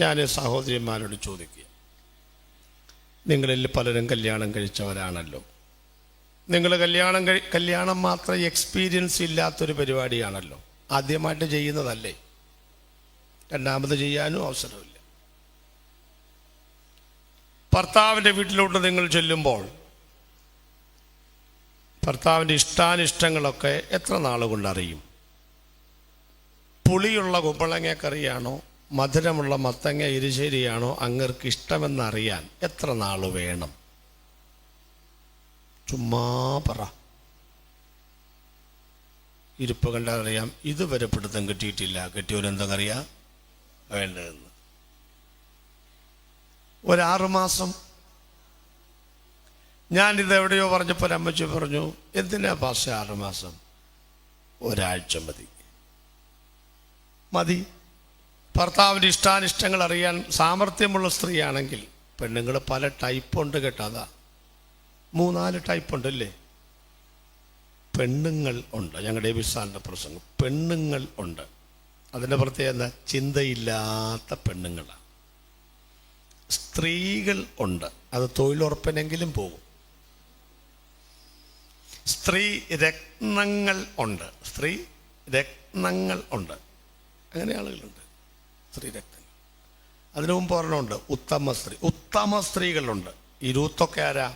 ഞാൻ സഹോദരിമാരോട് ചോദിക്കുക, നിങ്ങളിൽ പലരും കല്യാണം കഴിച്ചവരാണല്ലോ. നിങ്ങൾ കല്യാണം മാത്രം എക്സ്പീരിയൻസ് ഇല്ലാത്തൊരു പരിപാടിയാണല്ലോ. ആദ്യമായിട്ട് ചെയ്യുന്നതല്ലേ, രണ്ടാമത് ചെയ്യാനും അവസരമില്ല. ഭർത്താവിൻ്റെ വീട്ടിലോട്ട് നിങ്ങൾ ചെല്ലുമ്പോൾ ഭർത്താവിൻ്റെ ഇഷ്ടാനിഷ്ടങ്ങളൊക്കെ എത്ര നാൾ കൊണ്ടറിയും? പുളിയുള്ള കുമ്പളങ്ങക്കറിയാണോ മധുരമുള്ള മത്തങ്ങ എരിശ്ശേരിയാണോ അങ്ങർക്ക് ഇഷ്ടമെന്നറിയാൻ എത്ര നാൾ വേണം? ചുമ്മാ പറ. ഇരിപ്പ് കണ്ടാൽ അറിയാം ഇതുവരെ പിടുത്തം കിട്ടിയിട്ടില്ല, കെട്ടിയവരെന്തെന്നറിയാം വേണ്ടതെന്ന്. 6 മാസം. ഞാനിത് എവിടെയോ പറഞ്ഞപ്പോൾ അമ്മച്ചി പറഞ്ഞു, എന്തിനാ പാസ് 6 മാസം? ഒരാഴ്ച മതി. ഭർത്താവിൻ്റെ ഇഷ്ടാനിഷ്ടങ്ങൾ അറിയാൻ സാമർഥ്യമുള്ള സ്ത്രീയാണെങ്കിൽ, പെണ്ണുങ്ങൾ പല ടൈപ്പുണ്ട് കേട്ടോ. അതാ 3-4 ടൈപ്പുണ്ടല്ലേ. പെണ്ണുങ്ങൾ ഉണ്ട്. ഞങ്ങളുടെ വിസാറിൻ്റെ പ്രസംഗം പെണ്ണുങ്ങൾ ഉണ്ട്. അതിൻ്റെ പ്രത്യേകത എന്താ? ചിന്തയില്ലാത്ത പെണ്ണുങ്ങളാണ്. സ്ത്രീകൾ ഉണ്ട്, അത് തൊഴിലുറപ്പിനെങ്കിലും പോകും. സ്ത്രീ രത്നങ്ങൾ ഉണ്ട്. സ്ത്രീ രത്നങ്ങൾ ഉണ്ട്. അങ്ങനെ ആളുകളുണ്ട്, സ്ത്രീ രത്നങ്ങൾ. അതിനു മുമ്പ് ഒരെണ്ണമുണ്ട് ഉത്തമ സ്ത്രീ. ഉത്തമ സ്ത്രീകളുണ്ട്. ഈ രൂത്തൊക്കെ ആരാ?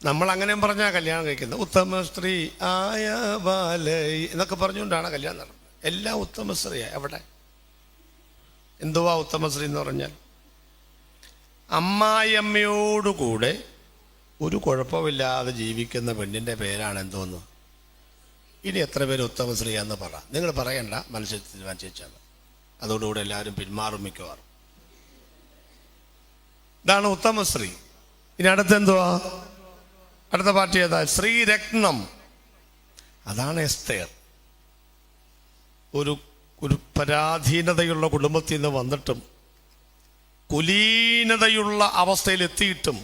നമ്മൾ അങ്ങനെയും പറഞ്ഞാൽ കല്യാണം കഴിക്കുന്നത്. ഉത്തമ സ്ത്രീ ആയ ബാലൈ എന്നൊക്കെ പറഞ്ഞുകൊണ്ടാണ് കല്യാണം നടന്നത്. എല്ലാം ഉത്തമ സ്ത്രീയാണ്. എവിടെ? എന്തുവാ ഉത്തമ സ്ത്രീ എന്ന് പറഞ്ഞാൽ? അമ്മായിയമ്മയോടുകൂടെ ഒരു കുഴപ്പമില്ലാതെ ജീവിക്കുന്ന പെണ്ണിൻ്റെ പേരാണ് എന്തോന്ന്? ഇനി എത്ര പേര് ഉത്തമ സ്ത്രീയാന്ന് പറ. നിങ്ങൾ പറയണ്ട, മനസ്സിൽ തീരുമാനിച്ചാൽ. അതോടുകൂടെ എല്ലാവരും പിന്മാറും മിക്കവാറും. ഇതാണ് ഉത്തമ സ്ത്രീ. ഇനി അടുത്തെന്തുവാ? അടുത്ത പാർട്ടി ഏതാ? ശ്രീരത്നം. അതാണ് എസ്തേർ. ഒരു പരാധീനതയുള്ള കുടുംബത്തിൽ നിന്ന് വന്നിട്ടും കുലീനതയുള്ള അവസ്ഥയിലെത്തിയിട്ടും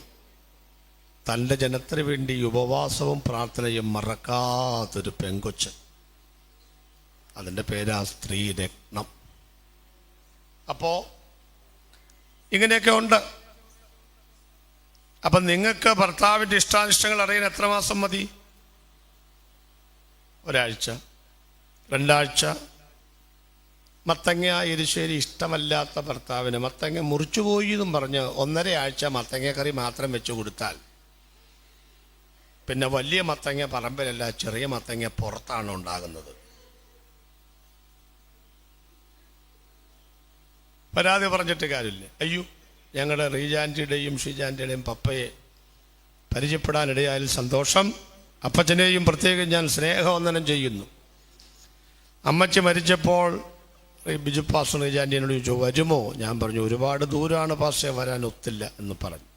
തൻ്റെ ജനത്തിന് വേണ്ടി ഉപവാസവും പ്രാർത്ഥനയും മറക്കാത്തൊരു പെങ്കൊച്ച്. അതിൻ്റെ പേരാ സ്ത്രീരത്നം. അപ്പോൾ ഇങ്ങനെയൊക്കെ ഉണ്ട്. അപ്പം നിങ്ങൾക്ക് ഭർത്താവിൻ്റെ ഇഷ്ടാനിഷ്ടങ്ങൾ അറിയാൻ എത്ര മാസം മതി? ഒരാഴ്ച, 2 ആഴ്ച. മത്തങ്ങ എരിശ്ശേരി ഇഷ്ടമല്ലാത്ത ഭർത്താവിന് മത്തങ്ങ മുറിച്ചു പോയി എന്നും പറഞ്ഞ് 1.5 ആഴ്ച മത്തങ്ങക്കറി മാത്രം വെച്ച് കൊടുത്താൽ പിന്നെ വലിയ മത്തങ്ങ പറമ്പിലല്ല, ചെറിയ മത്തങ്ങ പുറത്താണ് ഉണ്ടാകുന്നത്. പരാതി പറഞ്ഞിട്ട് കാര്യമില്ല. അയ്യോ, ഞങ്ങളുടെ റീജാൻറ്റിയുടെയും ഷീജാൻറ്റിയുടെയും പപ്പയെ പരിചയപ്പെടാനിടയായാൽ സന്തോഷം. അപ്പച്ചനെയും പ്രത്യേകം ഞാൻ സ്നേഹവന്ദനം ചെയ്യുന്നു. അമ്മച്ചി മരിച്ചപ്പോൾ ബിജു പാസ്റ്റർ റീജാൻറ്റിനോട് ചോദിച്ചു, വരുമോ? ഞാൻ പറഞ്ഞു, ഒരുപാട് ദൂരമാണ് പാസ്റ്റേ, വരാൻ ഒത്തില്ല എന്ന് പറഞ്ഞു.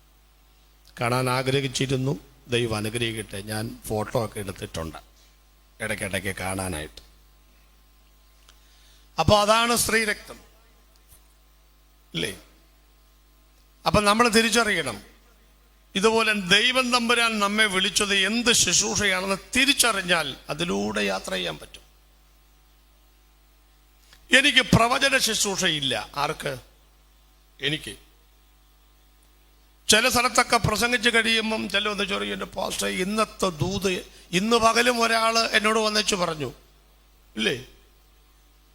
കാണാൻ ആഗ്രഹിച്ചിരുന്നു. ദൈവം അനുഗ്രഹിക്കട്ടെ. ഞാൻ ഫോട്ടോ ഒക്കെ എടുത്തിട്ടുണ്ട് ഇടയ്ക്കിടയ്ക്ക് കാണാനായിട്ട്. അപ്പോൾ അതാണ് സ്ത്രീരക്തം ഇല്ലേ? അപ്പം നമ്മൾ തിരിച്ചറിയണം, ഇതുപോലെ ദൈവം തമ്പുരാൻ നമ്മെ വിളിച്ചത് എന്ത് ശുശ്രൂഷയാണെന്ന് തിരിച്ചറിഞ്ഞാൽ അതിലൂടെ യാത്ര ചെയ്യാൻ പറ്റും. എനിക്ക് പ്രവചന ശുശ്രൂഷയില്ല. ആർക്ക്? എനിക്ക്. ചില സ്ഥലത്തൊക്കെ പ്രസംഗിച്ച് കഴിയുമ്പം ചില ഒന്ന് ചോദിക്കും, എൻ്റെ പാസ്റ്റർ ഇന്നത്തെ ദൂത് ഇന്ന് പകലും ഒരാൾ എന്നോട് വന്നിച്ചു പറഞ്ഞു ഇല്ലേ,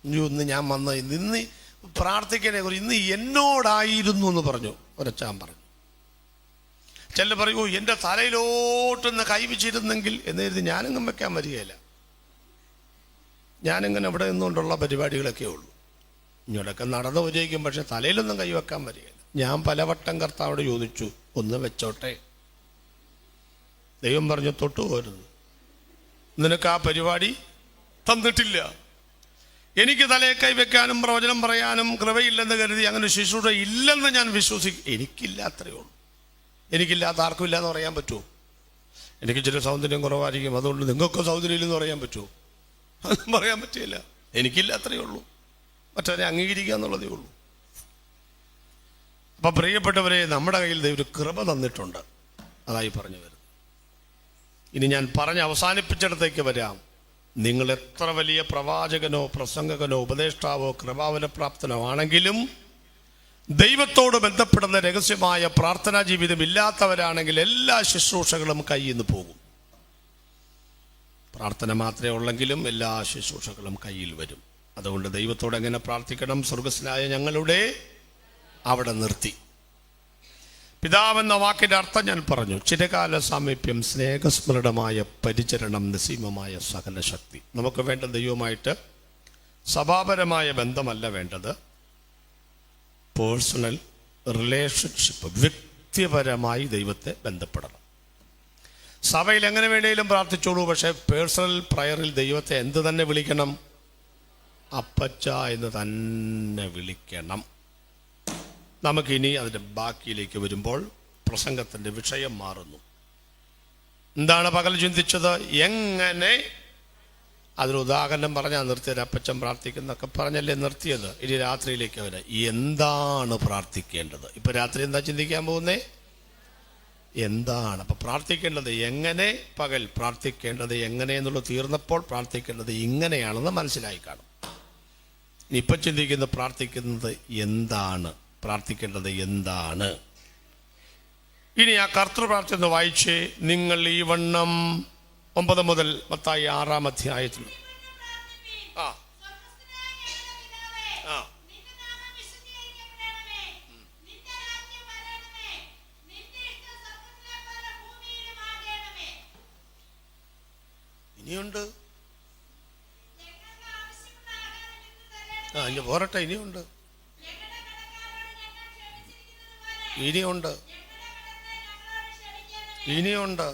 ഇന്ന് ഞാൻ വന്ന് ഇന്ന് പ്രാർത്ഥിക്കണേ കുറിച്ച് ഇന്ന് എന്നോടായിരുന്നു എന്ന് പറഞ്ഞു. ഒരച്ചാൻ പറഞ്ഞു. ചില പറയൂ, എൻ്റെ തലയിലോട്ടൊന്ന് കൈവച്ചിരുന്നെങ്കിൽ എന്ന് കരുതി ഞാനെങ്ങും വെക്കാൻ വരികയില്ല. ഞാനിങ്ങനെ ഇവിടെ നിന്നുകൊണ്ടുള്ള പരിപാടികളൊക്കെ ഉള്ളൂ. ഇങ്ങോട്ടൊക്കെ നടന്നു ഉപയോഗിക്കും, പക്ഷെ തലയിലൊന്നും കൈവെക്കാൻ വരികയില്ല. ഞാൻ പലവട്ടം കർത്താവോട് ചോദിച്ചു, ഒന്ന് വെച്ചോട്ടെ. ദൈവം പറഞ്ഞു, തൊട്ടു പോരുത്. നിനക്ക് ആ പരിപാടി തന്നിട്ടില്ല. എനിക്ക് തലയെ കൈവെക്കാനും പ്രവചനം പറയാനും കൃപയില്ലെന്ന് കരുതി അങ്ങനെ ശുശ്രൂഷ ഇല്ലെന്ന് ഞാൻ വിശ്വസിക്കും. എനിക്കില്ല, അത്രയേ ഉള്ളൂ. എനിക്കില്ലാത്ത ആർക്കും ഇല്ലയെന്ന് പറയാൻ പറ്റുമോ? എനിക്ക് ചില സൗന്ദര്യം കുറവായിരിക്കും, അതുകൊണ്ട് നിങ്ങൾക്ക് സൗന്ദര്യം ഇല്ലെന്ന് പറയാൻ പറ്റുമോ? അതൊന്നും പറയാൻ പറ്റില്ല. എനിക്കില്ല, അത്രയേ ഉള്ളൂ. മറ്റവരെ അംഗീകരിക്കുക എന്നുള്ളതേ ഉള്ളൂ. അപ്പം പ്രിയപ്പെട്ടവരെ, നമ്മുടെ കയ്യിൽ ഒരു കൃപ തന്നിട്ടുണ്ട്. അതായി പറഞ്ഞു വരുന്നത്. ഇനി ഞാൻ പറഞ്ഞ് അവസാനിപ്പിച്ചിടത്തേക്ക് വരാം. നിങ്ങൾ എത്ര വലിയ പ്രവാചകനോ പ്രസംഗകനോ ഉപദേഷ്ടാവോ കൃപാവനപ്രാപ്തനോ ആണെങ്കിലും ദൈവത്തോട് ബന്ധപ്പെടുന്ന രഹസ്യമായ പ്രാർത്ഥനാ ജീവിതം ഇല്ലാത്തവരാണെങ്കിൽ എല്ലാ ശുശ്രൂഷകളും കയ്യിൽ നിന്ന് പോകും. പ്രാർത്ഥന മാത്രമേ ഉള്ളെങ്കിലും എല്ലാ ശുശ്രൂഷകളും കയ്യിൽ വരും. അതുകൊണ്ട് ദൈവത്തോട് എങ്ങനെ പ്രാർത്ഥിക്കണം? സ്വർഗസ്നായ ഞങ്ങളുടെ അവിടെ നിർത്തി. പിതാവെന്ന വാക്കിൻ്റെ അർത്ഥം ഞാൻ പറഞ്ഞു. ചിരകാല സാമീപ്യം, സ്നേഹസ്മൃഢമായ പരിചരണം, നിസ്സീമമായ സകല ശക്തി. നമുക്ക് വേണ്ട ദൈവമായിട്ട് സഭാപരമായ ബന്ധമല്ല വേണ്ടത്, പേഴ്സണൽ റിലേഷൻഷിപ്പ്. വ്യക്തിപരമായി ദൈവത്തെ ബന്ധപ്പെടണം. സഭയിൽ എങ്ങനെ വേണേലും പ്രാർത്ഥിച്ചോളൂ, പക്ഷേ പേഴ്സണൽ പ്രയറിൽ ദൈവത്തെ എന്ത് തന്നെ വിളിക്കണം? അപ്പച്ച എന്ന് തന്നെ വിളിക്കണം. നമുക്കിനി അതിൻ്റെ ബാക്കിയിലേക്ക് വരുമ്പോൾ പ്രസംഗത്തിൻ്റെ വിഷയം മാറുന്നു. എന്താണ് പകൽ ചിന്തിച്ചത്? എങ്ങനെ? അതിന് ഉദാഹരണം പറഞ്ഞാൽ നിർത്തിയത്. അപ്പച്ചൻ പ്രാർത്ഥിക്കുന്നൊക്കെ പറഞ്ഞല്ലേ നിർത്തിയത്. ഇനി രാത്രിയിലേക്ക് വരാം. എന്താണ് പ്രാർത്ഥിക്കേണ്ടത്? ഇപ്പം രാത്രി എന്താ ചിന്തിക്കാൻ പോകുന്നേ? എന്താണ് അപ്പം പ്രാർത്ഥിക്കേണ്ടത്? എങ്ങനെ? പകൽ പ്രാർത്ഥിക്കേണ്ടത് എങ്ങനെ എന്നുള്ളത് തീർന്നപ്പോൾ പ്രാർത്ഥിക്കേണ്ടത് ഇങ്ങനെയാണെന്ന് മനസ്സിലായി കാണും. ഇപ്പം ചിന്തിക്കുന്ന പ്രാർത്ഥിക്കുന്നത് എന്താണ്? പ്രാർത്ഥിക്കേണ്ടത് എന്താണ്? ഇനി ആ കർത്തൃപ്രാർത്ഥന ഒന്ന് വായിച്ച് നിങ്ങൾ ഈ വണ്ണം 9 മുതൽ മത്തായി 6-ാം അധ്യായത്തിൽ ഇനിയുണ്ട്. ഇനി പോരട്ടെ, ഇനിയുണ്ട്, ഇനിയുണ്ട്, ഇനിയുണ്ട്.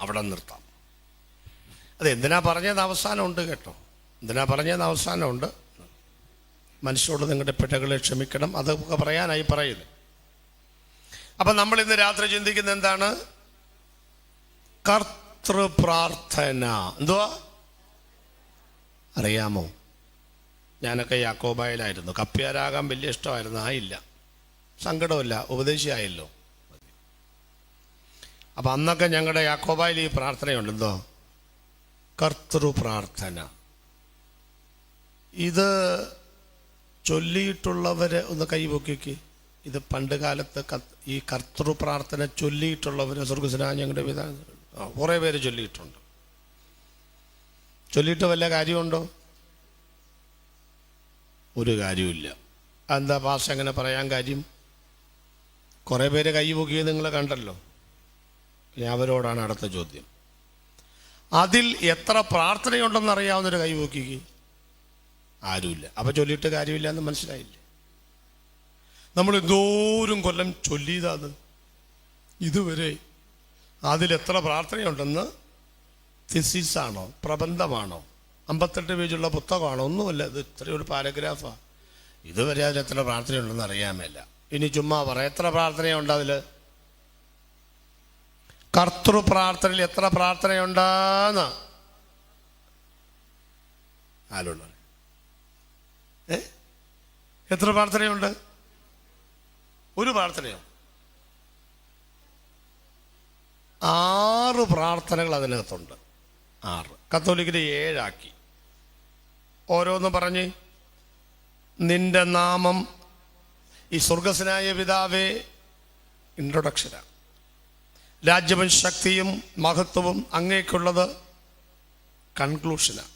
അവിടെ നിർത്താം. അത് എന്തിനാ പറഞ്ഞത് അവസാനമുണ്ട് കേട്ടോ. എന്തിനാ പറഞ്ഞത് അവസാനമുണ്ട്. മനുഷ്യരോട് നിങ്ങളുടെ പിഴകളെ ക്ഷമിക്കണം, അതൊക്കെ പറയാനായി പറയുന്നത്. അപ്പം നമ്മൾ ഇന്ന് രാത്രി ചിന്തിക്കുന്ന എന്താണ്? കർത്തൃപ്രാർത്ഥന. എന്തുവാ അറിയാമോ? ഞാനൊക്കെ യാക്കോബായിലായിരുന്നു. കപ്പ്യാരാകാൻ വലിയ ഇഷ്ടമായിരുന്നു. ആയില്ല, സങ്കടമില്ല, ഉപദേശിയായല്ലോ. അപ്പം അന്നൊക്കെ ഞങ്ങളുടെ യാക്കോബായിൽ ഈ പ്രാർത്ഥനയുണ്ട്. എന്തോ? കർത്തൃപ്രാർത്ഥന. ഇത് ചൊല്ലിയിട്ടുള്ളവർ ഒന്ന് കൈപൊക്കിക്ക്. ഇത് പണ്ട് കാലത്ത് ഈ കർത്തൃപ്രാർത്ഥന ചൊല്ലിയിട്ടുള്ളവർ സ്വർഗസ്നായ ഞങ്ങളുടെ പിതാ കുറേ പേര് ചൊല്ലിയിട്ടുണ്ട്. ചൊല്ലിയിട്ട് വല്ല കാര്യമുണ്ടോ? ഒരു കാര്യമില്ല. എന്താ പാസ് എങ്ങനെ പറയാൻ കാര്യം? കുറേ പേര് കൈ പൊക്കിയത് നിങ്ങൾ കണ്ടല്ലോ. ഞാൻ അവരോടാണ് അടുത്ത ചോദ്യം. അതിൽ എത്ര പ്രാർത്ഥനയുണ്ടെന്ന് അറിയാവുന്നൊരു കൈ പൊക്കിക്ക്? ആരുമില്ല. അപ്പം ചൊല്ലിയിട്ട് കാര്യമില്ല എന്ന് മനസ്സിലായില്ലേ? നമ്മൾ എന്തോരം കൊല്ലം ചൊല്ലിയതാണ് ഇതുവരെ. അതിലെത്ര പ്രാർത്ഥനയുണ്ടെന്ന് തിസിസാണോ പ്രബന്ധമാണോ 58 പേജുള്ള പുസ്തകമാണോ? ഒന്നുമല്ല. ഇത് ഇത്രയൊരു പാരഗ്രാഫാണ്. ഇതുവരെ അതിലെത്ര പ്രാർത്ഥനയുണ്ടെന്ന് അറിയാമല്ല. ഇനി ചുമ്മാ പറ, എത്ര പ്രാർത്ഥനയുണ്ട് അതിൽ? കർത്തൃപ്രാർത്ഥനയിൽ എത്ര പ്രാർത്ഥനയുണ്ടെന്ന് ആരുണ്ട്? എത്ര പ്രാർത്ഥനയുണ്ട്? ഒരു പ്രാർത്ഥനയോ? 6 പ്രാർത്ഥനകൾ അതിനകത്തുണ്ട്. 6. കത്തോലിക്കര് 7 ആക്കി. ഓരോന്ന് പറഞ്ഞ് നിന്റെ നാമം, ഈ സ്വർഗസ്നായ പിതാവേ ഇൻട്രൊഡക്ഷനാണ്. രാജ്യവും ശക്തിയും മഹത്വവും അങ്ങേക്കുള്ളത് കൺക്ലൂഷനാണ്.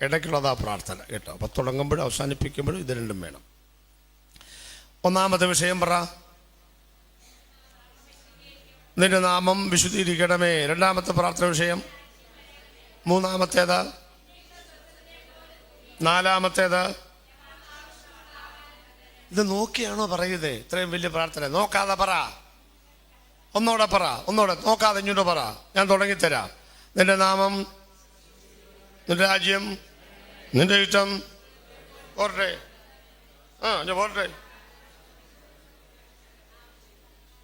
ഇടയ്ക്കുള്ളതാ പ്രാർത്ഥന കേട്ടോ. അപ്പം തുടങ്ങുമ്പോഴും അവസാനിപ്പിക്കുമ്പോഴും ഇത് രണ്ടും വേണം. ഒന്നാമത്തെ വിഷയം പറ, നിന്റെ നാമം വിശുദ്ധീകരിക്കണമേ. രണ്ടാമത്തെ പ്രാർത്ഥന വിഷയം. മൂന്നാമത്തേത്. നാലാമത്തേത്. ഇത് നോക്കിയാണോ പറയുന്നത്? ഇത്രയും വലിയ പ്രാർത്ഥന നോക്കാതെ പറ. ഒന്നോടെ പറ, ഒന്നോടെ നോക്കാതെ ഇങ്ങോട്ട് പറ. ഞാൻ തുടങ്ങിത്തരാം. നിന്റെ നാമം, നിന്റെ രാജ്യം, നിന്റെ ഇഷ്ടം പോരട്ടെ. ഞാൻ പോരട്ടെ.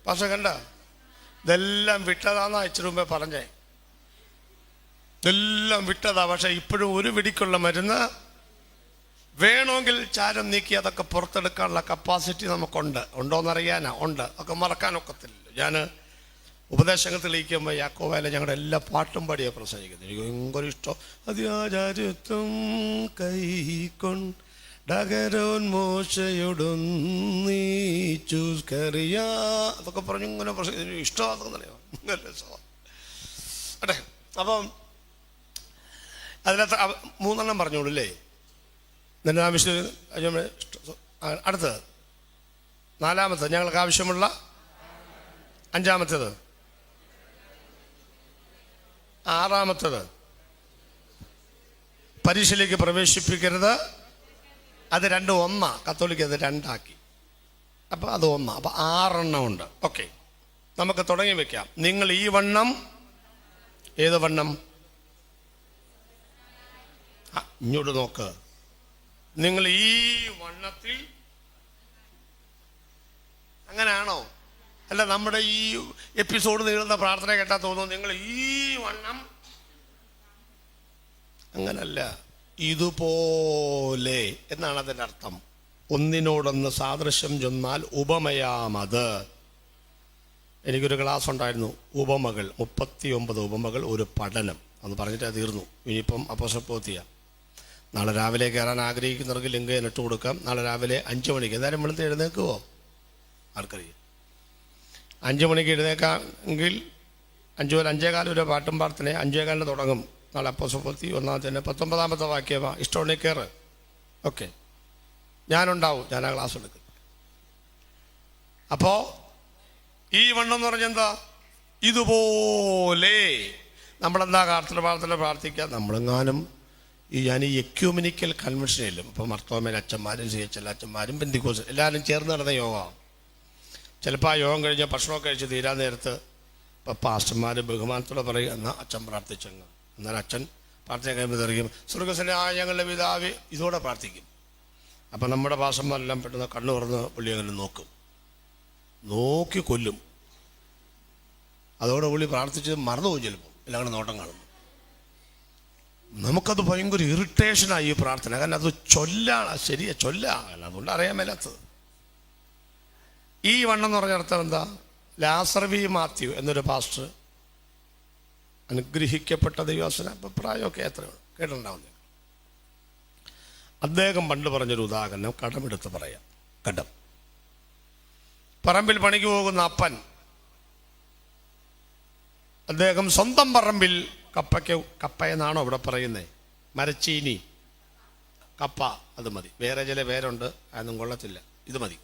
പക്ഷെ കണ്ട, ഇതെല്ലാം വിട്ടതാന്നാ ഇച്ചിരി മുമ്പേ പറഞ്ഞേ. ഇതെല്ലാം വിട്ടതാ. പക്ഷെ ഇപ്പോഴും ഒരു വെടിക്കുള്ള മരുന്ന് വേണമെങ്കിൽ ചാരം നീക്കി അതൊക്കെ പുറത്തെടുക്കാനുള്ള കപ്പാസിറ്റി നമുക്കുണ്ട്. ഉണ്ടോയെന്നറിയാനാ? ഉണ്ട്. ഒക്കെ മറക്കാനൊക്കത്തില്ല. ഞാൻ ഉപദേശങ്ങൾ തെളിയിക്കുമ്പോൾ യാക്കോബയിലെ ഞങ്ങളുടെ എല്ലാ പാട്ടും പാടിയാണ് പ്രസംഗിക്കുന്നത്. എനിക്ക് ഭയങ്കര ഇഷ്ടം. അതിയാചാര്യത്വം കൈക്കൊണ്ടകരോൻ മോശയോടൊന്നീച്ചുസ്കറിയ അതൊക്കെ പറഞ്ഞു ഇങ്ങനെ പ്രസംഗിക്കുന്നു. ഇഷ്ടം അതൊക്കെ അറിയാം. അതെ. അപ്പം അതിനകത്ത് 3 പറഞ്ഞോളൂ അല്ലേ? നിന്റെ ആവശ്യം. അടുത്തത് 4-മത്തത് ഞങ്ങൾക്ക് ആവശ്യമുള്ള 5-മത്തേത് 6-മത്തേത് പരീക്ഷയിലേക്ക് പ്രവേശിപ്പിക്കരുത്. അത് 2 1. കത്തോലിക്ക അത് 2 ആക്കി. അപ്പം അത് 1. അപ്പം 6 ഉണ്ട്. ഓക്കെ, നമുക്ക് തുടങ്ങി വെക്കാം. നിങ്ങൾ ഈ വണ്ണം, ഏത് വണ്ണം? ഇങ്ങോട്ട് നോക്ക്. നിങ്ങൾ ഈ വണ്ണത്തിൽ, അങ്ങനെയാണോ? അല്ല, നമ്മുടെ ഈ എപ്പിസോഡ് നീളുന്ന പ്രാർത്ഥന കേട്ടാൽ തോന്നുന്നു നിങ്ങൾ ഈ വണ്ണം. അങ്ങനല്ല, ഇതുപോലെ എന്നാണ് അതിൻ്റെ അർത്ഥം. ഒന്നിനോടൊന്ന് സാദൃശ്യം ചെന്നാൽ ഉപമയാമത്. എനിക്കൊരു ക്ലാസ് ഉണ്ടായിരുന്നു, ഉപമകൾ, 39 ഉപമകൾ, ഒരു പഠനം. അത് പറഞ്ഞിട്ട് തീർന്നു. ഇനിയിപ്പം അപ്പോസ്തലപ്രവൃത്തിയാ. നാളെ രാവിലെ കയറാൻ ആഗ്രഹിക്കുന്നവർക്ക് ലിങ്ക് ഇട്ട് കൊടുക്കാം. നാളെ രാവിലെ 5 മണിക്ക്. എന്തായാലും വെളുത്ത് എഴുന്നേക്കുവോ? ആർക്കറിയാം. 5 മണിക്ക് എഴുന്നേക്കാമെങ്കിൽ 5 മുതൽ 5:15 വരെ പാട്ടും പ്രാർത്ഥന. 5:15 തുടങ്ങും. നാളെ അപ്പോസ്തലപ്രവൃത്തി 1-ാമത്തെ 19-ാമത്തെ വാക്യമാണ്. ഇഷ്ടമുണ്ടെങ്കിൽ കയറ്. ഓക്കെ, ഞാനുണ്ടാവും. ഞാൻ ആ ക്ലാസ് എടുക്കും. അപ്പോൾ ഈ വണ്ണം എന്ന് പറഞ്ഞെന്താ? ഇതുപോലെ നമ്മളെന്താ പ്രാർത്ഥന പ്രാർത്ഥിക്കുക? നമ്മളെങ്ങാനും ഞാൻ ഈ എക്യൂമിനിക്കൽ കൺവെൻഷനിലും ഇപ്പോൾ മർത്തോമേൽ അച്ഛന്മാരും CHL അച്ഛന്മാരും പെന്തിക്കോസ് എല്ലാവരും ചേർന്ന് നടന്ന യോഗമാണ്. ചിലപ്പോൾ ആ യോഗം കഴിഞ്ഞ് ഭക്ഷണമൊക്കെ കഴിച്ച് തീരാൻ നേരത്ത് ഇപ്പോൾ പാസ്റ്റർമാർ ബഹുമാനത്തോടെ പറയും, എന്നാൽ അച്ഛൻ പ്രാർത്ഥിച്ചങ്ങ്. എന്നാൽ അച്ഛൻ പ്രാർത്ഥന കഴിയുമ്പോൾ തെറിയും, സ്വർഗ്ഗസ്ഥനായ ഞങ്ങളുടെ പിതാവേ, ഇതോടെ പ്രാർത്ഥിക്കും. അപ്പം നമ്മുടെ പാസ്റ്റർമാരെല്ലാം പെട്ടെന്ന് കണ്ണു തുറന്ന് പുള്ളി അങ്ങനെ നോക്കി കൊല്ലും. അതോടെ പുള്ളി പ്രാർത്ഥിച്ചത് മറന്നുപോകും. ചിലപ്പോൾ എല്ലാം കൂടെ നോട്ടം കാണും. നമുക്കത് ഭയങ്കര ഇറിറ്റേഷനായി ഈ പ്രാർത്ഥന. കാരണം അത് ചൊല്ലാണ്, ശരിയാ ചൊല്ലാണ്, അതുകൊണ്ട് അറിയാൻ മേലാത്തത്. ഈ വണ്ണം എന്ന് പറഞ്ഞ അർത്ഥം എന്താ? ലാസർ വി മാത്യു എന്നൊരു പാസ്റ്റർ, അനുഗ്രഹിക്കപ്പെട്ട ദൈവവചന, അപ്പം പ്രായമൊക്കെ എത്രയാണ് കേട്ടിട്ടുണ്ടാവുന്നത്. അദ്ദേഹം പണ്ട് പറഞ്ഞൊരു ഉദാഹരണം കടമെടുത്ത് പറയാം. കടം. പറമ്പിൽ പണിക്ക് പോകുന്ന അപ്പൻ, അദ്ദേഹം സ്വന്തം പറമ്പിൽ കപ്പ എന്നാണോ ഇവിടെ പറയുന്നത്? മരച്ചീനി, കപ്പ, അത് മതി. വേറെ ചില പേരുണ്ട്, അതൊന്നും കൊള്ളത്തില്ല, ഇത് മതി.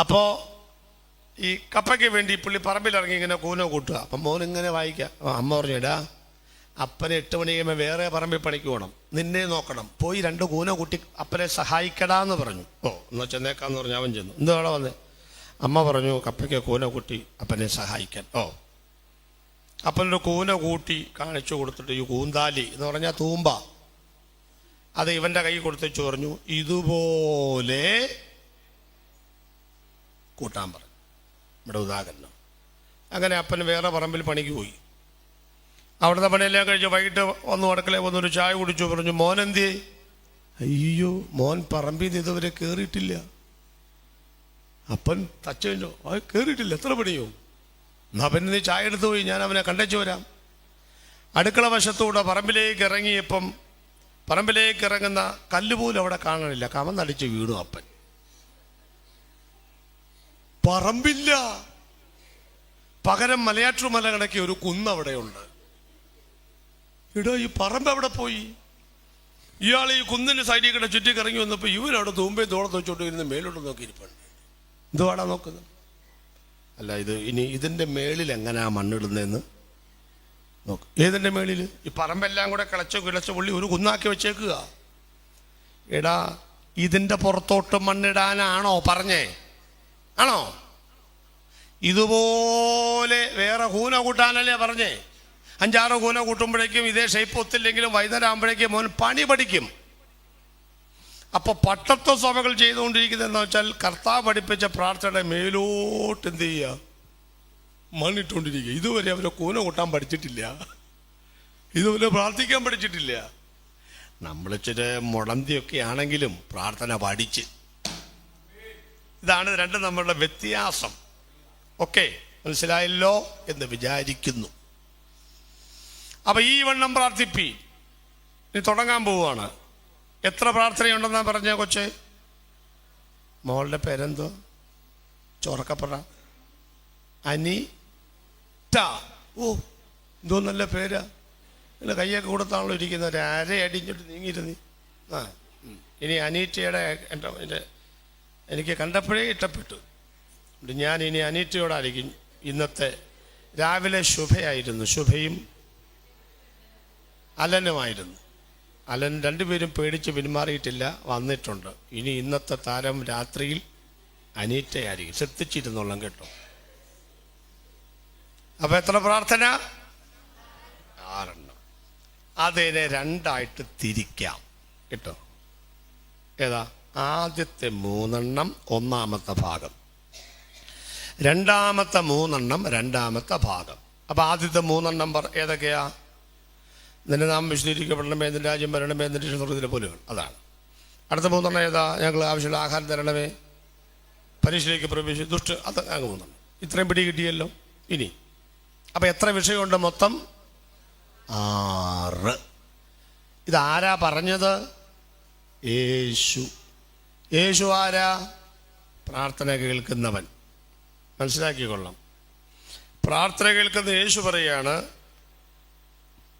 അപ്പോൾ ഈ കപ്പയ്ക്ക് വേണ്ടി പുള്ളി പറമ്പിലിറങ്ങി ഇങ്ങനെ കൂനോ കൂട്ടുക. അപ്പം മോനിങ്ങനെ വായിക്കുക. അമ്മ പറഞ്ഞു, എടാ അപ്പനെ 8 മണി കഴിയുമ്പോൾ വേറെ പറമ്പിൽ പണിക്ക് പോകണം, നിന്നെ നോക്കണം, പോയി 2 കൂനോ കൂട്ടി അപ്പനെ സഹായിക്കടാന്ന് പറഞ്ഞു. എന്നാൽ ചെന്നേക്കാന്ന് പറഞ്ഞു. അവൻ ചെന്നു. എന്താണ് വന്നേ? അമ്മ പറഞ്ഞു, കപ്പയ്ക്ക് കൂന കൂട്ടി അപ്പനെ സഹായിക്കാൻ. അപ്പനൊരു കൂന കൂട്ടി കാണിച്ചു കൊടുത്തിട്ട്, ഈ കൂന്താലി എന്ന് പറഞ്ഞാൽ തൂമ്പ, അത് ഇവൻ്റെ കൈ കൊടുത്തേച്ചു പറഞ്ഞു, ഇതുപോലെ കൂട്ടാൻ പറഞ്ഞു. ഇവിടെ ഉദാഹരണം. അങ്ങനെ അപ്പൻ വേറെ പറമ്പിൽ പണിക്ക് പോയി. അവിടുത്തെ പണിയെല്ലാം കഴിച്ചു വൈകിട്ട് വന്നു അടുക്കളയിൽ വന്നൊരു ചായ കുടിച്ചു. പറഞ്ഞു, മോൻ എന്തിയേ? അയ്യോ, മോൻ പറമ്പിൽ നിന്ന് ഇതുവരെ കയറിയിട്ടില്ല. അപ്പൻ തച്ചോ, കയറിയിട്ടില്ല, എത്ര പണിയോ? എന്നാ പിന്നെ നീ ചായ എടുത്തു പോയി, ഞാൻ അവനെ കണ്ടേച്ചു വരാം. അടുക്കള വശത്തൂടെ പറമ്പിലേക്ക് ഇറങ്ങിയപ്പം പറമ്പിലേക്ക് ഇറങ്ങുന്ന കല്ലുപോലും അവിടെ കാണാനില്ല. കമന്നടിച്ച് വീണു അപ്പൻ. പറമ്പില്ല, പകരം മലയാറ്റൂർമല കണക്കി ഒരു കുന്ന് അവിടെയുണ്ട്. ഇടോ, ഈ പറമ്പ് എവിടെ പോയി? ഇയാൾ ഈ കുന്നിൻ്റെ സൈഡിൽ കൂടെ ചുറ്റിക്കിറങ്ങി വന്നപ്പോൾ ഇവരവിടെ തൂമ്പയും തോളത്ത് വെച്ചോട്ട് ഇരുന്ന് മേലോട്ട് നോക്കിയിരിപ്പുണ്ട്. എന്തുവാടാ നോക്കുന്നത്? അല്ല, ഇനി ഇതിൻ്റെ മേളിൽ എങ്ങനെയാ മണ്ണിടുന്നതെന്ന് നോക്ക്. ഏതിൻ്റെ മേളിൽ? ഈ പറമ്പെല്ലാം കൂടെ കിളച്ച പുള്ളി ഒരു കുന്നാക്കി വെച്ചേക്കുക. എടാ, ഇതിൻ്റെ പുറത്തോട്ട് മണ്ണിടാനാണോ പറഞ്ഞേ? ആണോ? ഇതുപോലെ വേറെ കൂന കൂട്ടാനല്ലേ പറഞ്ഞേ? 5-6 കൂന കൂട്ടുമ്പോഴേക്കും ഇതേ ഷേപ്പ് ഒത്തില്ലെങ്കിലും വൈകുന്നേരം ആകുമ്പോഴേക്കും മോൻ പണി പഠിക്കും. അപ്പോൾ പട്ടത്വ സഭകൾ ചെയ്തുകൊണ്ടിരിക്കുന്നതെന്ന് വെച്ചാൽ കർത്താവ് പഠിപ്പിച്ച പ്രാർത്ഥനയുടെ മേലോട്ട് എന്ത് ചെയ്യുക? മണ്ണിട്ടുകൊണ്ടിരിക്കുക. ഇതുവരെ അവരെ കൂന കൂട്ടാൻ പഠിച്ചിട്ടില്ല, ഇതുവരെ പ്രാർത്ഥിക്കാൻ പഠിച്ചിട്ടില്ല. നമ്മളിച്ചിരി മുടന്തിയൊക്കെ ആണെങ്കിലും പ്രാർത്ഥന പഠിച്ച്. ഇതാണ് രണ്ടും നമ്മളുടെ വ്യത്യാസം. ഓക്കെ, മനസ്സിലായല്ലോ എന്ന് വിചാരിക്കുന്നു. അപ്പൊ ഈ വണ്ണം പ്രാർത്ഥിപ്പി. ഇനി തുടങ്ങാൻ പോവുകയാണ്. എത്ര പ്രാർത്ഥനയുണ്ടെന്നാ പറഞ്ഞ കൊച്ചേ? മോളുടെ പേരെന്തോ? ചോറക്കപ്പറ. അനീറ്റ. ഓ, എന്തോ നല്ല പേരാ. എൻ്റെ കയ്യൊക്കെ കൊടുത്താണല്ലോ ഇരിക്കുന്നത്. ഒരു അരയടിഞ്ഞിട്ട് നീങ്ങിയിരുന്നീ. ഇനി അനീറ്റയുടെ എനിക്ക് കണ്ടപ്പോഴേ ഇഷ്ടപ്പെട്ടു. ഞാൻ ഇനി അനീറ്റയോടായിരിക്കും. ഇന്നത്തെ രാവിലെ ശുഭയായിരുന്നു. ശുഭയും അലനുമായിരുന്നു. അലൻ രണ്ടുപേരും പേടിച്ച് പിന്മാറിയിട്ടില്ല, വന്നിട്ടുണ്ട്. ഇനി ഇന്നത്തെ താരം രാത്രിയിൽ അനീറ്റയായിരിക്കും. ശ്രദ്ധിച്ചിരുന്നോളാം കേട്ടോ. അപ്പൊ എത്ര പ്രാർത്ഥന? 6. അതിനെ 2ആയിട്ട് തിരിക്കാം കേട്ടോ. ഏതാ? ആദ്യത്തെ 3 ഒന്നാമത്തെ ഭാഗം, രണ്ടാമത്തെ 3 രണ്ടാമത്തെ ഭാഗം. അപ്പൊ ആദ്യത്തെ 3 ഏതൊക്കെയാ? നിന്റെ നാം വിശദീകരിക്കപ്പെടണമേ, നിന്റെ രാജ്യം വരണമേ, നിന്റെ സ്വർഗ്ഗത്തിലെ പോലെകൾ. അതാണ്. അടുത്ത 3 ഏതാ? ഞങ്ങൾ ആവശ്യമുള്ള ആഹാരം തരണമേ, പരീക്ഷയിലേക്ക് പ്രവേശിച്ചു ദുഷ്ട. അത് അങ്ങ് 3. ഇത്രയും പിടി കിട്ടിയല്ലോ. ഇനി അപ്പൊ എത്ര വിഷയമുണ്ട് മൊത്തം? 6. ഇതാരാ പറഞ്ഞത്? യേശു. യേശു ആരാ? പ്രാർത്ഥന കേൾക്കുന്നവൻ. മനസ്സിലാക്കിക്കൊള്ളാം. പ്രാർത്ഥന കേൾക്കുന്ന യേശു പറയാണ്,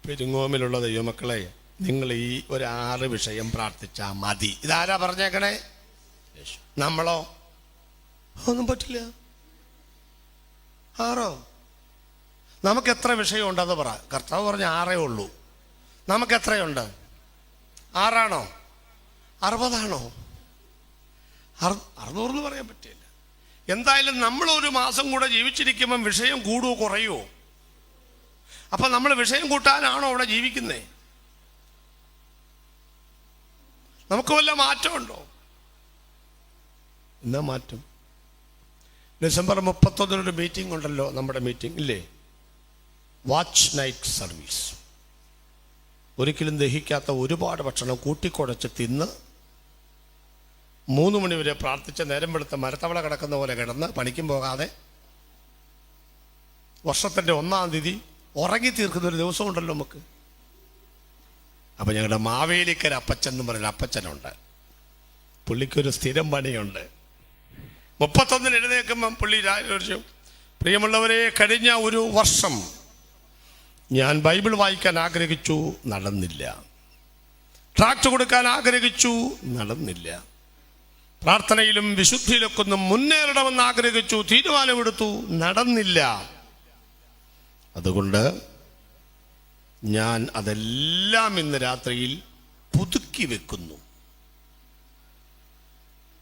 പെരുങ്ങോമിലുള്ള ദൈവമക്കളെ, നിങ്ങൾ ഈ ഒരു 6 വിഷയം പ്രാർത്ഥിച്ചാൽ മതി. ഇതാരാ പറഞ്ഞേക്കണേ? യേശു. നമ്മളോ? ഒന്നും പറ്റില്ല. 6. നമുക്ക് എത്ര വിഷയമുണ്ടെന്ന് പറ. കർത്താവ് പറഞ്ഞ 6 ഉള്ളൂ. നമുക്ക് എത്രയുണ്ട്? 6 60 600 എന്ന് പറയാൻ പറ്റില്ല. എന്തായാലും നമ്മൾ ഒരു മാസം കൂടെ ജീവിച്ചിരിക്കുമ്പം വിഷയം കൂടുവോ കുറയുമോ? അപ്പൊ നമ്മൾ വിഷയം കൂട്ടാനാണോ അവിടെ ജീവിക്കുന്നേ? നമുക്ക് വല്ല മാറ്റമുണ്ടോ? എന്നാ മാറ്റം? ഡിസംബർ 31 മീറ്റിംഗ് ഉണ്ടല്ലോ, നമ്മുടെ മീറ്റിംഗ് ഇല്ലേ? Watch night service. ഒരിക്കലും ദഹിക്കാത്ത ഒരുപാട് ഭക്ഷണം കൂട്ടിക്കുഴച്ച് തിന്ന് 3 മണി വരെ പ്രാർത്ഥിച്ച് നേരം വെളുത്ത മരത്തവള കിടക്കുന്ന പോലെ കിടന്ന് പണിക്കും പോകാതെ വർഷത്തിൻ്റെ 1-ാം തീയതി ഉറങ്ങി തീർക്കുന്ന ഒരു ദിവസം ഉണ്ടല്ലോ നമുക്ക്. അപ്പം ഞങ്ങളുടെ മാവേലിക്കര അപ്പച്ചൻ എന്ന് പറയുന്ന അപ്പച്ചനുണ്ട്. പുള്ളിക്കൊരു സ്ഥിരം പണിയുണ്ട്. 31 എഴുന്നേൽക്കുമ്പം പുള്ളി ചോദിച്ചു, പ്രിയമുള്ളവരെ, കഴിഞ്ഞ ഒരു വർഷം ഞാൻ ബൈബിൾ വായിക്കാൻ ആഗ്രഹിച്ചു, നടന്നില്ല. ട്രാക്ട് കൊടുക്കാൻ ആഗ്രഹിച്ചു, നടന്നില്ല. പ്രാർത്ഥനയിലും വിശുദ്ധിയിലൊക്കെ ഒന്ന് മുന്നേറണമെന്ന് ആഗ്രഹിച്ചു, തീരുമാനമെടുത്തു, നടന്നില്ല. അതുകൊണ്ട് ഞാൻ അതെല്ലാം ഇന്ന് രാത്രിയിൽ പുതുക്കി വെക്കുന്നു.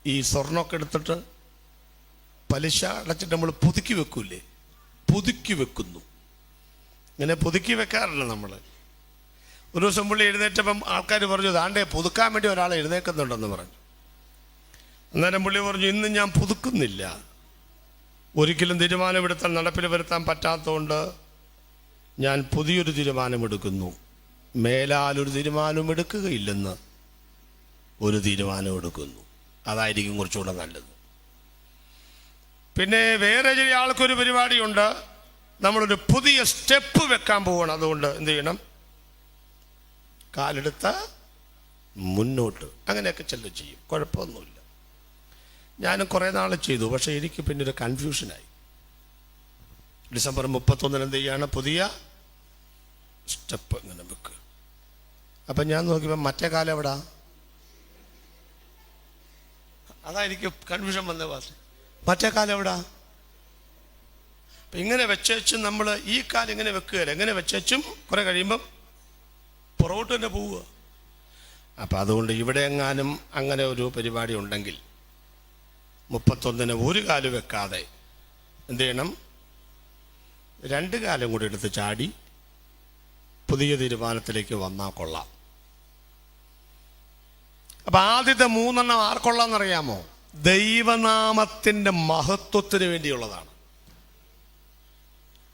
ഈ സ്വർണ്ണമൊക്കെ എടുത്തിട്ട് പലിശ അടച്ചിട്ട് നമ്മൾ പുതുക്കി വെക്കൂലേ? പുതുക്കി വെക്കുന്നു. ഇങ്ങനെ പുതുക്കി വെക്കാറില്ല നമ്മൾ. ഒരു ദിവസം പുള്ളി എഴുന്നേറ്റപ്പം ആൾക്കാർ പറഞ്ഞു, ദാണ്ടേ പുതുക്കാൻ വേണ്ടി ഒരാൾ എഴുന്നേക്കുന്നുണ്ടെന്ന് പറഞ്ഞു. അന്നേരം പുള്ളി പറഞ്ഞു, ഇന്ന് ഞാൻ പുതുക്കുന്നില്ല. ഒരിക്കലും തീരുമാനമെടുത്താൽ നടപ്പിൽ വരുത്താൻ പറ്റാത്തതുകൊണ്ട് ഞാൻ പുതിയൊരു തീരുമാനമെടുക്കുന്നു. മേലാലൊരു തീരുമാനം എടുക്കുകയില്ലെന്ന് ഒരു തീരുമാനം എടുക്കുന്നു. അതായിരിക്കും കുറച്ചുകൂടെ നല്ലത്. പിന്നെ വേറെ ചില ആൾക്കൊരു പരിപാടിയുണ്ട്, നമ്മളൊരു പുതിയ സ്റ്റെപ്പ് വെക്കാൻ പോവുകയാണ്. അതുകൊണ്ട് എന്ത് ചെയ്യണം? കാലെടുത്ത് മുന്നോട്ട്. അങ്ങനെയൊക്കെ ചെല്ലും ചെയ്യും, കുഴപ്പമൊന്നുമില്ല. ഞാനും കുറേ നാൾ ചെയ്തു, പക്ഷേ എനിക്ക് പിന്നെ ഒരു കൺഫ്യൂഷനായി. ഡിസംബർ 31 എന്ത് ചെയ്യാണ്? പുതിയ സ്റ്റെപ്പ് ഇങ്ങനെ വെക്കുക. അപ്പം ഞാൻ നോക്കിയപ്പോൾ മറ്റേ കാലം എവിടാ? അതാ എനിക്ക് കൺഫ്യൂഷൻ വന്ന വാസം. മറ്റേ കാലം എവിടാ? അപ്പം ഇങ്ങനെ വെച്ചും നമ്മൾ ഈ കാലം ഇങ്ങനെ വെക്കുകയല്ല. എങ്ങനെ വെച്ചും കുറെ കഴിയുമ്പം പുറകോട്ട് തന്നെ പോവുക. അപ്പം അതുകൊണ്ട് ഇവിടെ എങ്ങാനും അങ്ങനെ ഒരു പരിപാടി ഉണ്ടെങ്കിൽ 31 ഒരു കാലം വെക്കാതെ എന്ത് ചെയ്യണം? 2 കാലം കൂടി എടുത്ത് ചാടി പുതിയ തീരുമാനത്തിലേക്ക് വന്നാൽ കൊള്ളാം. അപ്പം ആദ്യത്തെ 3 ആർക്കൊള്ളാന്നറിയാമോ? ദൈവനാമത്തിൻ്റെ മഹത്വത്തിന് വേണ്ടിയുള്ളതാണ്.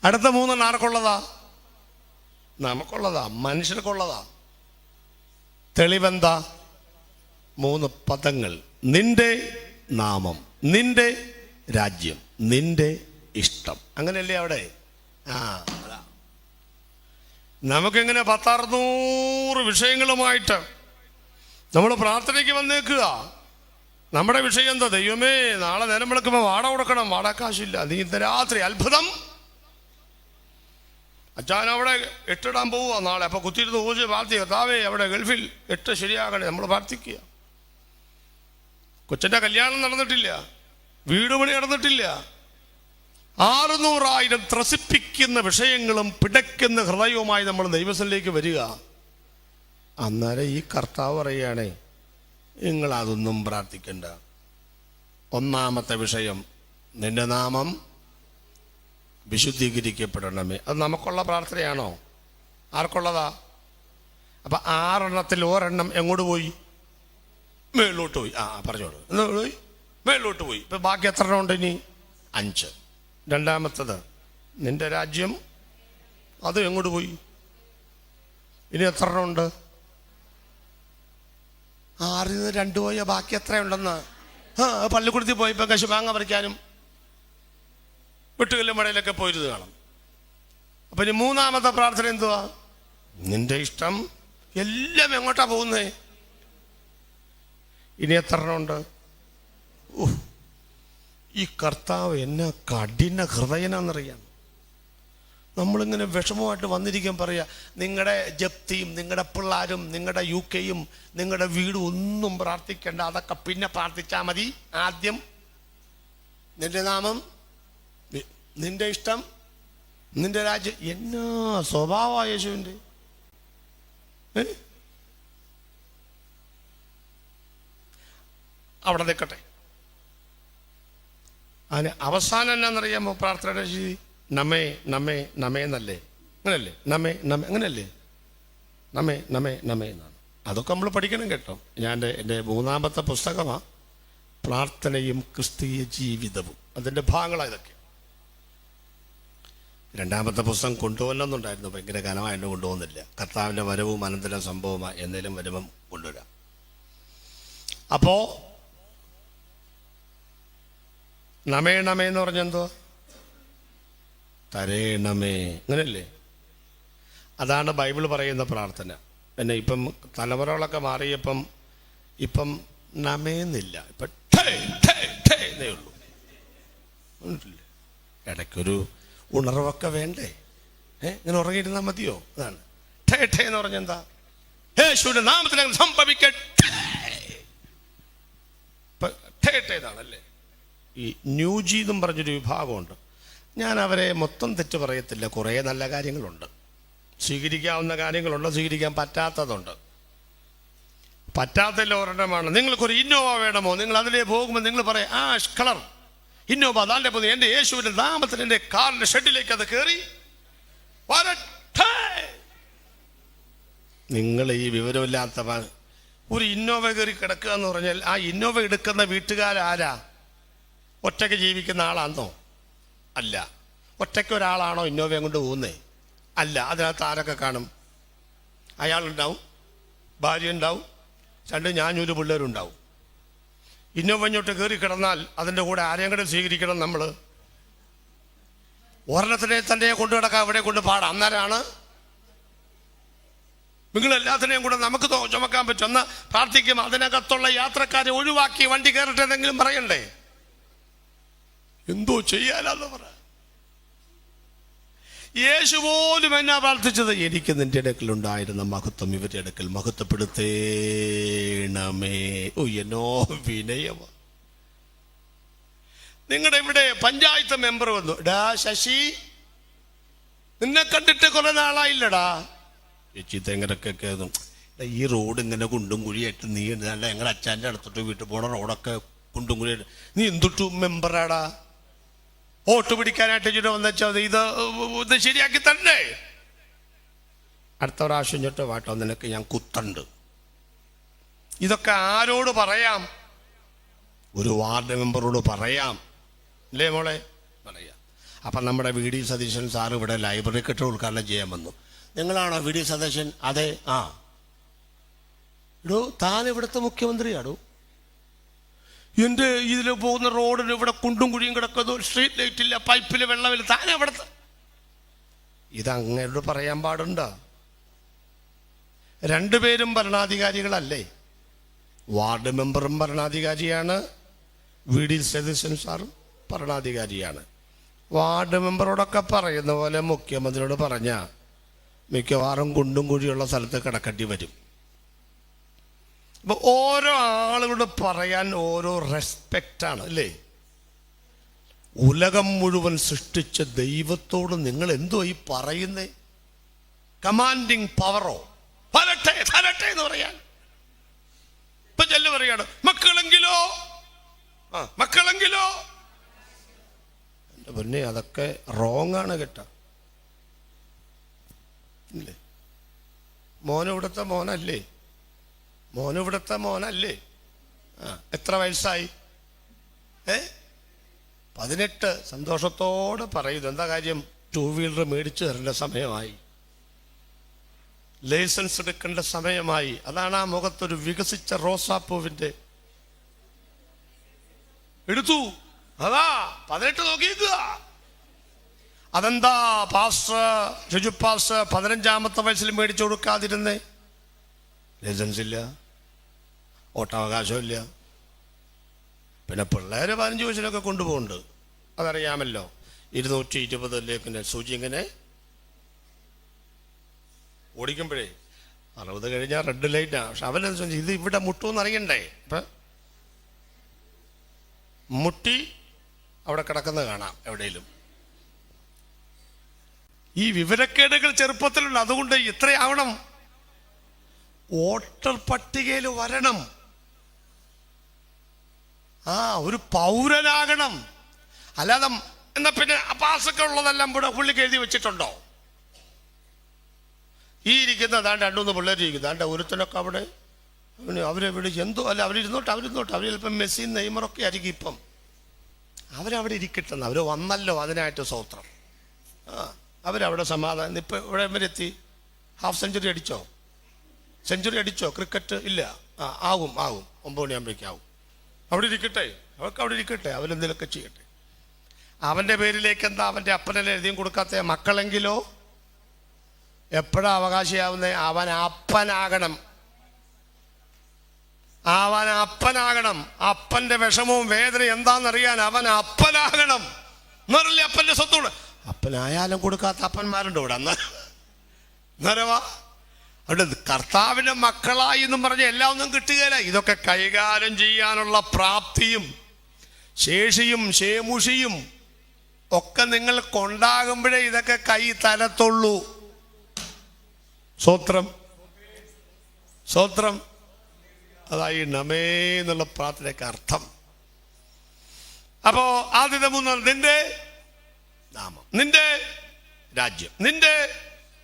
അടുത്ത 3 ആർക്കുള്ളതാ? നമുക്കുള്ളതാ, മനുഷ്യർക്കുള്ളതാ. തെളിവെന്താ? 3 പദങ്ങൾ. നിന്റെ നാമം, നിന്റെ രാജ്യം, നിന്റെ ഇഷ്ടം. അങ്ങനെയല്ലേ അവിടെ? അതാ നമുക്കിങ്ങനെ 10-600 വിഷയങ്ങളുമായിട്ട് നമ്മൾ പ്രാർത്ഥനയ്ക്ക് വന്നേക്കുക. നമ്മുടെ വിഷയം എന്താ? ദൈവമേ, നാളെ നേരം വിളക്കുമ്പോൾ വാട കൊടുക്കണം, വാടക്കാശില്ല. നീ ഇന്ന് രാത്രി അത്ഭുതം. അച്ഛൻ അവിടെ 8 ഇടാൻ പോവുക നാളെ. അപ്പൊ കുത്തിയിരുന്ന് ഊജ് പ്രാർത്ഥിക്കുക, കർത്താവേ അവിടെ ഗൾഫിൽ 8 ശരിയാകണേ. നമ്മൾ പ്രാർത്ഥിക്കുക. കൊച്ചിന്റെ കല്യാണം നടന്നിട്ടില്ല, വീട് പണി നടന്നിട്ടില്ല. 600,000 ത്രസിപ്പിക്കുന്ന വിഷയങ്ങളും പിടയ്ക്കുന്ന ഹൃദയവുമായി നമ്മൾ ദൈവത്തിലേക്ക് വരിക. അന്നേരം ഈ കർത്താവ് പറയുകയാണേ, നിങ്ങളതൊന്നും പ്രാർത്ഥിക്കണ്ട. ഒന്നാമത്തെ വിഷയം, നിന്റെ നാമം വിശുദ്ധീകരിക്കപ്പെടണമേ. അത് നമുക്കുള്ള പ്രാർത്ഥനയാണോ? ആർക്കുള്ളതാ? അപ്പൊ 6 ഒരെണ്ണം എങ്ങോട്ട് പോയി? മേളിലോട്ട് പോയി. പറഞ്ഞോളൂ. എന്താ പോയി? മേളിലോട്ട് പോയി. ഇപ്പൊ ബാക്കി എത്ര എണ്ണം ഉണ്ട് ഇനി? 5. രണ്ടാമത്തത്, നിന്റെ രാജ്യം, അത് എങ്ങോട്ട് പോയി? ഇനി എത്ര എണ്ണം ഉണ്ട്? 6 2 പോയ ബാക്കി എത്രയുണ്ടെന്ന്? പള്ളിക്കുടത്തിൽ പോയിപ്പോ കശുമാങ്ങ പറിക്കാനും വെട്ടുകല്ലും മടയിലൊക്കെ പോയിരുന്ന് കാണും. അപ്പൊ ഇനി 3-ാമത്തെ പ്രാർത്ഥന എന്തുവാ? നിന്റെ ഇഷ്ടം. എല്ലാം എങ്ങോട്ടാ പോകുന്നേ? ഇനി എത്ര എണ്ണം ഉണ്ട്? ഈ കർത്താവ് എന്നെ കഠിന ഹൃദയനാന്നറിയാം. നമ്മളിങ്ങനെ വിഷമമായിട്ട് വന്നിരിക്കാൻ പറയാ, നിങ്ങളുടെ ജപ്തിയും നിങ്ങളുടെ പിള്ളേരും നിങ്ങളുടെ UK-യും നിങ്ങളുടെ വീടും ഒന്നും പ്രാർത്ഥിക്കേണ്ട, അതൊക്കെ പിന്നെ പ്രാർത്ഥിച്ചാൽ മതി. ആദ്യം നിന്റെ നാമം, നിന്റെ ഇഷ്ടം, നിന്റെ രാജ്യം. എന്നാ സ്വഭാവ യേശുവിൻ്റെ! അവിടെ നിൽക്കട്ടെ. അതിന് അവസാനം എന്നാന്നറിയാമോ? പ്രാർത്ഥനയുടെ രീതി നമ്മേ നമ്മേ നമ്മേ എന്നല്ലേ? അങ്ങനല്ലേ? നമ്മേ നമ്മേ അങ്ങനെയല്ലേ? നമ്മേ നമ്മേ നമ്മേ എന്നാണ്. അതൊക്കെ നമ്മൾ പഠിക്കണം കേട്ടോ. എൻ്റെ 3-ാമത്തെ പുസ്തകമാണ് പ്രാർത്ഥനയും ക്രിസ്തീയ ജീവിതവും. അതിൻ്റെ ഭാഗങ്ങളാണ് ഇതൊക്കെ. 2-ാമത്തെ പുസ്തകം കൊണ്ടുപോകണമെന്നുണ്ടായിരുന്നു, ഭയങ്കര ഘനമായിട്ട് കൊണ്ടുപോകുന്നില്ല. കർത്താവിൻ്റെ വരവും അനന്തര സംഭവമാണ്, എന്നേലും വരുമ്പം കൊണ്ടുവരാം. അപ്പോ നമേ നമേ എന്ന് പറഞ്ഞെന്തോ? തരേണമേ, അങ്ങനല്ലേ? അതാണ് ബൈബിൾ പറയുന്ന പ്രാർത്ഥന. പിന്നെ ഇപ്പം തലമുറകളൊക്കെ മാറിയപ്പം ഇപ്പം നമേന്നില്ല, ഇപ്പം എന്നേ ഉള്ളൂ. ഇടയ്ക്കൊരു ഉണർവൊക്കെ വേണ്ടേ? ഇങ്ങനെ ഉറങ്ങിയിരുന്നാൽ മതിയോ? അതാണ് ഠേ ഠേ എന്ന് പറഞ്ഞെന്താ? യേശുവിന്റെ നാമത്തിൽ അങ്ങനെ സംഭവിക്കട്ടെ. ഠേ ഠേ എന്നാണല്ലേ? ഈ ന്യൂജി എന്നും പറഞ്ഞൊരു വിഭാഗമുണ്ട്. ഞാൻ അവരെ മൊത്തം തെറ്റ് പറയത്തില്ല. കുറേ നല്ല കാര്യങ്ങളുണ്ട്, സ്വീകരിക്കാവുന്ന കാര്യങ്ങളുണ്ട്, സ്വീകരിക്കാൻ പറ്റാത്തതുണ്ട്. പറ്റാത്തതിൽ ഒരെണ്ണമാണ്, നിങ്ങൾക്കൊരു ഇന്നോവ വേണമോ? നിങ്ങൾ അതിലേ പോകുമ്പോൾ നിങ്ങൾ പറയാം, ആഷ് കളർ ഇന്നോവ അതാൻ്റെ പോകുന്നത്, എൻ്റെ യേശുവിൻ്റെ നാമത്തിൽ എൻ്റെ കാറിൻ്റെ ഷെഡിലേക്ക് അത് കയറി വരട്ടെ. നിങ്ങൾ ഈ വിവരമില്ലാത്ത ഒരു ഇന്നോവ കയറി കിടക്കുക എന്ന് പറഞ്ഞാൽ, ആ ഇന്നോവ എടുക്കുന്ന വീട്ടുകാരാരാ? ഒറ്റയ്ക്ക് ജീവിക്കുന്ന ആളാണെന്നോ? അല്ല. ഒറ്റയ്ക്ക് ഒരാളാണോ ഇന്നോവയും കൊണ്ട് പോകുന്നേ? അല്ല. അതിനകത്ത് ആരൊക്കെ കാണും? അയാളുണ്ടാവും, ഭാര്യ ഉണ്ടാവും, 2 ഞാനൊരു പിള്ളേരുണ്ടാവും. ഇന്നോവ ഇങ്ങോട്ട് കയറി കിടന്നാൽ അതിൻ്റെ കൂടെ ആരെയും കൂടെ സ്വീകരിക്കണം നമ്മൾ. ഒരെണ്ണത്തിനെ തന്നെ കൊണ്ടു കിടക്കാം, ഇവിടെ കൊണ്ട് പാടാം. അന്നേരമാണ് നിങ്ങളെല്ലാത്തിനെയും കൂടെ നമുക്ക് ചുമക്കാൻ പറ്റും. ഒന്ന് പ്രാർത്ഥിക്കും, അതിനകത്തുള്ള യാത്രക്കാരെ ഒഴിവാക്കി വണ്ടി കയറിട്ട് എന്തെങ്കിലും പറയണ്ടേ? എന്തോ ചെയ്യാനാന്ന് പറ. യേശു പോലും എന്നാ പ്രാർത്ഥിച്ചത്? എനിക്ക് നിന്റെ അടുക്കലുണ്ടായിരുന്ന മഹത്വം ഇവരുടെ അടുക്കൽ മഹത്വപ്പെടുത്തേണമേ. ഓ, എന്നോ വിനയമാ. നിങ്ങളുടെ ഇവിടെ പഞ്ചായത്ത് മെമ്പർ വന്നു, ഡാ ശശി, നിന്നെ കണ്ടിട്ട് കുറെ നാളായില്ലടാ. ചേച്ചി തെങ്ങനൊക്കെ ഈ റോഡ് ഇങ്ങനെ കുണ്ടും കുഴിയായിട്ട് നീ നല്ല ഞങ്ങളുടെ അച്ഛൻ്റെ അടുത്തോട്ട് വീട്ടിൽ പോണ റോഡൊക്കെ കുണ്ടും കുഴിയായിട്ട് നീ എന്തൊട്ടു മെമ്പറാടാ? വോട്ട് പിടിക്കാനായിട്ട് ചുറ്റും വന്നുവെച്ചാൽ ഇത് ശരിയാക്കി തന്നെ. അടുത്ത പ്രാവശ്യം ചുട്ട് വാട്ടോ, നിനക്ക് ഞാൻ കുത്തുണ്ട്. ഇതൊക്കെ ആരോട് പറയാം? ഒരു വാർഡ് മെമ്പറോട് പറയാം, അല്ലേ മോളെ? പറയാം. അപ്പം നമ്മുടെ VD സതീശൻ സാറ് ഇവിടെ ലൈബ്രറി കെട്ട് ഉദ്ഘാടനം ചെയ്യാൻ വന്നു. നിങ്ങളാണോ VD സതീശൻ? അതെ. എടോ, താൻ ഇവിടുത്തെ മുഖ്യമന്ത്രിയാടോ. എൻ്റെ ഇതിൽ പോകുന്ന റോഡിന് ഇവിടെ കുണ്ടും കുഴിയും കിടക്കുന്നു, സ്ട്രീറ്റ് ലൈറ്റ് ഇല്ല, പൈപ്പിൽ വെള്ളമില്ല, താൻ എവിടുത്തെ? ഇതങ്ങോട്ട് പറയാൻ പാടുണ്ടോ? രണ്ടുപേരും ഭരണാധികാരികളല്ലേ? വാർഡ് മെമ്പറും ഭരണാധികാരിയാണ്, VD സതീശൻ സാറും ഭരണാധികാരിയാണ്. വാർഡ് മെമ്പറോടൊക്കെ പറയുന്ന പോലെ മുഖ്യമന്ത്രിയോട് പറഞ്ഞാൽ മിക്കവാറും കുണ്ടും കുഴിയുള്ള സ്ഥലത്ത് കിടക്കേണ്ടി വരും. അപ്പോൾ ഓരോ ആളുകളോട് പറയാൻ ഓരോ റെസ്പെക്റ്റാണ് അല്ലേ? ഉലകം മുഴുവൻ സൃഷ്ടിച്ച ദൈവത്തോട് നിങ്ങൾ എന്തോ ഈ പറയുന്നേ? കമാൻഡിങ് പവറോ? തരട്ടെ തരട്ടെ എന്ന് പറയാൻ. ഇപ്പൊ ചെല്ലു പറയാണ് മക്കളെങ്കിലോ, മക്കളെങ്കിലോ. എൻ്റെ പൊന്നെ, അതൊക്കെ റോങ് ആണ് കേട്ടോ. ഇല്ലേ? മോനിവിടുത്തെ മോനല്ലേ? മോനിവിടുത്തെ മോനല്ലേ? എത്ര വയസ്സായി? 18. സന്തോഷത്തോടെ പറയുന്നു. എന്താ കാര്യം? 2 വീലർ മേടിച്ചു തരേണ്ട സമയമായി, ലൈസൻസ് എടുക്കേണ്ട സമയമായി. അതാണ് ആ മുഖത്തൊരു വികസിച്ച റോസാപ്പൂവിൻ്റെ എടുത്തു. അതാ 18 നോക്കിക്കുക. അതെന്താ പാസ്റ്റർ ഷിജു പാസ്റ്റർ 15ാമത്തെ വയസ്സിൽ മേടിച്ചു കൊടുക്കാതിരുന്നേ? ലൈസൻസ് ഇല്ല, ഓട്ടാവകാശമില്ല. പിന്നെ പിള്ളേർ 15 വയസ്സിലൊക്കെ കൊണ്ടുപോകുന്നുണ്ട്, അതറിയാമല്ലോ. 220 സൂചി ഇങ്ങനെ ഓടിക്കുമ്പോഴേ 60 കഴിഞ്ഞാൽ റെഡ് ലൈറ്റാണ്. പക്ഷെ അവനെന്ന് വെച്ചാൽ ഇത് ഇവിടെ മുട്ടുമെന്ന് അറിയണ്ടേ? ഇപ്പം മുട്ടി അവിടെ കിടക്കുന്നത് കാണാം എവിടെയെങ്കിലും. ഈ വിവരക്കേടുകൾ ചെറുപ്പത്തിലുണ്ട്. അതുകൊണ്ട് ഇത്രയാവണം, വോട്ടർ പട്ടികയിൽ വരണം, ഒരു പൗരനാകണം. അല്ലാതെ എന്നാ പിന്നെ പാസ്സൊക്കെ ഉള്ളതെല്ലാം ഇവിടെ പുള്ളിക്ക് എഴുതി വെച്ചിട്ടുണ്ടോ? ഈ ഇരിക്കുന്ന അതാണ്ട് 2-3 പിള്ളേർ ഇരിക്കുന്നു. അതാണ്ട് ഒരുത്തനൊക്കെ അവിടെ അവരെവിടെ എന്തോ അല്ല, അവരിരുന്നോട്ട് അവർ ചിലപ്പം മെസ്സി നെയ്മറൊക്കെ ആയിരിക്കും. ഇപ്പം അവരവിടെ ഇരിക്കട്ടെന്ന്, അവർ വന്നല്ലോ അതിനായിട്ട് സ്തോത്രം. അവരവിടെ സമാധാനം. ഇപ്പം ഇവിടെ വരെത്തി. ഹാഫ് സെഞ്ചുറി അടിച്ചോ? സെഞ്ചുറി അടിച്ചോ? ക്രിക്കറ്റ് ഇല്ല. ആവും 9 മണിയാകുമ്പോഴേക്കാവും. അവിടെ ഇരിക്കട്ടെ, അവർക്ക് അവിടെ ഇരിക്കട്ടെ, അവരെന്തെങ്കിലുമൊക്കെ ചെയ്യട്ടെ. അവൻ്റെ പേരിലേക്ക് എന്താ അവൻ്റെ അപ്പനെല്ലാം എഴുതിയും കൊടുക്കാത്ത? മക്കളെങ്കിലോ എപ്പോഴാ അവകാശിയാവുന്നേ? അവൻ അപ്പനാകണം, അവൻ അപ്പനാകണം. അപ്പൻ്റെ വിഷമവും വേദനയും എന്താണെന്നറിയാൻ അവൻ അപ്പനാകണം. എന്നറിയില്ലേ അപ്പൻ്റെ സ്വത്തോട്? അപ്പനായാലും കൊടുക്കാത്ത അപ്പന്മാരുണ്ട് ഇവിടെ. അന്നേരവാ അവിടെ കർത്താവിൻ്റെ മക്കളായി എന്നും പറഞ്ഞ് എല്ലാം ഒന്നും കിട്ടുകയില്ല. ഇതൊക്കെ കൈകാര്യം ചെയ്യാനുള്ള പ്രാപ്തിയും ശേഷിയും ശേമുഷിയും ഒക്കെ നിങ്ങൾ കൊണ്ടാകുമ്പോഴേ ഇതൊക്കെ കൈ തരത്തുള്ളൂ. സ്വത്രം സ്വത്രം. അതായി നമേ എന്നുള്ള പ്രാർത്ഥനയ്ക്ക് അർത്ഥം. അപ്പോ ആദ്യത്തെ 3 നിന്റെ നാമം, നിന്റെ രാജ്യം, നിന്റെ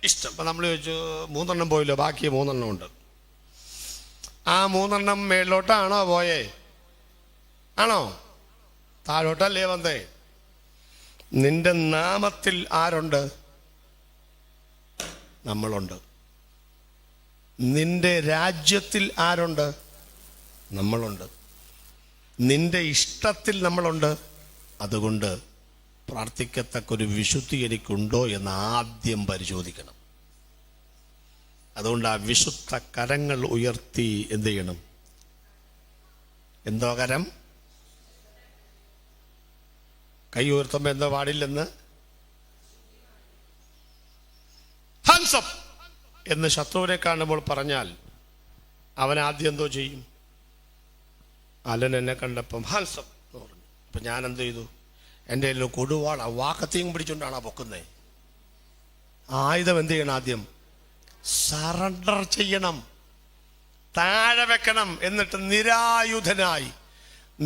ഇഷ്ടം. അപ്പൊ നമ്മൾ ചോദിച്ചു 3 പോയില്ലോ, ബാക്കി 3 ഉണ്ട്. ആ 3 മേളിലോട്ടാണോ പോയേ? ആണോ? താഴോട്ടല്ലേ വന്നേ? നിന്റെ നാമത്തിൽ ആരുണ്ട്? നമ്മളുണ്ട്. നിന്റെ രാജ്യത്തിൽ ആരുണ്ട്? നമ്മളുണ്ട്. നിന്റെ ഇഷ്ടത്തിൽ നമ്മളുണ്ട്. അതുകൊണ്ട് പ്രാർത്ഥിക്കത്തക്കൊരു വിശുദ്ധി എനിക്കുണ്ടോ എന്ന് ആദ്യം പരിശോധിക്കണം. അതുകൊണ്ട് ആ വിശുദ്ധ കരങ്ങൾ ഉയർത്തി എന്ത് ചെയ്യണം? എന്തോ കരം? കൈ ഉയർത്തുമ്പോൾ എന്തോ പാടില്ലെന്ന്? ഹാൻഡ്സ് എന്ന് ശത്രുവിനെ കാണുമ്പോൾ പറഞ്ഞാൽ അവൻ ആദ്യം എന്തോ ചെയ്യും? അലൻ എന്നെ കണ്ടപ്പം ഹാൻഡ്സ് അപ്പ് എന്ന് പറഞ്ഞു. അപ്പം ഞാൻ എന്ത് ചെയ്തു? എൻ്റെ കയ്യിൽ കൊടുവാള വാക്കത്തെയും പിടിച്ചുകൊണ്ടാണ് പൊക്കുന്നേ. ആയുധം എന്ത് ചെയ്യണം? ആദ്യം സറണ്ടർ ചെയ്യണം, താഴെ വെക്കണം. എന്നിട്ട് നിരായുധനായി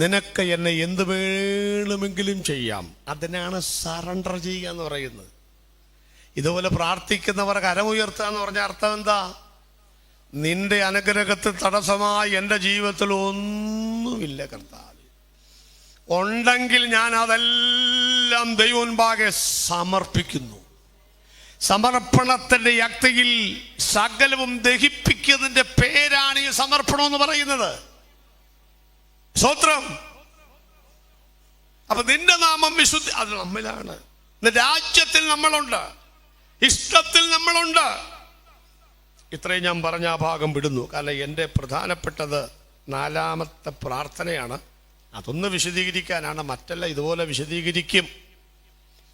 നിനക്ക് എന്നെ എന്ത് വേണമെങ്കിലും ചെയ്യാം. അതിനാണ് സറണ്ടർ ചെയ്യുക എന്ന് പറയുന്നത്. ഇതുപോലെ പ്രാർത്ഥിക്കുന്നവർ കരമുയർത്തുക എന്ന് പറഞ്ഞ അർത്ഥം എന്താ? നിന്റെ അനുഗ്രഹത്തിൽ തടസ്സമായി എൻ്റെ ജീവിതത്തിൽ ഒന്നുമില്ല കർത്താവേ, ഉണ്ടെങ്കിൽ ഞാൻ അതെല്ലാം ദൈവമുൻപാകെ സമർപ്പിക്കുന്നു. സമർപ്പണത്തിന്റെ യക്തിയിൽ സകലവും ദഹിപ്പിക്കുന്നതിന്റെ പേരാണ് ഈ സമർപ്പണം എന്ന് പറയുന്നത്. സ്തോത്രം. അപ്പൊ നിന്റെ നാമം വിശുദ്ധി, അത് നമ്മിലാണ്. രാജ്യത്തിൽ നമ്മളുണ്ട്, ഇഷ്ടത്തിൽ നമ്മളുണ്ട്. ഇത്രയും ഞാൻ പറഞ്ഞ ആ ഭാഗം വിടുന്നു. കാരണം എൻ്റെ പ്രധാനപ്പെട്ടത് 4ാമത്തെ പ്രാർത്ഥനയാണ്. അതൊന്ന് വിശദീകരിക്കാനാണ്, മറ്റല്ല ഇതുപോലെ വിശദീകരിക്കും.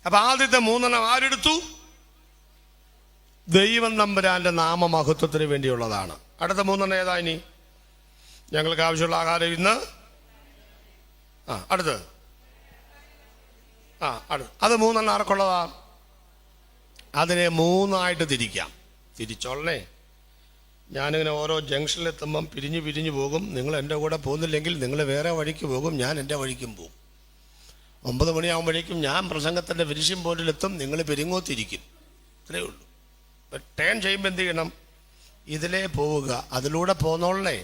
അപ്പൊ ആദ്യത്തെ 3 ആരെടുത്തു? ദൈവം തമ്പുരാന്റെ നാമമഹത്വത്തിന് വേണ്ടിയുള്ളതാണ്. അടുത്ത 3 ഏതാ? ഇനി ഞങ്ങൾക്ക് ആവശ്യമുള്ള ആഹാരം ഇന്ന്. അടുത്ത് അത് 3 ആർക്കുള്ളതാ? അതിനെ 3 തിരിക്കാം. തിരിച്ചോളണേ. ഞാനിങ്ങനെ ഓരോ ജംഗ്ഷനിലെത്തുമ്പം പിരിഞ്ഞു പോകും. നിങ്ങൾ എൻ്റെ കൂടെ പോകുന്നില്ലെങ്കിൽ നിങ്ങൾ വേറെ വഴിക്ക് പോകും, ഞാൻ എൻ്റെ വഴിക്കും പോകും. 9 മണിയാകുമ്പോഴേക്കും ഞാൻ പ്രസംഗത്തിൻ്റെ ഫിനിഷിംഗ് പോയിന്റിലെത്തും, നിങ്ങൾ പെരിങ്ങോത്തിരിക്കും. ഇത്രയേ ഉള്ളൂ. ടേൺ ചെയ്യുമ്പോൾ എന്ത് ചെയ്യണം? ഇതിലേ പോവുക, അതിലൂടെ പോന്നോളണേ.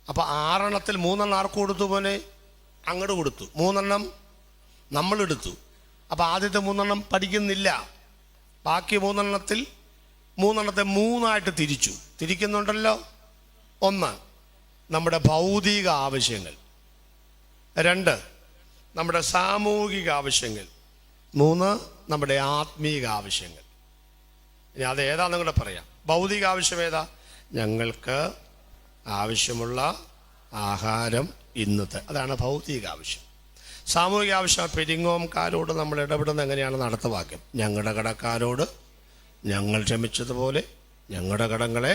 അപ്പം 6 3 കൊടുത്തു പോലെ അങ്ങോട്ട് കൊടുത്തു, 3 നമ്മളെടുത്തു. അപ്പം ആദ്യത്തെ 3 പഠിക്കുന്നില്ല. ബാക്കി 3 3 തിരിച്ചു. തിരിക്കുന്നുണ്ടല്ലോ. 1 നമ്മുടെ ഭൗതിക ആവശ്യങ്ങൾ, 2 നമ്മുടെ സാമൂഹിക ആവശ്യങ്ങൾ, 3 നമ്മുടെ ആത്മീക ആവശ്യങ്ങൾ. ഇനി അത് ഏതാണെന്നും കൂടെ പറയാം. ഭൗതിക ആവശ്യം ഏതാ? ഞങ്ങൾക്ക് ആവശ്യമുള്ള ആഹാരം ഇന്നത്തെ, അതാണ് ഭൗതിക ആവശ്യം. സാമൂഹിക ആവശ്യം പെരിങ്ങോംകാരോട് നമ്മൾ ഇടപെടുന്നത് എങ്ങനെയാണ്? അടുത്ത വാക്യം, ഞങ്ങളുടെ കടക്കാരോട് ഞങ്ങൾ ക്ഷമിച്ചതുപോലെ ഞങ്ങളുടെ കടങ്ങളെ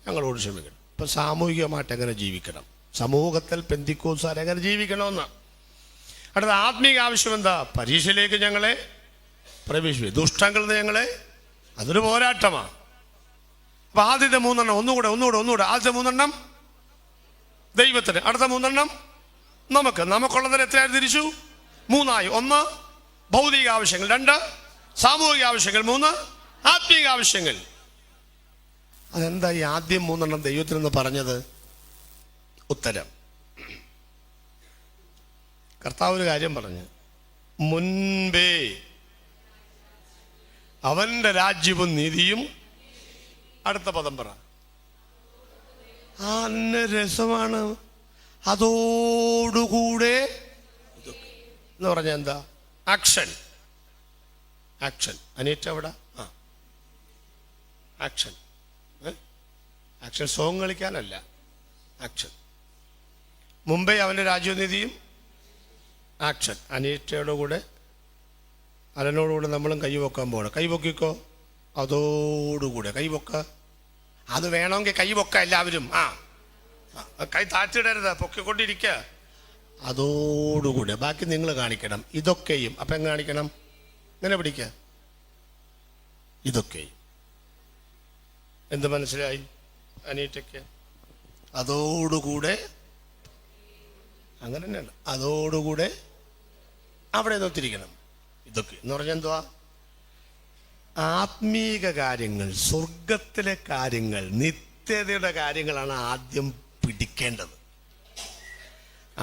ഞങ്ങളോട് ക്ഷമിക്കണം. ഇപ്പം സാമൂഹികമായിട്ട് എങ്ങനെ ജീവിക്കണം, സമൂഹത്തിൽ പെന്തിക്കോസ്തുകാർ എങ്ങനെ ജീവിക്കണമെന്ന്. അടുത്ത ആത്മീക ആവശ്യം എന്താ? പരീക്ഷയിലേക്ക് ഞങ്ങളെ പ്രവേശിപ്പിക്കും, ദുഷ്ടങ്ങളിൽ നിന്ന് ഞങ്ങളെ, അതൊരു പോരാട്ടമാണ്. അപ്പം ആദ്യത്തെ 3 ഒന്നുകൂടെ ആദ്യത്തെ 3 ദൈവത്തിന്, അടുത്ത 3 നമുക്കുള്ളതിന് എത്രയായി തിരിച്ചു? 3 1 ഭൗതിക ആവശ്യങ്ങൾ, 2 സാമൂഹിക ആവശ്യങ്ങൾ, 3 ആത്മീക ആവശ്യങ്ങൾ. അതെന്താ ഈ ആദ്യം 3 ദൈവത്തിനെന്ന് പറഞ്ഞത്? ഉത്തരം, കർത്താവ് ഒരു കാര്യം പറഞ്ഞു, മുൻപേ അവന്റെ രാജ്യവും നീതിയും. അടുത്ത പദം പറ. അന്ന രസമാണ്. അതോടുകൂടെ എന്ന് പറഞ്ഞ എന്താ? ആക്ഷൻ. അനീറ്റ അവിടെ ആക്ഷൻ. Song കളിക്കാനല്ല, action. മുമ്പേ അവൻ്റെ രാജ്യനീതിയും ആക്ഷൻ. അനീറ്റയുടെ കൂടെ അലനോടുകൂടെ നമ്മളും കൈവക്കാൻ പോകണം. കൈവക്കിക്കോ, അതോടുകൂടെ കൈവക്ക. അത് വേണമെങ്കിൽ കൈവക്ക എല്ലാവരും. കൈ താഴ്ത്തിയിടരുത്, പൊക്കിക്കൊണ്ടിരിക്കുക. അതോടുകൂടെ ബാക്കി നിങ്ങൾ കാണിക്കണം. ഇതൊക്കെയും അപ്പം എങ്ങനെ കാണിക്കണം? ഇങ്ങനെ പിടിക്കുക. ഇതൊക്കെയും എന്ത് മനസ്സിലായി അനീറ്റയ്ക്ക്? അതോടുകൂടെ അങ്ങനെ തന്നെയാണ്. അതോടുകൂടെ അവിടെ നോത്തിരിക്കണം. ഇതൊക്കെ എന്ന് പറഞ്ഞാൽ എന്തുവാ? ആത്മീക കാര്യങ്ങൾ, സ്വർഗത്തിലെ കാര്യങ്ങൾ, നിത്യതയുടെ കാര്യങ്ങളാണ് ആദ്യം പിടിക്കേണ്ടത്.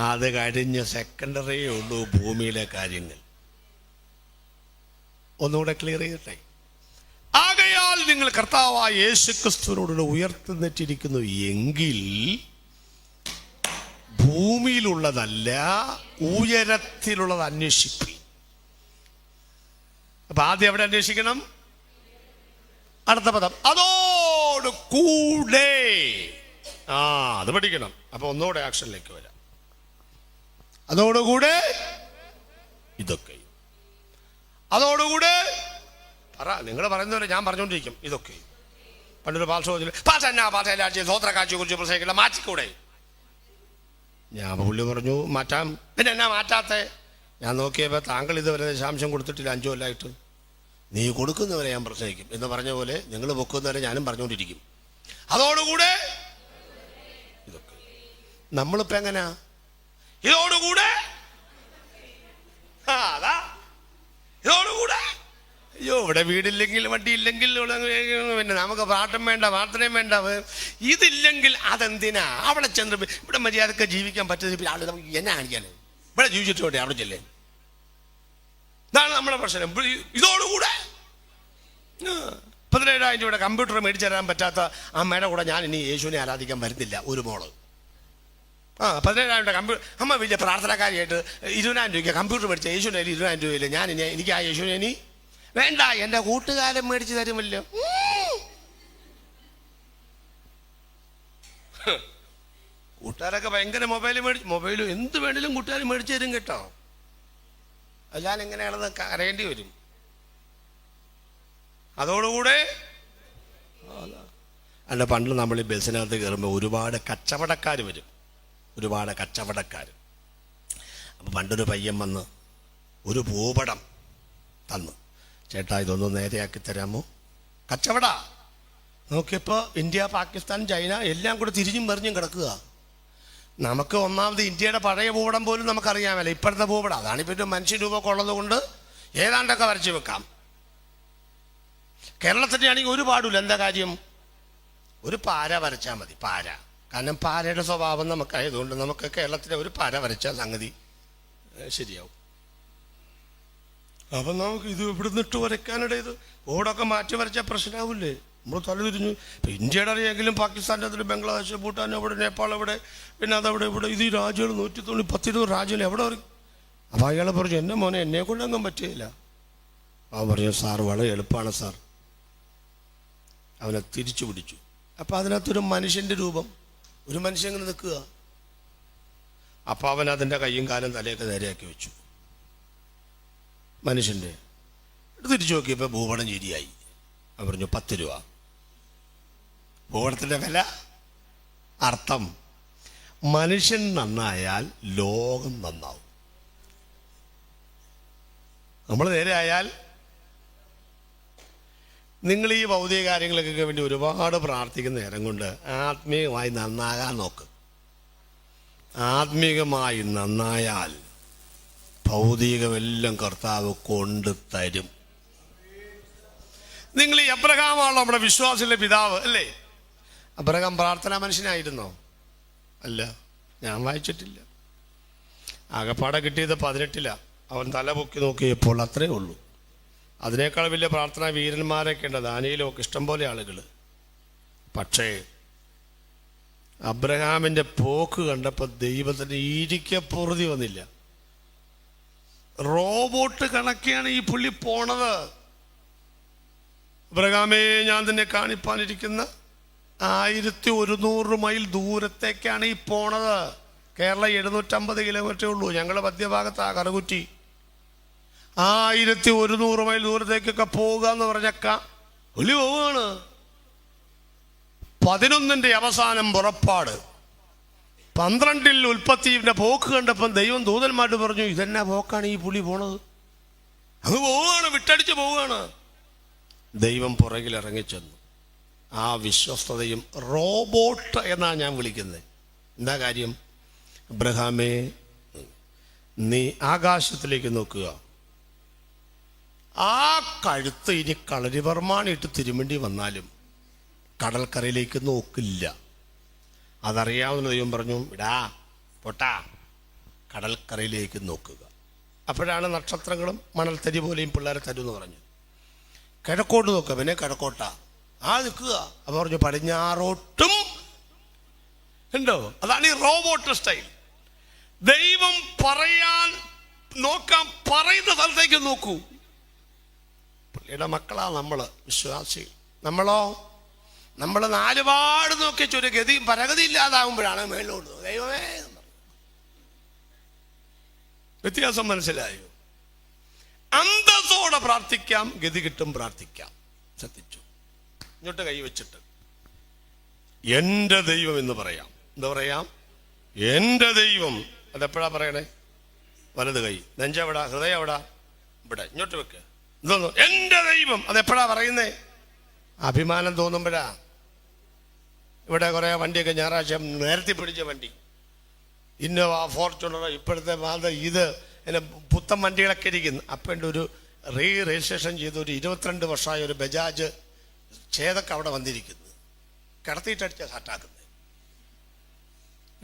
അത് കഴിഞ്ഞ് സെക്കൻഡറിയേ ഉള്ളൂ ഭൂമിയിലെ കാര്യങ്ങൾ. ഒന്നുകൂടെ ക്ലിയർ ചെയ്യട്ടെ. ആകയാൽ നിങ്ങൾ കർത്താവായ യേശുക്രിസ്തുവിനോട് ഉയർത്തുന്നിട്ടിരിക്കുന്നു എങ്കിൽ ഭൂമിയിലുള്ളതല്ല ഉയരത്തിലുള്ളത് അന്വേഷിപ്പി. അപ്പൊ ആദ്യം എവിടെ അന്വേഷിക്കണം? അടുത്ത പദം അതോട് കൂടെ. അത് പഠിക്കണം. അപ്പൊ ഒന്നുകൂടെ ആക്ഷനിലേക്ക് വരാം. അതോടുകൂടെ ഇതൊക്കെ. അതോടുകൂടെ പറ. നിങ്ങൾ പറയുന്നവരെ ഞാൻ പറഞ്ഞുകൊണ്ടിരിക്കും. ഇതൊക്കെ പണ്ടൊരു സ്വോത്ര കാഴ്ചയെ കുറിച്ച് പ്രസംഗിക്കില്ല, മാറ്റിക്കൂടെ? ഞാൻ പുള്ളി പറഞ്ഞു മാറ്റാം. പിന്നെ എന്നാ മാറ്റാത്തെ? ഞാൻ നോക്കിയപ്പോൾ താങ്കൾ ഇതുവരെ ദശാംശം കൊടുത്തിട്ടില്ല 5 കൊല്ലമായിട്ട്. നീ കൊടുക്കുന്നവരെ ഞാൻ പ്രസംഗിക്കും എന്ന് പറഞ്ഞ പോലെ നിങ്ങൾ പൊക്കുന്നവരെ ഞാനും പറഞ്ഞുകൊണ്ടിരിക്കും. അതോടുകൂടെ ഇതൊക്കെ. നമ്മളിപ്പോൾ എങ്ങനെയാ? ഇതോടുകൂടെ അതാ ഇതോടുകൂടെ. അയ്യോ, ഇവിടെ വീടില്ലെങ്കിൽ വണ്ടിയില്ലെങ്കിൽ പിന്നെ നമുക്ക് പാട്ടും വേണ്ട, പ്രാർത്ഥനയും വേണ്ട. ഇതില്ലെങ്കിൽ അതെന്തിനാ? അവിടെ ചെന്ന് ഇവിടെ മര്യാദക്ക് ജീവിക്കാൻ പറ്റുന്ന ആള് നമുക്ക് എന്നെ കാണിക്കാന്? ഇവിടെ ജീവിച്ചിട്ടോട്ടെ, അവിടെ ചെല്ലേ. ഇതാണ് നമ്മുടെ പ്രശ്നം. ഇതോടുകൂടെ 17,000 രൂപയുടെ കമ്പ്യൂട്ടർ മേടിച്ചു തരാൻ പറ്റാത്ത അമ്മയുടെ കൂടെ ഞാൻ ഇനി യേശുവിനെ ആരാധിക്കാൻ വരുന്നില്ല. ഒരു മോള് 17,000 രൂപ കമ്പ്യൂട്ടർ, അമ്മ വലിയ പ്രാർത്ഥനക്കാരിയായിട്ട് 20,000 രൂപയ്ക്ക് കമ്പ്യൂട്ടർ മേടിച്ച യേശുവിൻ്റെ 20,000 രൂപയില്ല. ഞാൻ ഇനി എനിക്ക് ആ യേശുവിനെ ഇനി വേണ്ട, എൻ്റെ കൂട്ടുകാരൻ മേടിച്ച് തരുമല്ലോ. കൂട്ടുകാരൊക്കെ ഭയങ്കര മൊബൈൽ എന്ത് വേണേലും കൂട്ടുകാർ മേടിച്ചു തരും കേട്ടോ. അല്ലാതെ എങ്ങനെയാണെന്ന് അറിയേണ്ടി വരും. അതോടുകൂടെ അല്ല, പണ്ട് നമ്മൾ ഈ ബസ്സിനകത്ത് കയറുമ്പോൾ ഒരുപാട് കച്ചവടക്കാർ വരും, ഒരുപാട് കച്ചവടക്കാർ. അപ്പം പണ്ടൊരു പയ്യൻ വന്ന് ഒരു ഭൂപടം തന്നു, ചേട്ടാ ഇതൊന്ന് നേരെയാക്കി തരാമോ? കച്ചവട നോക്കിയപ്പോൾ ഇന്ത്യ, പാകിസ്ഥാൻ, ചൈന എല്ലാം കൂടെ തിരിഞ്ഞും മറിഞ്ഞും കിടക്കുക. നമുക്ക് ഒന്നാമത് ഇന്ത്യയുടെ പഴയ ഭൂപടം പോലും നമുക്കറിയാമല്ലോ, ഇപ്പോഴത്തെ ഭൂപടം അതാണിപ്പോൾ ഒരു മനുഷ്യരൂപമൊക്കെ ഉള്ളത് കൊണ്ട് ഏതാണ്ടൊക്കെ വരച്ച് വെക്കാം. കേരളത്തിൻ്റെ ആണെങ്കിൽ ഒരു പാടില്ല. എന്താ കാര്യം? ഒരു പാര വരച്ചാൽ മതി, പാര. കാരണം പാരയുടെ സ്വഭാവം നമുക്കായതുകൊണ്ട് നമുക്ക് കേരളത്തിലെ ഒരു പാര വരച്ചാൽ സംഗതി ശരിയാവും. അപ്പം നമുക്ക് ഇത് ഇവിടുന്ന് ഇട്ട് വരയ്ക്കാനിടയത് ഓടൊക്കെ മാറ്റി വരച്ചാൽ പ്രശ്നമാവില്ലേ? നമ്മൾ തലതിരിഞ്ഞു. ഇപ്പം ഇന്ത്യയുടെ അറിയാമെങ്കിലും പാകിസ്ഥാൻ്റെ അതിൽ ബംഗ്ലാദേശ്, ഭൂട്ടാൻ അവിടെ, നേപ്പാൾ അവിടെ, പിന്നെ അതവിടെ ഇവിടെ, ഇത് ഈ രാജ്യങ്ങൾ 120 രാജ്യങ്ങൾ എവിടെ പറയും. അപ്പം അയാൾ പറഞ്ഞു, എൻ്റെ മോനെ എന്നെ കൊണ്ടൊന്നും പറ്റുകയില്ല. അവൻ പറഞ്ഞു, സാർ വളരെ എളുപ്പമാണ് സാർ. അവനെ തിരിച്ചു പിടിച്ചു. അപ്പം അതിനകത്തൊരു മനുഷ്യൻ്റെ രൂപം, ഒരു മനുഷ്യൻ ഇങ്ങനെ നിൽക്കുക. അപ്പം അവൻ അതിൻ്റെ കയ്യും കാലും തലയൊക്കെ നേരെയാക്കി വെച്ചു മനുഷ്യൻ്റെ. തിരിച്ചു നോക്കിയപ്പോൾ ഭൂപടം ശരിയായി. അവൻ പറഞ്ഞു 10 രൂപ. ഭൂപടത്തിൻ്റെ വില, അർത്ഥം മനുഷ്യൻ നന്നായാൽ ലോകം നന്നാവും. നമ്മൾ നേരെ ആയാൽ, നിങ്ങൾ ഈ ഭൗതിക കാര്യങ്ങൾക്കൊക്കെ വേണ്ടി ഒരുപാട് പ്രാർത്ഥിക്കുന്ന നേരം കൊണ്ട് ആത്മീയമായി നന്നാകാൻ നോക്ക്. ആത്മീയമായി നന്നായാൽ ഭൗതികമെല്ലാം കർത്താവ് കൊണ്ട് തരും. നിങ്ങൾ ഈ അബ്രഹാമാണ് നമ്മുടെ വിശ്വാസത്തിലെ പിതാവ് അല്ലേ? അബ്രഹാം പ്രാർത്ഥനാ മനുഷ്യനായിരുന്നോ? അല്ല, ഞാൻ വായിച്ചിട്ടില്ല. ആകപ്പാടെ കിട്ടിയത് 18. അവൻ തല പൊക്കി നോക്കിയപ്പോൾ അത്രേ ഉള്ളൂ. അതിനേക്കാൾ വലിയ പ്രാർത്ഥനാ വീരന്മാരൊക്കെ ഉണ്ട്, ദാനിയേലൊക്കെ ഇഷ്ടംപോലെ ആളുകൾ. പക്ഷേ അബ്രഹാമിൻ്റെ പോക്ക് കണ്ടപ്പോൾ ദൈവത്തിന് ഇരിക്കപ്പൊറുതി വന്നില്ല. റോബോട്ട് കണക്കെയാണ് ഈ പുള്ളി പോണത്. അബ്രഹാമേ, ഞാൻ തന്നെ കാണിപ്പാനിരിക്കുന്ന 1100 മൈൽ ദൂരത്തേക്കാണ് ഈ പോണത്. കേരളം 750 കിലോമീറ്ററേ ഉള്ളൂ. ഞങ്ങളുടെ മധ്യഭാഗത്താണ് കറുകുറ്റി. 1100 മൈൽ ദൂരത്തേക്കൊക്കെ പോവുക എന്ന് പറഞ്ഞക്ക പുള്ളി പോവുകയാണ്. 11ന്റെ അവസാനം പുറപ്പാട്, 12 ഉൽപ്പത്തിയുടെ പോക്ക് കണ്ടപ്പം ദൈവം ദൂതന്മാരോട് പറഞ്ഞു, ഇതെന്നാ പോക്കാണ് ഈ പുള്ളി പോണത്? അങ്ങ് പോവുകയാണ്, വിട്ടടിച്ച് പോവുകയാണ്. ദൈവം പുറകിൽ ഇറങ്ങിച്ചെന്നു. ആ വിശ്വസ്തതയും റോബോട്ട് എന്നാണ് ഞാൻ വിളിക്കുന്നത്. എന്താ കാര്യം? അബ്രഹാമേ, നീ ആകാശത്തിലേക്ക് നോക്കുക. ആ കഴുത്ത് ഇനി കളരിപർമാണിട്ട് തിരുമണ്ടി വന്നാലും കടൽക്കരയിലേക്ക് നോക്കില്ല. അതറിയാവുന്ന ദൈവം പറഞ്ഞു, ഇടാ പൊട്ടാ, കടൽക്കരയിലേക്ക് നോക്കുക. അപ്പോഴാണ് നക്ഷത്രങ്ങളും മണൽത്തരി പോലെയും പിള്ളേരെ തരുമെന്ന് പറഞ്ഞു. കിഴക്കോട്ട് നോക്കുക. പിന്നെ കിഴക്കോട്ടാ നിൽക്കുക. അപ്പോൾ പറഞ്ഞു, പടിഞ്ഞാറോട്ടും ഉണ്ടോ? അതാണ് ഈ റോബോട്ട് സ്റ്റൈൽ. ദൈവം പറയാൻ നോക്കാൻ പറയുന്ന സ്ഥലത്തേക്ക് നോക്കൂ. പുള്ളിയുടെ മക്കളാ നമ്മൾ, വിശ്വാസി. നമ്മളോ? നമ്മൾ 4 പാട് നോക്കിയ ഒരു ഗതിയും പരഗതി ഇല്ലാതാകുമ്പോഴാണ് മേലോട്ട് ദൈവമേ. വ്യത്യാസം മനസ്സിലായോ? അന്തസ്സോടെ പ്രാർത്ഥിക്കാം, ഗതി കിട്ടും പ്രാർത്ഥിക്കാം. ശ്രദ്ധിച്ചു. ഇങ്ങോട്ട് കൈവച്ചിട്ട് എൻ്റെ ദൈവം എന്ന് പറയാം. എന്താ പറയാം? എൻ്റെ ദൈവം. അതെപ്പോഴാ പറയണേ? വലത് കൈ. നെഞ്ചെവിടാ? ഹൃദയം എവിടാ? ഇവിടെ. ഇങ്ങോട്ട് വെക്ക്. എന്തോന്നു? എൻ്റെ ദൈവം. അതെപ്പോഴാ പറയുന്നേ? അഭിമാനം തോന്നുമ്പോഴാ. ഇവിടെ കുറേ വണ്ടിയൊക്കെ ഞായറാഴ്ച നേരത്തെ പിടിച്ച വണ്ടി, ഇന്നോവ, ഫോർച്യൂണർ, ഇപ്പോഴത്തെ ഇത് പിന്നെ പുത്തൻ വണ്ടികളൊക്കെ ഇരിക്കുന്നു. അപ്പം എൻ്റെ ഒരു രജിസ്ട്രേഷൻ ചെയ്ത് ഒരു 22 വർഷമായ ഒരു ബജാജ് ചേതൊക്കെ അവിടെ വന്നിരിക്കുന്നു. കിടത്തിയിട്ടടിച്ച സ്റ്റാർട്ടാക്കുന്നത്.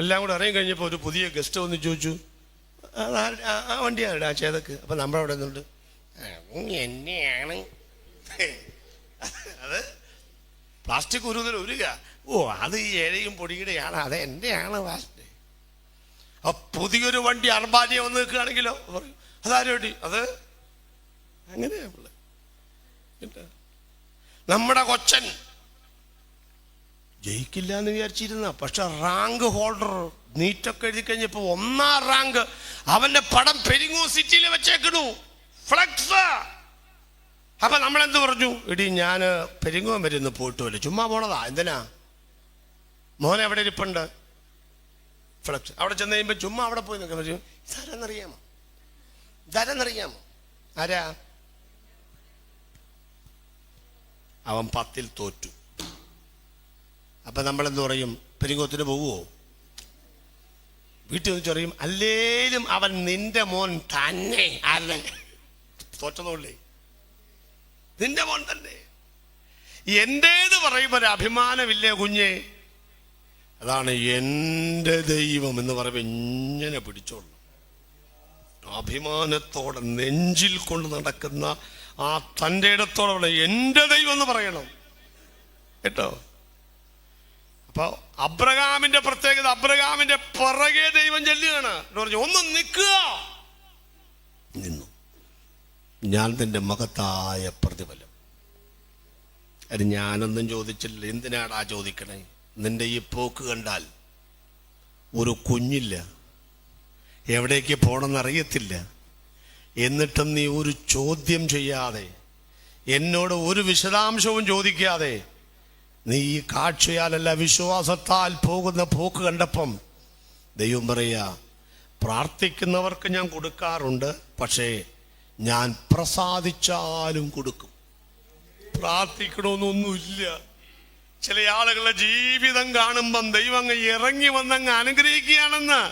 എല്ലാം കൂടെ ഇറങ്ങി കഴിഞ്ഞപ്പോൾ ഒരു പുതിയ ഗസ്റ്റ് വന്ന് ചോദിച്ചു, ആ വണ്ടിയാണ് ആ ചേതക്ക്. അപ്പം നമ്മളവിടെ നിന്നുണ്ട്, എന്നെയാണ് പ്ലാസ്റ്റിക് ഉരുക. ഓ, അത് ഈ ഏഴയും പൊടിയുടെയാണ്, അത് എൻ്റെയാണ് വാസ്റ്റ്. ആ പുതിയൊരു വണ്ടി അർബാനിയ വന്ന് നിൽക്കുകയാണെങ്കിലോ പറയും അതാരും വേണ്ടി, അത് അങ്ങനെയാ നമ്മുടെ കൊച്ചൻ ജയിക്കില്ല എന്ന് വിചാരിച്ചിരുന്ന, പക്ഷെ റാങ്ക് ഹോൾഡർ നീറ്റൊക്കെ എഴുതി കഴിഞ്ഞപ്പോ 1ാം റാങ്ക്. അവന്റെ പടം പെരിങ്ങോ സിറ്റിയിൽ വെച്ചേക്കണു, ഫ്ലക്സ്. അപ്പൊ നമ്മളെന്ത് പറഞ്ഞു? ഇടി ഞാൻ പെരിങ്ങോ വരുന്നു, പോയിട്ട് വരും, ചുമ്മാ പോണതാ, എന്തിനാ മോനെ എവിടെ ഇരിപ്പുണ്ട്, ഫ്ലക്സ്. അവിടെ ചെന്ന് കഴിയുമ്പോൾ ചുമ്മാ അവിടെ പോയി നിൽക്കാൻ പറ്റും. ഇതാരെന്നറിയാമോ? ആരാ? അവൻ 10ൽ തോറ്റു. അപ്പൊ നമ്മളെന്ത് പറയും? പെരിങ്ങോത്തിന് പോവുമോ? വീട്ടിൽ നിന്ന് ചൊറിയും, അല്ലേലും അവൻ നിന്റെ മോൻ തന്നെ. ആരുടെ? തോറ്റതോളേ, നിന്റെ മോൻ തന്നെ. എന്റേത് പറയുമ്പോൾ ഒരു അഭിമാനമില്ലേ കുഞ്ഞെ? അതാണ് എൻ്റെ ദൈവം എന്ന് പറയുമ്പോൾ ഇങ്ങനെ പിടിച്ചോളൂ. അഭിമാനത്തോടെ നെഞ്ചിൽ കൊണ്ട് നടക്കുന്ന ആ തൻ്റെ ഇടത്തോടെ എൻ്റെ ദൈവം എന്ന് പറയണം കേട്ടോ. അപ്പൊ അബ്രഹാമിന്റെ പ്രത്യേകത, അബ്രഹാമിന്റെ പിറകെ ദൈവം ചെല്ലുകയാണ്. പറഞ്ഞു, ഒന്ന് നിൽക്കുക. നിന്നു. ഞാൻ നിന്റെ മഹത്തായ പ്രതിഫലം. അത് ഞാനൊന്നും ചോദിച്ചില്ല. എന്തിനാടാ ചോദിക്കണേ? നിന്റെ ഈ പോക്ക് കണ്ടാൽ ഒരു കുഞ്ഞില്ല, എവിടേക്ക് പോകണമെന്നറിയത്തില്ല. എന്നിട്ടും നീ ഒരു ചോദ്യം ചെയ്യാതെ, എന്നോട് ഒരു വിശദാംശവും ചോദിക്കാതെ, നീ ഈ കാഴ്ചയാലല്ല വിശ്വാസത്താൽ പോകുന്ന പോക്ക് കണ്ടപ്പം ദൈവം പറയാ, പ്രാർത്ഥിക്കുന്നവർക്ക് ഞാൻ കൊടുക്കാറുണ്ട്, പക്ഷേ ഞാൻ പ്രസാദിച്ചാലും കൊടുക്കും. പ്രാർത്ഥിക്കണമെന്നൊന്നുമില്ല. ചില ആളുകളുടെ ജീവിതം കാണുമ്പം ദൈവം അങ്ങ് ഇറങ്ങി വന്നങ്ങ് അനുഗ്രഹിക്കുകയാണെന്ന്.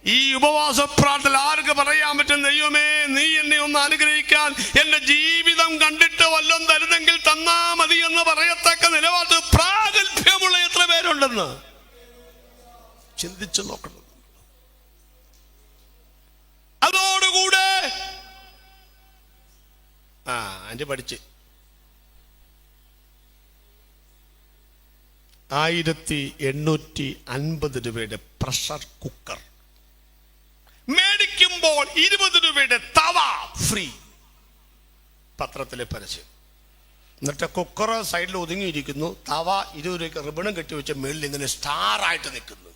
ഈ ഉപവാസ പ്രാർത്ഥന ആർക്ക് പറയാൻ പറ്റും? ദൈവമേ, നീ എന്നെ ഒന്ന് അനുഗ്രഹിക്കാൻ, എന്റെ ജീവിതം കണ്ടിട്ട് വല്ലതും തരുന്നെങ്കിൽ തന്നാ മതി എന്ന് പറയത്തക്ക നിലവാരത്തിൽ പ്രാഗൽഭ്യമുള്ള എത്ര പേരുണ്ടെന്ന് ചിന്തിച്ചു നോക്കണം. അതോടുകൂടെ ആൻറ്റി പഠിച്ച് 1850 രൂപയുടെ പ്രഷർ കുക്കർ മേടിക്കുമ്പോൾ 20 രൂപയുടെ തവ ഫ്രീ. പത്രത്തിലെ പരസ്യം. എന്നിട്ട് കുക്കർ സൈഡിൽ ഒതുങ്ങിയിരിക്കുന്നു, തവ 20 രൂപയ്ക്ക് റിബണും കെട്ടിവെച്ച മേളിൽ ഇങ്ങനെ സ്റ്റാർ ആയിട്ട് നിൽക്കുന്നു.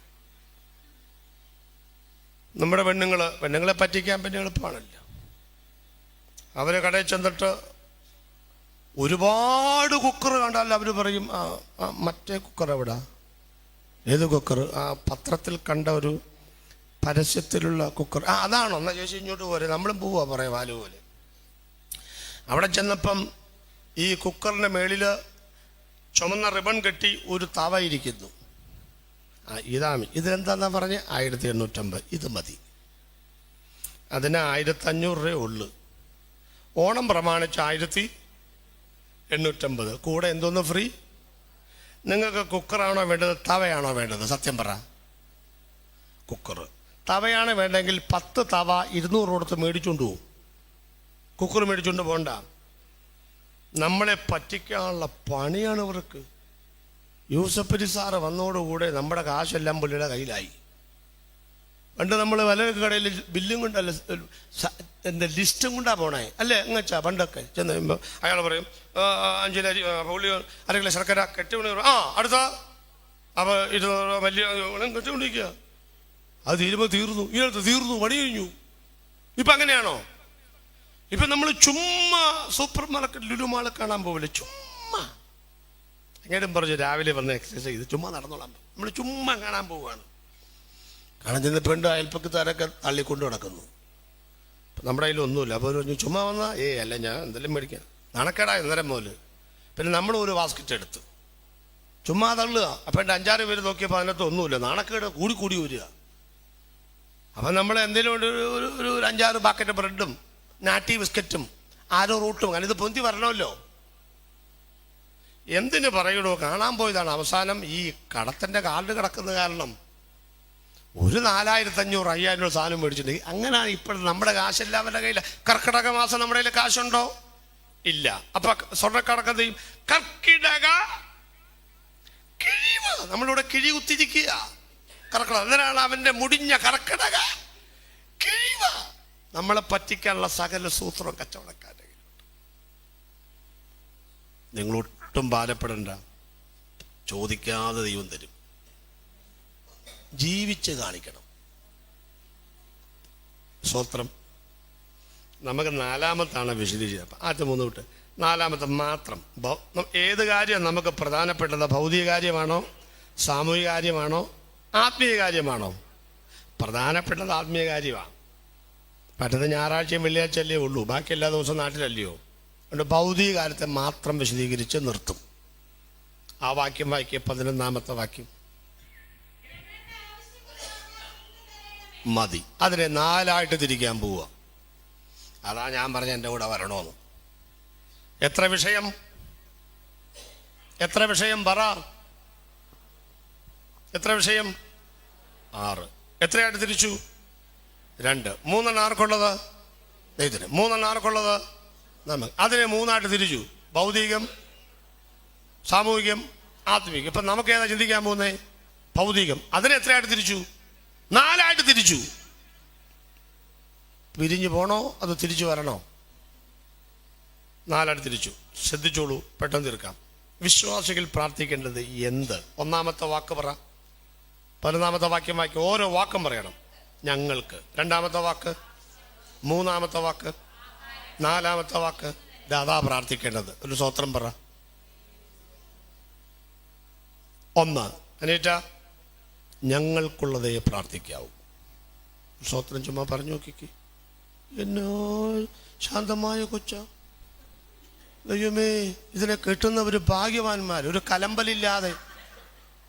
നമ്മുടെ പെണ്ണുങ്ങളെ പറ്റിക്കാൻ പിന്നെ എളുപ്പമാണല്ലോ. അവരെ കടയിൽ ചെന്നിട്ട് ഒരുപാട് കുക്കർ കണ്ടാൽ അവർ പറയും, മറ്റേ കുക്കർ എവിടാ? ഏത് കുക്കർ? പത്രത്തിൽ കണ്ട ഒരു പരസ്യത്തിലുള്ള കുക്കർ. അതാണോ? എന്നാ ചോദിച്ചു ഇങ്ങോട്ട് പോരെ, നമ്മളും പോവാ പറയാം വാല് പോലെ. അവിടെ ചെന്നപ്പം ഈ കുക്കറിൻ്റെ മേളിൽ ചുമന്ന റിബൺ കെട്ടി ഒരു തവ ഇരിക്കുന്നു. ഇതെന്താന്നാ പറഞ്ഞ് 1850. ഇത് മതി. അതിന് 1500 രൂപയേ ഉള്ളു. ഓണം പ്രമാണിച്ച് 1850. കൂടെ എന്തോന്ന് ഫ്രീ? നിങ്ങൾക്ക് കുക്കറാണോ വേണ്ടത്, തവയാണോ വേണ്ടത്? സത്യം പറ. കുക്കർ. തവയാണ് വേണ്ടെങ്കിൽ 10 തവ 200 കൊടുത്ത് മേടിച്ചുകൊണ്ട് പോകും. കുക്കർ മേടിച്ചുകൊണ്ട് പോകണ്ട. നമ്മളെ പറ്റിക്കാനുള്ള പണിയാണ് ഇവർക്ക്. യൂസഫലി സാറ് വന്നതോടുകൂടെ നമ്മുടെ കാശെല്ലാം പുള്ളിയുടെ കയ്യിലായി. പണ്ട് നമ്മൾ വല കടയിൽ ബില്ലും കൊണ്ടല്ല, എന്താ ലിസ്റ്റും കൊണ്ടാ പോണേ അല്ലേ? എങ്ങച്ചാ പണ്ടൊക്കെ ചെന്ന് കഴിയുമ്പോൾ അയാൾ പറയും 5 കിലോ പുള്ളി 1/2 കിലോ ശർക്കര കെട്ടുകൊണ്ട് അടുത്ത. അപ്പോൾ 20 വലിയ കെട്ടുകൊണ്ടിരിക്കുക. അത് തീർന്നു, ഇതിനകത്ത് തീർന്നു, പണി കഴിഞ്ഞു. ഇപ്പം അങ്ങനെയാണോ? ഇപ്പം നമ്മൾ ചുമ്മാ സൂപ്പർ മാർക്കറ്റ് ലുലു മാൾ കാണാൻ പോവില്ല, ചുമ്മാ. എങ്ങനെയും പറഞ്ഞു രാവിലെ വന്ന് എക്സസൈസ് ചെയ്ത് ചുമ്മാ നടന്നോളാം. നമ്മൾ ചുമ്മാ കാണാൻ പോവുകയാണ്. കാണാൻ ചെന്ന് പെണ്ണ് അയൽപ്പക്കത്താരൊക്കെ തള്ളിക്കൊണ്ട് നടക്കുന്നു. നമ്മുടെ കയ്യിൽ ഒന്നുമില്ല. അപ്പോൾ പറഞ്ഞു ചുമ്മാ വന്നാ അല്ല ഞാൻ എന്തെങ്കിലും മേടിക്കാൻ. നടക്കടാ എന്നേരം പോലെ. പിന്നെ നമ്മൾ ഒരു ബാസ്ക്കറ്റ് എടുത്ത് ചുമ്മാ തള്ളുക. അപ്പം എൻ്റെ 5-6 പേര് നോക്കിയപ്പോൾ അതിനകത്ത് ഒന്നുമില്ല. നാണക്കേട് കൂടി വരിക. അപ്പം നമ്മൾ എന്തെങ്കിലും ഒരു 5-6 പാക്കറ്റ് ബ്രെഡും നാട്ടി ബിസ്ക്കറ്റും ആരോ റൂട്ടും കാരണം ഇത് പൊന്തി വരണമല്ലോ. എന്തിനു പറയണോ? കാണാൻ പോയതാണ്. അവസാനം ഈ കടത്തിൻ്റെ കാർഡ് കിടക്കുന്ന കാരണം ഒരു 4500-5000 രൂപ സാധനം മേടിച്ചിട്ടുണ്ടെങ്കിൽ അങ്ങനെയാണ്. ഇപ്പോഴും നമ്മുടെ കാശെല്ലാം അവരുടെ കയ്യില്ല. കർക്കിടക മാസം നമ്മുടെ കയ്യിൽ കാശുണ്ടോ? ഇല്ല. അപ്പൊ സ്വർണ്ണക്കടക്കം കർക്കിടക നമ്മളിവിടെ കിഴി കുത്തിരിക്കുക. കറക്കണം. അതിനാണ് അവൻ്റെ മുടിഞ്ഞ കറക്കടക കിഴിവ. നമ്മളെ പറ്റിക്കാനുള്ള സകല സൂത്രം കച്ചവടക്കാരെ. നിങ്ങളൊട്ടും ഭാരപ്പെടണ്ട. ചോദിക്കാതെ ദൈവം തരും. ജീവിച്ച് കാണിക്കണം. സ്വത്രം. നമുക്ക് നാലാമത്താണ് വിശദീകരിച്ചത്. ആദ്യത്തെ 3 വിട്ട് നാലാമത്തെ മാത്രം. ഏത് കാര്യമാണ് നമുക്ക് പ്രധാനപ്പെട്ടത്? ഭൗതിക കാര്യമാണോ, സാമൂഹിക കാര്യമാണോ, ആത്മീയ കാര്യമാണോ? പ്രധാനപ്പെട്ടത് ആത്മീയ കാര്യമാണ്. മറ്റത് ഞായറാഴ്ചയും വെള്ളിയാഴ്ചയല്ലേ ഉള്ളൂ, ബാക്കി എല്ലാ ദിവസവും നാട്ടിലല്ലയോ. അതുകൊണ്ട് ഭൗതിക കാര്യത്തെ മാത്രം വിശദീകരിച്ച് നിർത്തും. ആ വാക്യം വായിക്കുക, 11-ാമത്തെ വാക്യം മതി. അതിനെ 4ആയിട്ട് തിരിക്കാൻ പോവുക. അതാ ഞാൻ പറഞ്ഞ എൻ്റെ കൂടെ വരണമെന്ന്. എത്ര വിഷയം പറ? എത്ര വിഷയം? 6. എത്രയായിട്ട് തിരിച്ചു? 2. 3 ആർക്കുള്ളത്? ഇതിന് 3 ആർക്കുള്ളത്? നമുക്ക്. അതിനെ 3ആയിട്ട് തിരിച്ചു. ഭൗതികം, സാമൂഹികം, ആത്മീകം. ഇപ്പം നമുക്ക് ഏതാ ചിന്തിക്കാൻ പോകുന്നത്? ഭൗതികം. അതിനെ എത്രയായിട്ട് തിരിച്ചു? 4ആയിട്ട് തിരിച്ചു. പിരിഞ്ഞു പോണോ അതോ തിരിച്ചു വരണോ? 4ആയിട്ട് തിരിച്ചു. ശ്രദ്ധിച്ചോളൂ, പെട്ടെന്ന് തീർക്കാം. വിശ്വാസികൾ പ്രാർത്ഥിക്കേണ്ടത് എന്ത്? 1-ാമത്തെ വാക്ക് പറ. 11-ാമത്തെ വാക്യം വായിക്കും. ഓരോ വാക്കും പറയണം. ഞങ്ങൾക്ക്. 2-ാമത്തെ വാക്ക്, 3-ാമത്തെ വാക്ക്, 4-ാമത്തെ വാക്ക്. അതാ പ്രാർത്ഥിക്കേണ്ടത്. ഒരു സ്വത്രം പറ. 1 അനേറ്റ, ഞങ്ങൾക്കുള്ളതേ പ്രാർത്ഥിക്കാവൂ. സ്വത്രം ചുമ്മാ പറഞ്ഞു നോക്കിക്ക്. എന്നോ ശാന്തമായ കൊച്ച. ദൈവമേ, ഇതിനെ കെട്ടുന്നവർ ഭാഗ്യവാന്മാർ. ഒരു കലമ്പലില്ലാതെ,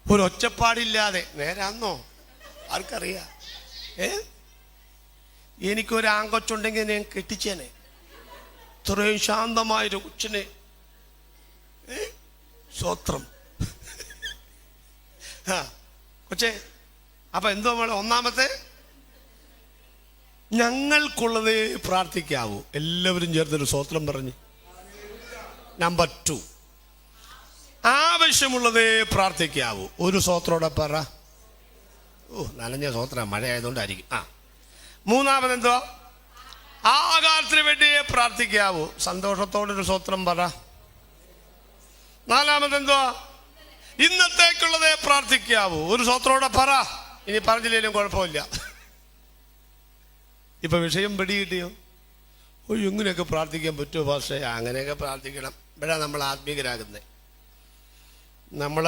ഒരു ഒച്ചപ്പാടില്ലാതെ. നേരാന്നോ? ആർക്കറിയാം? എനിക്കൊരു ആങ്കൊച്ചുണ്ടെങ്കിൽ ഞാൻ കെട്ടിച്ചേനെ. ഇത്രയും ശാന്തമായൊരു കൊച്ചിനെ. സ്വത്രം. കൊച്ചേ, അപ്പൊ എന്തോ വേണം? 1-ാമത്തെ, ഞങ്ങൾക്കുള്ളതേ പ്രാർത്ഥിക്കാവൂ. എല്ലാവരും ചേർന്നൊരു സ്വത്രം പറഞ്ഞ്. നമ്പർ 2, ആവശ്യമുള്ളതേ പ്രാർത്ഥിക്കാവൂ. ഒരു സ്വത്രോടെ പറ. നനഞ്ഞ സ്വത്രം, മഴ ആയതുകൊണ്ടായിരിക്കും. 3-ാമതെന്തോ? ആകാരത്തിന് വേണ്ടിയേ പ്രാർത്ഥിക്കാവൂ. സന്തോഷത്തോടൊരു സ്വത്രം പറ. 4-ാമതെന്തോ? ഇന്നത്തേക്കുള്ളതേ പ്രാർത്ഥിക്കാവൂ. ഒരു സ്വത്രോടെ പറ. ഇനി പറഞ്ഞില്ലേലും കുഴപ്പമില്ല. ഇപ്പൊ വിഷയം പിടികിട്ടിയോ? ഇങ്ങനെയൊക്കെ പ്രാർത്ഥിക്കാൻ പറ്റുമോ പക്ഷേ? അങ്ങനെയൊക്കെ പ്രാർത്ഥിക്കണം. ഇവിടെ നമ്മൾ ആത്മീകരാകുന്നത്. നമ്മൾ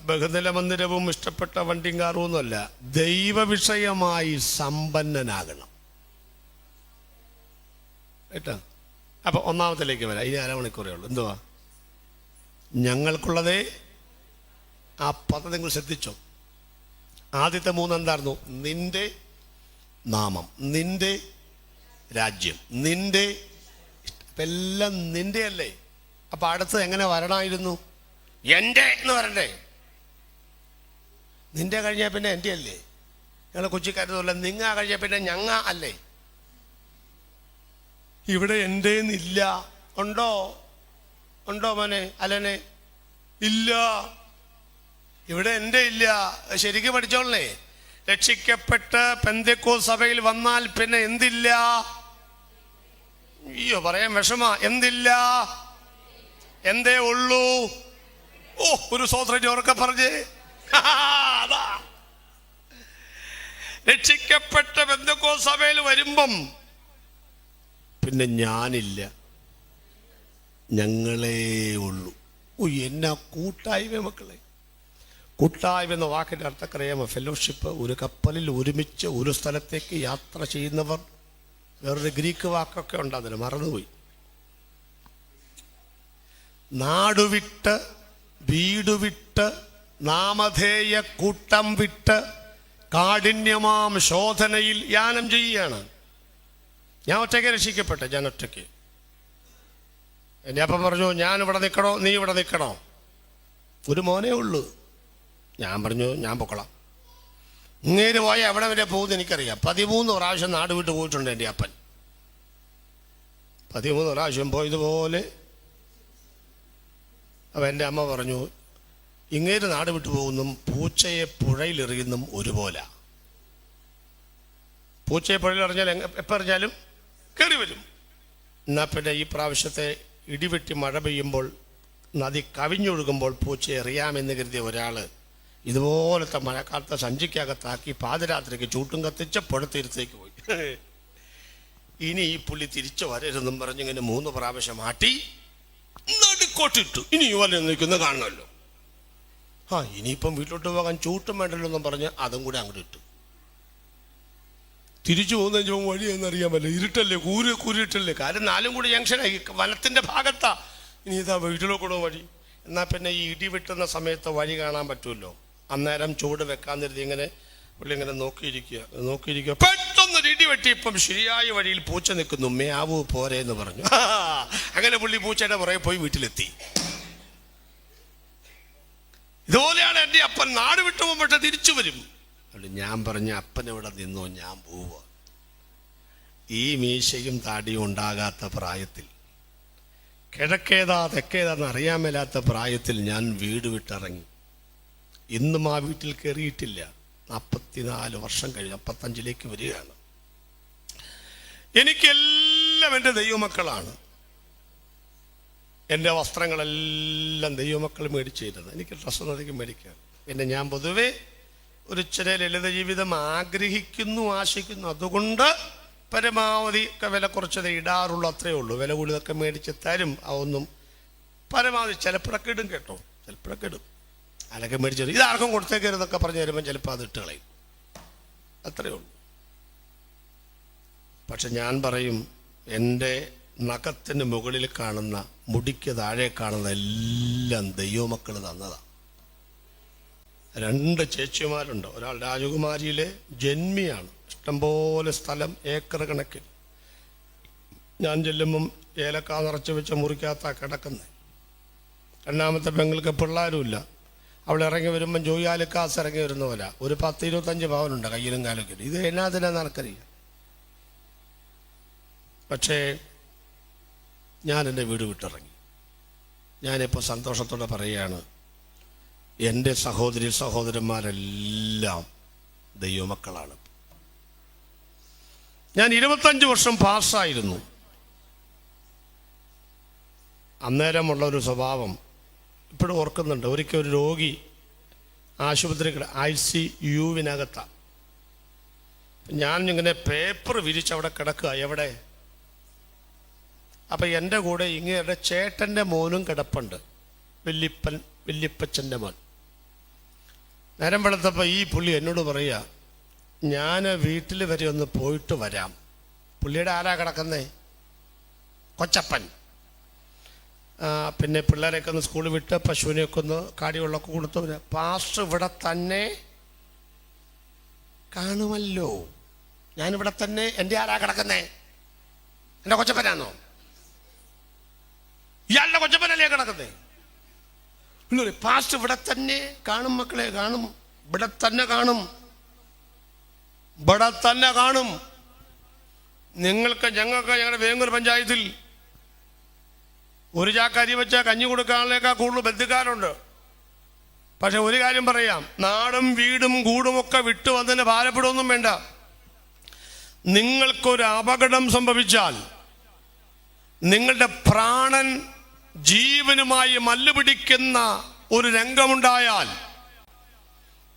ബഹുനില മന്ദിരവും ഇഷ്ടപ്പെട്ട വണ്ടിയും കാറും ഒന്നുമല്ല. ദൈവവിഷയമായി സമ്പന്നനാകണം കേട്ടോ. അപ്പൊ 1-ാമത്തിലേക്ക് വരാം. ഇനി 1/2 മണിക്കൂറേ ഉള്ളൂ. എന്തുവാ? ഞങ്ങൾക്കുള്ളതേ. ആ പദം നിങ്ങൾ ശ്രദ്ധിച്ചോ? ആദ്യത്തെ 3 എന്തായിരുന്നു? നിന്റെ നാമം, നിന്റെ രാജ്യം, നിന്റെ. എല്ലാം നിന്റെ അല്ലേ? അപ്പൊ അടുത്ത് എങ്ങനെ വരണമായിരുന്നു? എൻ്റെ എന്ന് പറയണ്ടേ? നിന്റെ കഴിഞ്ഞാൽ പിന്നെ എൻ്റെ അല്ലേ? ഞങ്ങൾ കൊച്ചിക്കാരല്ല. നിങ്ങ കഴിഞ്ഞാൽ പിന്നെ ഞങ്ങ അല്ലേ? ഇവിടെ എൻ്റെ എന്നില്ല. ഉണ്ടോ മോനെ അലനെ? ഇല്ല, ഇവിടെ എൻ്റെ ഇല്ല. ശരിക്കും പഠിച്ചോളേ. രക്ഷിക്കപ്പെട്ട് പെന്തക്കോസ്ത് സഭയിൽ വന്നാൽ പിന്നെ എന്തില്ല? അയ്യോ, പറയാൻ വിഷമ. എന്തില്ല? എന്തേ ഉള്ളൂ? ഒരു സ്വത്രം ഉറക്കെ പറഞ്ഞേ. അതാ രക്ഷിക്കപ്പെട്ട പെന്തക്കോസ്ത് സഭയിൽ വരുമ്പം പിന്നെ ഞാനില്ല, ഞങ്ങളേ ഉള്ളൂ. എന്നാ കൂട്ടായ്മ മക്കളെ. കൂട്ടായ്മ എന്ന വാക്കിൻ്റെ അർത്ഥക്കറിയാമോ? ഫെലോഷിപ്പ്. ഒരു കപ്പലിൽ ഒരുമിച്ച് ഒരു സ്ഥലത്തേക്ക് യാത്ര ചെയ്യുന്നവർ. വേറൊരു ഗ്രീക്ക് വാക്കൊക്കെ ഉണ്ട്, അതിന് മറന്നുപോയി. നാടുവിട്ട്, വീടുവിട്ട്, നാമധേയ കൂട്ടം വിട്ട് കാഠിന്യമാം ശോധനയിൽ യാനം ചെയ്യുകയാണ്. ഞാൻ ഒറ്റയ്ക്ക് രക്ഷിക്കപ്പെട്ടെ. ഞാൻ ഒറ്റയ്ക്ക്. എൻ്റെ അപ്പം പറഞ്ഞു, ഞാൻ ഇവിടെ നിൽക്കണോ നീ ഇവിടെ നിൽക്കണോ? ഒരു മോനേ ഉള്ളൂ. ഞാൻ പറഞ്ഞു, ഞാൻ പൊക്കോളാം. ഇങ്ങേര് പോയ എവിടെ വരെ പോകുന്നത് എനിക്കറിയാം. 13 പ്രാവശ്യം നാട് വിട്ട് പോയിട്ടുണ്ട് എൻ്റെ അപ്പൻ. 13 പ്രാവശ്യം പോയതുപോലെ. അപ്പം എൻ്റെ അമ്മ പറഞ്ഞു, ഇങ്ങേര് നാട് വിട്ടു പോകുന്നു, പൂച്ചയെ പുഴയിലെറിയുന്നും ഒരുപോലെ. പൂച്ചയെ പുഴയിലെറിഞ്ഞാൽ എപ്പോൾ എറിഞ്ഞാലും കയറി വരും. എന്നാൽ പിന്നെ ഈ പ്രാവശ്യത്തെ ഇടിവെട്ടി മഴ പെയ്യുമ്പോൾ നദി കവിഞ്ഞൊഴുകുമ്പോൾ പൂച്ചയെ എറിയാമെന്ന് കരുതിയ ഒരാൾ ഇതുപോലത്തെ മഴക്കാലത്തെ സഞ്ചിക്കകത്താക്കി പാതിരാത്രിക്ക് ചൂട്ടും കത്തിച്ച് പുഴത്തീരത്തേക്ക് പോയി. ഇനി ഈ പുള്ളി തിരിച്ചു വരരുതെന്നും പറഞ്ഞിങ്ങനെ 3 പ്രാവശ്യം ആട്ടി നടുക്കോട്ടിട്ടു. ഇനി യുവനെ നിൽക്കുന്ന കാണണമല്ലോ. ഇനിയിപ്പം വീട്ടിലോട്ട് പോകാൻ ചൂട്ടും വേണ്ടല്ലോ എന്നും പറഞ്ഞ് അതും കൂടെ അങ്ങോട്ട് ഇട്ടു. തിരിച്ചു പോകുന്ന വഴിയെന്നറിയാൻ പറ്റില്ല, ഇരുട്ടല്ലേ, കൂരിട്ടല്ലേ. കാര്യം 4 കൂടി ജംഗ്ഷനായി, വനത്തിൻ്റെ ഭാഗത്താ. ഇനി ഇതാ വീട്ടിലോക്കൂടെ വഴി. എന്നാൽ പിന്നെ ഈ ഇടി വെട്ടുന്ന സമയത്ത് വഴി കാണാൻ പറ്റുമല്ലോ. അന്നേരം ചൂട് വെക്കാൻ തരുതി ഇങ്ങനെ പുള്ളി ഇങ്ങനെ നോക്കിയിരിക്കുക. പെട്ടെന്നൊരു ഇടി വെട്ടി. ഇപ്പം ശരിയായ വഴിയിൽ പൂച്ച നിൽക്കുന്നു. മേയാവൂ പോരെ എന്ന് പറഞ്ഞു. അങ്ങനെ പുള്ളി പൂച്ചയുടെ പുറകെ പോയി വീട്ടിലെത്തി. ഇതുപോലെയാണ് എൻ്റെ അപ്പൻ. നാട് വിട്ടു പോകുമ്പോഴേ തിരിച്ചു വരും. അതുകൊണ്ട് ഞാൻ പറഞ്ഞ അപ്പൻ ഇവിടെ നിന്നോ, ഞാൻ പോവുക. ഈ മീശയും താടിയും ഉണ്ടാകാത്ത പ്രായത്തിൽ, കിഴക്കേതാ തെക്കേതാന്ന് അറിയാൻ മേലാത്ത പ്രായത്തിൽ ഞാൻ വീട് വിട്ടിറങ്ങി. ഇന്നും ആ വീട്ടിൽ കയറിയിട്ടില്ല. 44 വർഷം കഴിഞ്ഞ് 55ലേക്ക് വരികയാണ്. എനിക്കെല്ലാം എൻ്റെ ദൈവമക്കളാണ്. എൻ്റെ വസ്ത്രങ്ങളെല്ലാം ദൈവമക്കൾ മേടിച്ചു തരുന്നത്. എനിക്ക് ഡ്രസ്സൊന്നും അധികം മേടിക്കാൻ. പിന്നെ ഞാൻ പൊതുവെ ഒരു ചെറിയ ലളിത ജീവിതം ആഗ്രഹിക്കുന്നു, ആശിക്കുന്നു. അതുകൊണ്ട് പരമാവധി ഒക്കെ വില കുറച്ചത് ഇടാറുള്ളൂ, അത്രയേ ഉള്ളൂ. വില കൂടുതലൊക്കെ മേടിച്ച് തരും. അതൊന്നും പരമാവധി ചിലപ്പോഴൊക്കെ ഇടും കേട്ടോ, ചിലപ്പോഴൊക്കെ ഇടും. അതൊക്കെ മേടിച്ചു തരും. ഇതാർക്കും കൊടുത്തേക്കരുതൊക്കെ പറഞ്ഞു തരുമ്പം ചിലപ്പോൾ അത് ഇട്ട് കളയും, അത്രയേ ഉള്ളൂ. പക്ഷെ ഞാൻ പറയും, എൻ്റെ നഖത്തിന് മുകളിൽ കാണുന്ന, മുടിക്ക് താഴെ കാണുന്ന എല്ലാം ദൈവമക്കൾ തന്നതാണ്. 2 ചേച്ചിമാരുണ്ട്. ഒരാൾ രാജകുമാരിയിലെ ജന്മിയാണ്. ഇഷ്ടംപോലെ സ്ഥലം, ഏക്കർ കണക്കിൽ. ഞാൻ ചെല്ലുമ്പം ഏലക്ക നിറച്ച് വെച്ച മുറിക്കകത്താണ് കിടക്കുന്നത്. 2ാമത്തെ പെങ്ങൾക്ക് പിള്ളേരുമില്ല. അവൾ ഇറങ്ങി വരുമ്പം ജോയാലിക്കാസ് ഇറങ്ങി വരുന്ന പോലെ ഒരു 10-25 പവനുണ്ട് കയ്യിലും കാലൊക്കെ. ഇത് എന്നാതിനാന്ന് എനിക്കറിയാം. പക്ഷേ ഞാൻ എൻ്റെ വീട് വിട്ടിറങ്ങി. ഞാനിപ്പോൾ സന്തോഷത്തോടെ പറയുകയാണ്, എൻ്റെ സഹോദരന്മാരെല്ലാം ദൈവമക്കളാണ്. ഞാൻ 25 വർഷം പാസ്സായിരുന്നു. അന്നേരമുള്ള ഒരു സ്വഭാവം ഇപ്പോഴും ഓർക്കുന്നുണ്ട്. ഒരിക്കൽ ഒരു രോഗി ആശുപത്രി ICUവിനകത്താണ്. ഞാൻ ഇങ്ങനെ പേപ്പർ വിരിച്ച് അവിടെ കിടക്കുക. എവിടെ? അപ്പം എൻ്റെ കൂടെ ഇങ്ങയുടെ ചേട്ടൻ്റെ മോനും കിടപ്പുണ്ട്, വല്യപ്പച്ചൻ്റെ മോൻ. നേരം വെളുത്തപ്പോൾ ഈ പുള്ളി എന്നോട് പറയുക, ഞാൻ വീട്ടിൽ വരെ ഒന്ന് പോയിട്ട് വരാം. പുള്ളിയുടെ ആരാ കിടക്കുന്നേ? കൊച്ചപ്പൻ. പിന്നെ പിള്ളേരെയൊക്കെ ഒന്ന് സ്കൂളിൽ വിട്ട് പശുവിനെയൊക്കെ ഒന്ന് കാടിവെള്ളമൊക്കെ കൊടുത്തു വരാം. പാസ്റ്റർ ഇവിടെ തന്നെ കാണുമല്ലോ. ഞാനിവിടെ തന്നെ. എൻ്റെ ആരാ കിടക്കുന്നേ? എൻ്റെ കൊച്ചപ്പനാണോ? ഇയാളുടെ കൊച്ചപ്പനല്ലേ കിടക്കുന്നേ? പാസ്റ്റർ ഇവിടെ തന്നെ കാണും മക്കളെ, കാണും. ഇവിടെ തന്നെ കാണും, ഇവിടെ തന്നെ കാണും. ഞങ്ങൾക്ക് ഞങ്ങളുടെ വേങ്ങൂർ പഞ്ചായത്തിൽ ഒരു ചാക്ക് അരി വെച്ചാൽ കഞ്ഞി കൊടുക്കാനേക്കാൾ കൂടുതൽ ബന്ധുക്കാരുണ്ട്. പക്ഷെ ഒരു കാര്യം പറയാം, നാടും വീടും കൂടുമൊക്കെ വിട്ടു വന്നതിന് ഭാരപ്പെടുകയൊന്നും വേണ്ട. നിങ്ങൾക്കൊരു അപകടം സംഭവിച്ചാൽ, നിങ്ങളുടെ പ്രാണൻ ജീവനുമായി മല്ലുപിടിക്കുന്ന ഒരു രംഗമുണ്ടായാൽ,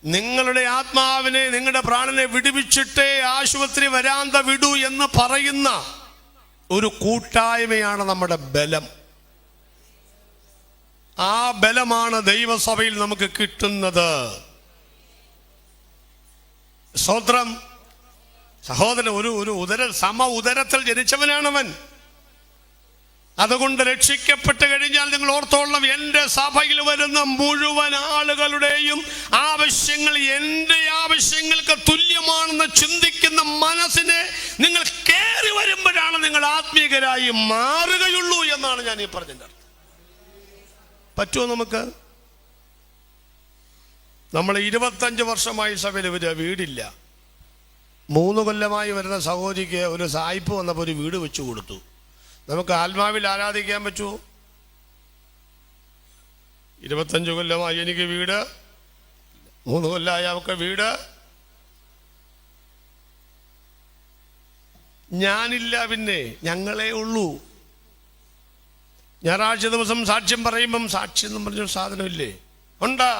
നിങ്ങളുടെ ആത്മാവിനെ, നിങ്ങളുടെ പ്രാണനെ വിടുവിച്ചിട്ടേ ആശുപത്രി വരാന്ത വിടൂ എന്ന് പറയുന്ന ഒരു കൂട്ടായ്മയാണ് നമ്മുടെ ബലം. ആ ബലമാണ് ദൈവസഭയിൽ നമുക്ക് കിട്ടുന്നത്. സ്തോത്രം. സഹോദരൻ ഒരു ഉദരത്തിൽ ജനിച്ചവനാണവൻ. അതുകൊണ്ട് രക്ഷിക്കപ്പെട്ട് കഴിഞ്ഞാൽ നിങ്ങൾ ഓർത്തോളണം, എൻ്റെ സഭയിൽ വരുന്ന മുഴുവൻ ആളുകളുടെയും ആവശ്യങ്ങൾ എൻ്റെ ആവശ്യങ്ങൾക്ക് തുല്യമാണെന്ന് ചിന്തിക്കുന്ന മനസ്സിനെ നിങ്ങൾ കയറി വരുമ്പോഴാണ് നിങ്ങൾ ആത്മീയരായി മാറുകയുള്ളൂ എന്നാണ് ഞാൻ ഈ പറഞ്ഞതിൻ്റെ അർത്ഥം. പറ്റുമോ നമുക്ക്? നമ്മൾ 25 വർഷമായി സഭയിൽ വരിക, വീടില്ല. 3 കൊല്ലമായി വരുന്ന സഹോദരിക്ക് ഒരു സായിപ്പ് വന്നപ്പോൾ ഒരു വീട് വെച്ചു കൊടുത്തു. നമുക്ക് ആത്മാവിൽ ആരാധിക്കാൻ പറ്റുമോ? 25 കൊല്ലമായി എനിക്ക് വീട്, 3 കൊല്ലമായി അവൾക്ക് വീട്. ഞാനില്ല, പിന്നെ ഞങ്ങളേ ഉള്ളൂ. ഞായറാഴ്ച ദിവസം സാക്ഷ്യം പറയുമ്പം സാക്ഷ്യം എന്ന് പറഞ്ഞൊരു സാധനമില്ലേ? ഉണ്ടാ.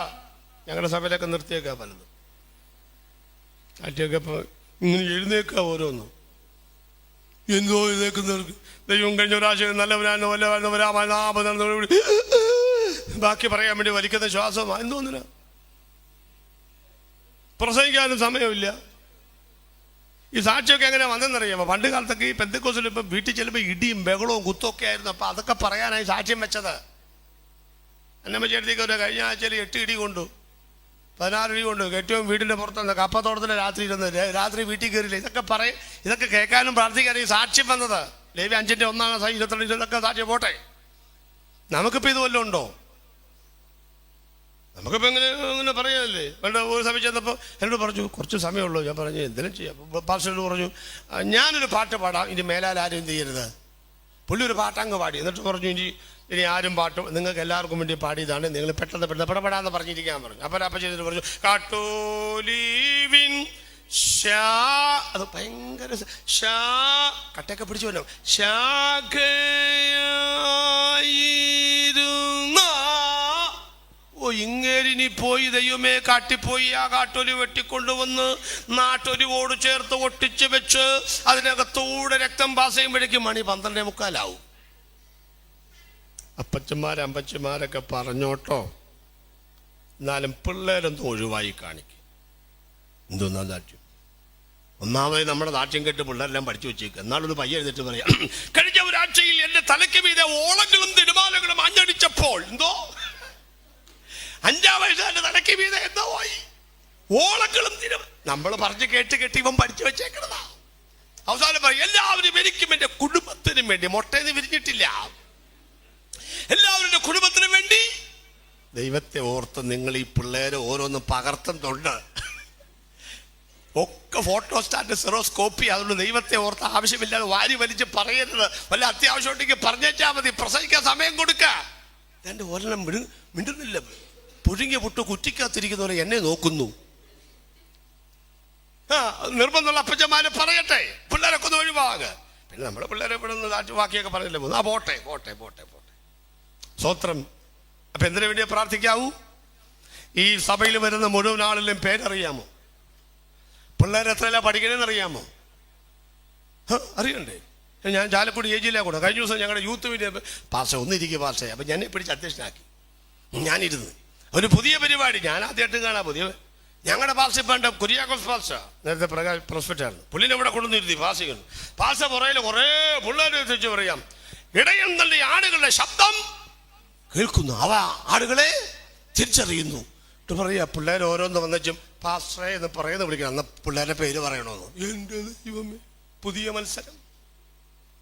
ഞങ്ങളുടെ സഭയിലൊക്കെ നിർത്തിയേക്കാ പലതും. സാക്ഷിയൊക്കെ ഇപ്പോൾ ഇങ്ങനെ എഴുന്നേക്കുക ഓരോന്നും. എന്തോ എഴുന്നേക്കുന്നവർക്ക് ദൈവം കഴിഞ്ഞ പ്രാവശ്യം നല്ലവനാണ് വല്ലവരാമ ബാക്കി പറയാൻ വേണ്ടി വലിക്കുന്ന ശ്വാസമാണ്. എന്തോന്നില്ല, പ്രസംഗിക്കാനും സമയമില്ല. ഈ സാക്ഷിയൊക്കെ എങ്ങനെ വന്നെന്നറിയാമോ? പണ്ട് കാലത്തൊക്കെ ഈ പെന്തക്കോസ്തിൽ ഇപ്പം വീട്ടിൽ ചെല്ലുമ്പോൾ ഇടിയും ബഹളവും കുത്തൊക്കെ ആയിരുന്നു. അപ്പം അതൊക്കെ പറയാനായി സാക്ഷ്യം വെച്ചത്. അന്നമ്മച്ചേട്ടത്തേക്ക് ഒരു കഴിഞ്ഞ ആഴ്ചയിൽ 8 ഇടി കൊണ്ടു, 16 ഇടി കൊണ്ടു. ഏറ്റവും വീടിൻ്റെ പുറത്തുനിന്ന് കപ്പത്തോട്ടത്തിൽ രാത്രി ഇരുന്ന് രാത്രി വീട്ടിൽ കയറിയില്ല. ഇതൊക്കെ കേൾക്കാനും പ്രാർത്ഥിക്കാനും ഈ സാക്ഷ്യം വന്നത്. ലേവ്യ 5:1 ഇതൊക്കെ സാക്ഷ്യം പോട്ടെ. നമുക്കിപ്പോൾ ഇത് വല്ലതും ഉണ്ടോ? നമുക്കിപ്പോൾ ഇങ്ങനെ പറയാനല്ലേ? പണ്ട് ഒരു സമയം ചെന്നപ്പോൾ എന്നോട് പറഞ്ഞു, കുറച്ച് സമയമുള്ളൂ. ഞാൻ പറഞ്ഞു എന്തെങ്കിലും ചെയ്യാം. പാസ്റ്റർ പറഞ്ഞു, ഞാനൊരു പാട്ട് പാടാം, ഇനി മേലാൽ ആരും എന്ത് ചെയ്യരുത്. പുള്ളി ഒരു പാട്ടങ്ങ് പാടി. എന്നിട്ട് പറഞ്ഞു, ഇനി ആരും പാട്ട് നിങ്ങൾക്ക് എല്ലാവർക്കും വേണ്ടി പാടിയതാണ്, നിങ്ങൾ പെട്ടെന്ന് പെടപെടാന്ന് പറഞ്ഞിരിക്കാൻ പറഞ്ഞു. അപ്പോൾ അപ്പം ചെയ്തിട്ട് പറഞ്ഞു, കാട്ടോലീവിൻ അത് ഭയങ്കര കട്ടയൊക്കെ പിടിച്ചു വല്ലോ. ശാഖയായിരുന്ന ഇങ്ങേരിനി പോയി ദൈവമേ കാട്ടിപ്പോയി. ആ കാട്ടൊലി വെട്ടിക്കൊണ്ടുവന്ന് നാട്ടൊലിവോട് ചേർത്ത് ഒട്ടിച്ച് വെച്ച് അതിനകത്തൂടെ രക്തം പാസ് ചെയ്യുമ്പോഴേക്കും മണി 12:45. അപ്പച്ചന്മാരൊക്കെ പറഞ്ഞോട്ടോ, എന്നാലും പിള്ളേരൊന്നും ഒഴിവായി കാണിക്കും. എന്തോന്നാ നാട്യം? ഒന്നാമത് നമ്മുടെ നാട്യം കേട്ട് പിള്ളേരെല്ലാം പഠിച്ചു വെച്ചേക്കുക. എന്നാലൊന്ന് പയ്യ എഴുതിട്ട് പറയാം, കഴിഞ്ഞ ഒരാഴ്ചയിൽ എൻ്റെ തലയ്ക്ക് മീതെ ഓളങ്ങളും തിരുമാലകളും അഞ്ഞടിച്ചപ്പോൾ എന്തോ 5-ാം വയസ്സുകാരുടെ തലയ്ക്ക് മീതെ എന്തോ പോയി ഓളങ്ങളും നമ്മൾ പറഞ്ഞ് കേട്ട് ഇവൻ പഠിച്ചു വെച്ചേക്കണതാ. അവസാനം പറയും, എല്ലാവരും എനിക്കും എൻ്റെ കുടുംബത്തിനും വേണ്ടി. മൊട്ടേന്ന് വിരിഞ്ഞിട്ടില്ല. എല്ലാവരുടെ കുടുംബത്തിനും വേണ്ടി ദൈവത്തെ ഓർത്ത് നിങ്ങൾ ഈ പിള്ളേരെ ഓരോന്നും പകർത്തുന്നുണ്ട്. ഒക്കെ ഫോട്ടോ സ്റ്റാറ്റ് സെറോസ്കോപ്പി. അതുകൊണ്ട് ദൈവത്തെ ഓർത്ത് ആവശ്യമില്ലാതെ വാരി വലിച്ച് പറയരുത്. വല്ല അത്യാവശ്യം ഉണ്ടെങ്കിൽ പറഞ്ഞേച്ചാൽ മതി. പ്രസംഗിക്കാൻ സമയം കൊടുക്കുക. എൻ്റെ ഒരെണ്ണം മിണ്ടുന്നില്ല. പുഴുങ്ങിയ പുട്ട് കുറ്റിക്കകത്തിരിക്കുന്നവരെ എന്നെ നോക്കുന്നു. നിർബന്ധമുള്ള അപ്പച്ചന്മാരെ പറയട്ടെ, പിള്ളേരൊക്കെ ഒന്ന് ഒഴിവാകുക. പിന്നെ നമ്മുടെ പിള്ളേരെ ഇവിടെ നിന്ന് ബാക്കിയൊക്കെ പറഞ്ഞില്ല പോകുന്നു. പോട്ടെ. സ്വത്രം. അപ്പം എന്തിനു വേണ്ടിയാ പ്രാർത്ഥിക്കാവൂ? ഈ സഭയിൽ വരുന്ന മുഴുവൻ ആളിലും പേരറിയാമോ? പിള്ളേർ എത്രയല്ല പഠിക്കണമെന്ന് അറിയാമോ? അറിയണ്ടേ? ഞാൻ ചാലക്കുടി ഏജിയിലാണ് കൂടെ. കഴിഞ്ഞ ദിവസം ഞങ്ങളുടെ യൂത്ത് മീഡിയ പാസ ഒന്നിരിക്കുക പാസേ. അപ്പം ഞാൻ പിടിച്ച് അധ്യക്ഷനാക്കി. ഞാനിരുന്ന് ഒരു പുതിയ പരിപാടി ഞാൻ ആദ്യമായിട്ട് കാണാം. പുതിയ ഞങ്ങളുടെ പാസ് ഇപ്പം കുര്യാക്കോസ് പാസ നേരത്തെ പ്രൊസ്പെക്റ്റായിരുന്നു. പുള്ളിനെ ഇവിടെ കൊണ്ടുവന്നിരുത്തി പാസ് ചെയ്യുന്നു. പാസ പുറയിൽ കുറേ പിള്ളേർ തിരിച്ച് പറയാം, ഇടയം തള്ളി ആടുകളുടെ ശബ്ദം കേൾക്കുന്നു, അവ ആടുകളെ തിരിച്ചറിയുന്നു. പറയാ പിള്ളേർ ഓരോന്ന് വന്നുവെച്ചും പാസ്റ്ററെ എന്ന് പറയുന്ന വിളിക്കണം. അന്ന് പിള്ളേരുടെ പേര് പറയണമെന്ന്. എൻ്റെ ദൈവമേ, പുതിയ മത്സരം.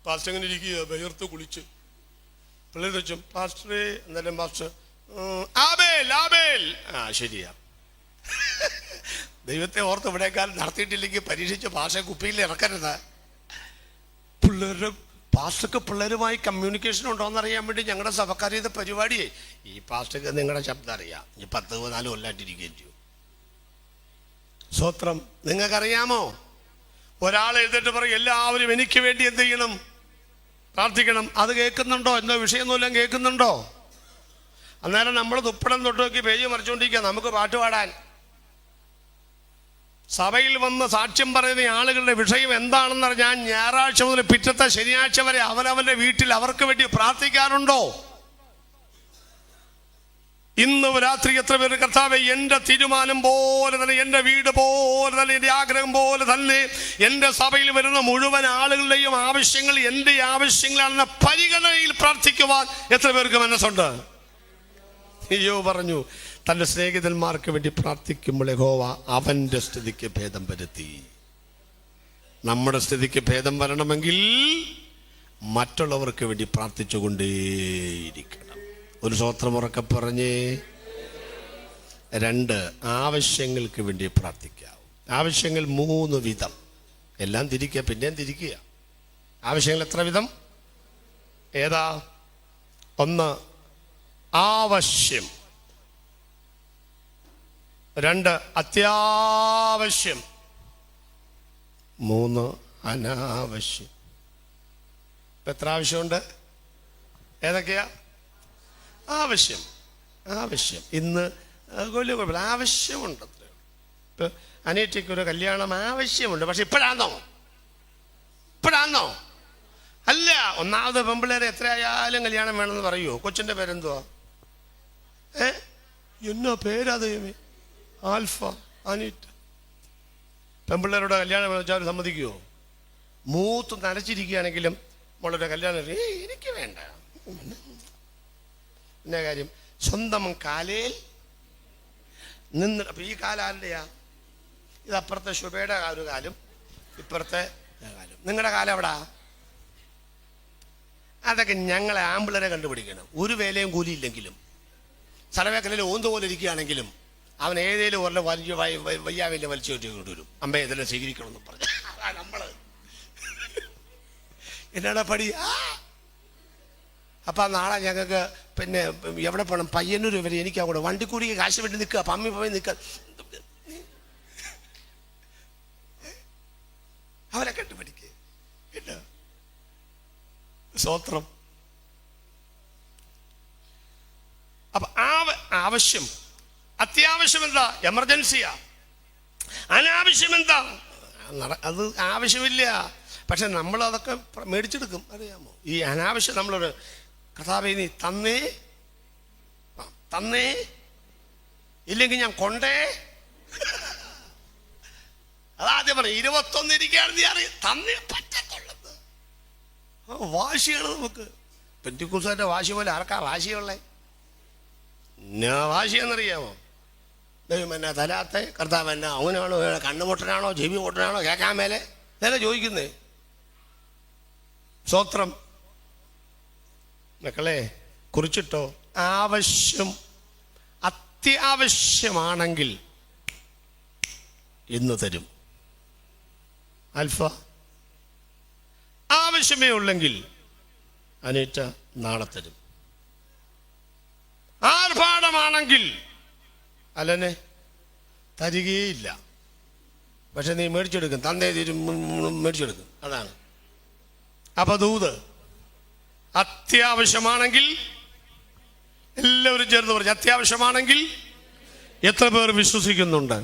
പാസ്റ്റർ എങ്ങനെ ഇരിക്കുക, വിയർത്ത് കുളിച്ച്. പിള്ളേർ വെച്ചും പാസ്റ്ററെ എന്നാലും പാസ്റ്റർ ആബേൽ. ശരിയാ. ദൈവത്തെ ഓർത്ത് ഇവിടേക്കാൾ നടത്തിയിട്ടില്ലെങ്കിൽ പരീക്ഷിച്ച് ഭാഷ കുപ്പിയിൽ ഇറക്കരുത്. പിള്ളേരുടെ പാസ്റ്റർക്ക് പിള്ളേരുമായി കമ്മ്യൂണിക്കേഷൻ ഉണ്ടോയെന്നറിയാൻ വേണ്ടി ഞങ്ങളുടെ സഭക്കാർ ചെയ്ത പരിപാടിയെ ഈ പാസ്റ്റർക്ക് നിങ്ങളുടെ ശബ്ദം അറിയാം. ഈ 10-14 കൊല്ലമായിട്ടിരിക്കുകയും ചെയ്യും. സ്വത്രം. നിങ്ങൾക്കറിയാമോ, ഒരാൾ എഴുതിട്ട് പറയും എല്ലാവരും എനിക്ക് വേണ്ടി എന്ത് ചെയ്യണം? പ്രാർത്ഥിക്കണം. അത് കേൾക്കുന്നുണ്ടോ? എന്തോ വിഷയമൊന്നുമില്ല, കേൾക്കുന്നുണ്ടോ? അന്നേരം നമ്മൾ തുപ്പടം തൊട്ട് നോക്കി പേജ് മറിച്ചുകൊണ്ടിരിക്കുക നമുക്ക് പാട്ട് പാടാൻ. സഭയിൽ വന്ന് സാക്ഷ്യം പറയുന്ന ആളുകളുടെ വിഷയം എന്താണെന്ന് ഞാൻ ഞായറാഴ്ച മുതൽ പിറ്റത്തെ ശനിയാഴ്ച വരെ അവനവന്റെ വീട്ടിൽ അവർക്ക് വേണ്ടി പ്രാർത്ഥിക്കാറുണ്ടോ? ഇന്ന് രാത്രി എത്ര പേര് കർത്താവേ, എൻ്റെ തീരുമാനം പോലെ തന്നെ, എൻ്റെ വീട് പോലെ തന്നെ, എൻ്റെ ആഗ്രഹം പോലെ തന്നെ എൻ്റെ സഭയിൽ വരുന്ന മുഴുവൻ ആളുകളുടെയും ആവശ്യങ്ങൾ എൻ്റെ ആവശ്യങ്ങളാണെന്ന പരിഗണനയിൽ പ്രാർത്ഥിക്കുവാൻ എത്ര പേർക്ക് മനസ്സുണ്ട്? അയ്യോ പറഞ്ഞു, തൻ്റെ സ്നേഹിതന്മാർക്ക് വേണ്ടി പ്രാർത്ഥിക്കുമ്പോൾ യഹോവ അവൻ്റെ സ്ഥിതിക്ക് ഭേദം വരുത്തി. നമ്മുടെ സ്ഥിതിക്ക് ഭേദം വരണമെങ്കിൽ മറ്റുള്ളവർക്ക് വേണ്ടി പ്രാർത്ഥിച്ചുകൊണ്ടേയിരിക്കണം. ഒരു സ്വത്രമുറക്കെ പറഞ്ഞേ. 2, ആവശ്യങ്ങൾക്ക് വേണ്ടി പ്രാർത്ഥിക്കാവും. ആവശ്യങ്ങൾ 3 വിധം. എല്ലാം തിരിക്കുക, പിന്നെയും തിരിക്കുക. ആവശ്യങ്ങൾ എത്ര വിധം? ഏതാ? 1, ആവശ്യം. 2 അത്യാവശ്യം, 3 അനാവശ്യം. ഇപ്പം എത്ര ആവശ്യമുണ്ട്? ഏതൊക്കെയാ? ആവശ്യം. ഇന്ന് വലിയ കുഴപ്പമില്ല, ആവശ്യമുണ്ട്. ഇപ്പം അനിയത്തിക്കൊരു കല്യാണം ആവശ്യമുണ്ട്. പക്ഷെ ഇപ്പോഴാണോ? അല്ല. ഒന്നാമത് പെമ്പിള്ളേരെ എത്രയായാലും കല്യാണം വേണമെന്ന് പറയുമോ? കൊച്ചിൻ്റെ പേരെന്തുവാ? എന്നാ പേരാ ദൈവമേ? ആൽഫ, അനീറ്റ. പെമ്പിള്ളേരുടെ കല്യാണം വെച്ചാൽ അവർ സമ്മതിക്കുമോ? മൂത്ത് നരച്ചിരിക്കുകയാണെങ്കിലും മോളുടെ കല്യാണം എനിക്ക് വേണ്ട. എന്നാ കാര്യം? സ്വന്തം കാലയിൽ നിന്ന്. അപ്പം ഈ കാലം ആരുടെയാ? ഇത് അപ്പുറത്തെ ശുഭയുടെ ഒരു കാലം, ഇപ്പുറത്തെ കാലം. നിങ്ങളുടെ കാലം എവിടാ? അതൊക്കെ ഞങ്ങളെ ആമ്പിളരെ കണ്ടുപിടിക്കണം. ഒരു വേലയും കൂലിയില്ലെങ്കിലും, സ്ഥലവേക്കലിൽ ഓന്ത് പോലെ ഇരിക്കുകയാണെങ്കിലും അവൻ ഏതേലും ഒരെണ്ണം വയ്യാവില്ല വലിച്ചു കെട്ടി കൊണ്ടുവരും. അമ്മ ഇതെല്ലാം സ്വീകരിക്കണമെന്ന് പറഞ്ഞു. അതാ നമ്മള്. എന്നാടാ പടി? അപ്പം നാളെ ഞങ്ങൾക്ക് പിന്നെ എവിടെ പോകണം? പയ്യന്നൂർ വരെ. എനിക്ക് അങ്ങോട്ട് വണ്ടിക്കൂലിക്ക് കാശ് വേണ്ടി നിൽക്കുക. അപ്പം അമ്മ പോയി നിൽക്കുക. അവരെ കണ്ടുപിടിക്കുക. കേട്ടോ? സ്വത്രം. അപ്പൊ ആവശ്യം, അത്യാവശ്യം എന്താ? എമർജൻസിയാ. അനാവശ്യം എന്താ? അത് ആവശ്യമില്ല, പക്ഷെ നമ്മൾ അതൊക്കെ മേടിച്ചെടുക്കും. അറിയാമോ? ഈ അനാവശ്യം നമ്മളൊരു കഥാപേ നീ തന്നേ ഇല്ലെങ്കിൽ ഞാൻ കൊണ്ടേ. അതാദ്യം പറയും. 21 ഇരിക്കുകയാണ്, നീ അറിയാം തന്നേ പറ്റത്തുള്ളത്. വാശിയാണ് നമുക്ക്. പെന്തിക്കോസ്തുകാരുടെ വാശി പോലെ ആർക്കാ വാശിയുള്ളേ? എന്നാ വാശിയെന്നറിയാമോ? ദൈവം എന്നാ തലാത്തെ, കർത്താവ് എന്നാ അവനാണോ, കണ്ണുമുട്ടനാണോ, ചെവി പൊട്ടനാണോ, കേൾക്കാൻ മേലെ ഇതല്ലേ ചോദിക്കുന്നേ. സ്വത്രം. മക്കളെ കുറിച്ചിട്ടോ. ആവശ്യം അത്യാവശ്യമാണെങ്കിൽ ഇന്ന് തരും ആൽഫ. ആവശ്യമേ ഉള്ളെങ്കിൽ അനീറ്റ നാളെ തരും. ആർഭാടമാണെങ്കിൽ അല്ലനെ തരികയില്ല. പക്ഷെ നീ മേടിച്ചെടുക്കും, തന്നേ തീരും മേടിച്ചെടുക്കും. അതാണ്. അപ്പൊ ദൂത് അത്യാവശ്യമാണെങ്കിൽ എല്ലാവരും ചേർന്ന് പറഞ്ഞു. അത്യാവശ്യമാണെങ്കിൽ എത്ര പേർ വിശ്വസിക്കുന്നുണ്ട്?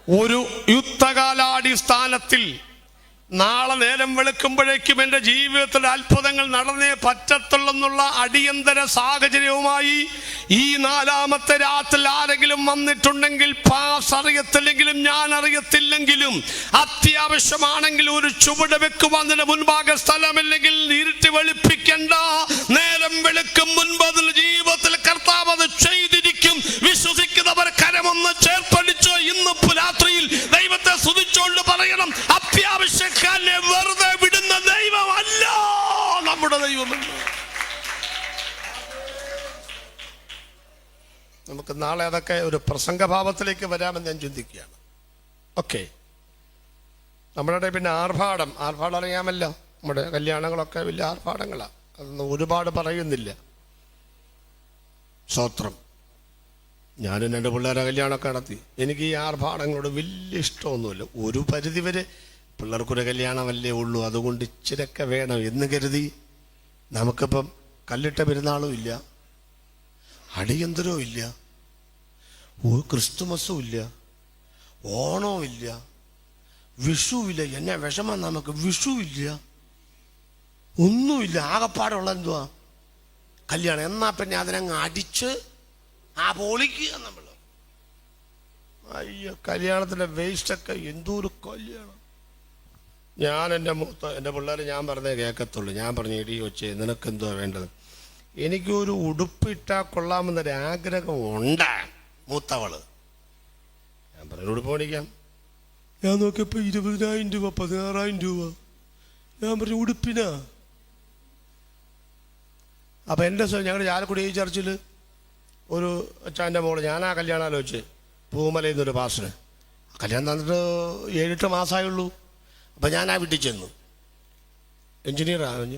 ഒരു യുദ്ധകാലാടിസ്ഥാനത്തിൽ നാളെ നേരം വെളുക്കുമ്പോഴേക്കും എൻ്റെ ജീവിതത്തിൽ അത്ഭുതങ്ങൾ നടന്നേ പറ്റത്തുള്ളെന്നുള്ള അടിയന്തര സാഹചര്യവുമായി ഈ 4ാമത്തെ രാത്രിയിൽ ആരെങ്കിലും വന്നിട്ടുണ്ടെങ്കിൽ, പാസ് അറിയത്തില്ലെങ്കിലും ഞാൻ അറിയത്തില്ലെങ്കിലും, അത്യാവശ്യമാണെങ്കിൽ ഒരു ചുവട് വെക്കുവാൻ അതിന്റെ മുൻപാകെ സ്ഥലമില്ലെങ്കിൽ ഇരുട്ടി വെളുപ്പിക്കണ്ട. നേരം വെളുക്കും മുൻപ് അതിൽ ജീവിതത്തിൽ കർത്താവ് അത് ചെയ്തിരിക്കും. വിശ്വസിക്കുന്നവർ കരമൊന്ന് ചേർപ്പടിച്ച് ഇന്ന് രാത്രിയിൽ ദൈവത്തെ സ്തുതിച്ചുകൊണ്ട് പറയണം, അത്യാവശ്യക്കാരനെ വെറുതെ വിടുന്ന ദൈവമല്ല നമ്മുടെ ദൈവമെന്ന്. നമുക്ക് നാളെ അതൊക്കെ ഒരു പ്രസംഗഭാവത്തിലേക്ക് വരാമെന്ന് ഞാൻ ചിന്തിക്കുകയാണ്. ഓക്കെ. നമ്മുടെ പിന്നെ ആർഭാടം അറിയാമല്ലോ. നമ്മുടെ കല്യാണങ്ങളൊക്കെ വലിയ ആർഭാടങ്ങളാണ്. അതൊന്നും ഒരുപാട് പറയുന്നില്ല. സ്തോത്രം. ഞാനും 2 പിള്ളേരെ കല്യാണമൊക്കെ നടത്തി. എനിക്ക് ഈ ആർഭാടങ്ങളോട് വലിയ ഇഷ്ടമൊന്നുമില്ല. ഒരു പരിധിവരെ പിള്ളേർക്കൊരു കല്യാണമല്ലേ ഉള്ളൂ, അതുകൊണ്ട് ഇച്ചിരൊക്കെ വേണം എന്ന് കരുതി നമുക്കിപ്പം കല്ലിട്ട പെരുന്നാളും ഇല്ല, അടിയന്തരവും ഇല്ല, ക്രിസ്തുമസും ഇല്ല, ഓണവും ഇല്ല, വിഷുവില്ല. എന്നെ വിഷമം നമുക്ക്. വിഷുവില്ല, ഒന്നുമില്ല. ആകപ്പാടുള്ള എന്തുവാ? കല്യാണം. എന്നാ പിന്നെ അതിനങ്ങ് അടിച്ച് പൊളിക്കുക നമ്മൾ. അയ്യോ, കല്യാണത്തിൻ്റെ വേസ്റ്റൊക്കെ എന്തോരു കല്യാണം. ഞാൻ എൻ്റെ പിള്ളേർ ഞാൻ പറഞ്ഞേ കേൾക്കത്തുള്ളൂ. ഞാൻ പറഞ്ഞു, ഇടി വെച്ചേ നിനക്കെന്തോ വേണ്ടത്? എനിക്കൊരു ഉടുപ്പിട്ടാൽ കൊള്ളാമെന്നൊരാഗ്രഹം ഉണ്ട്. മൂത്തവള്. ഞാൻ പറഞ്ഞു ഉടുപ്പ് മേടിക്കാം. ഞാൻ നോക്കിയപ്പോൾ 20,000 രൂപ, 16,000 രൂപ. ഞാൻ പറഞ്ഞു ഉടുപ്പിനാ. അപ്പം എൻ്റെ ഞങ്ങളുടെ ചാലക്കുടി ഈ ചർച്ചിൽ ഒരു അച്ഛൻ്റെ മോള്, ഞാനാ കല്യാണം ആലോചിച്ച് പൂമലയിൽ നിന്നൊരു പാസ്റ്റർ. കല്യാണം തന്നിട്ട് 7-8 മാസമായുള്ളൂ. അപ്പം ഞാൻ ആ വീട്ടിൽ ചെന്നു. എൻജിനീയറാണ്.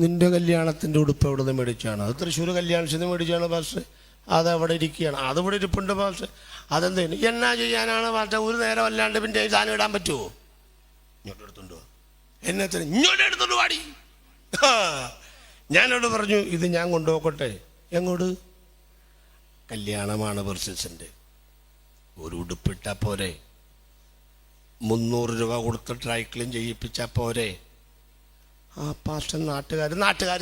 നിൻ്റെ കല്യാണത്തിൻ്റെ ഉടുപ്പ് എവിടെ നിന്ന് മേടിച്ചാണ്? അത് തൃശ്ശൂർ കല്യാണത്തിന് മേടിച്ചാണ് പാസ്റ്റർ. അതവിടെ ഇരിക്കുകയാണ്. അതിവിടെ ഇരിപ്പുണ്ട് പാസ്റ്റർ. അതെന്തേലും എന്നാ ചെയ്യാനാണ് പാസ്റ്റർ? ഒരു നേരം അല്ലാണ്ട് പിന്നെ സാധനം ഇടാൻ പറ്റുമോ? ഇങ്ങോട്ട് എടുത്തുകൊണ്ട് പോവാ. എന്നത്തിന് ഇങ്ങോട്ട് എടുത്തോണ്ട് പാടി. ഞാനോട് പറഞ്ഞു ഇത് ഞാൻ കൊണ്ടുപോക്കട്ടെ. എങ്ങോട്ട്? കല്യാണമാണ് പെർസിൽസിൻ്റെ. ഒരു ഉടുപ്പിട്ടാൽ പോരെ? 300 രൂപ കൊടുത്ത് ഡ്രൈ ക്ലീൻ ചെയ്യിപ്പിച്ചാൽ പോരെ? ആ പാസ്റ്റർ നാട്ടുകാർ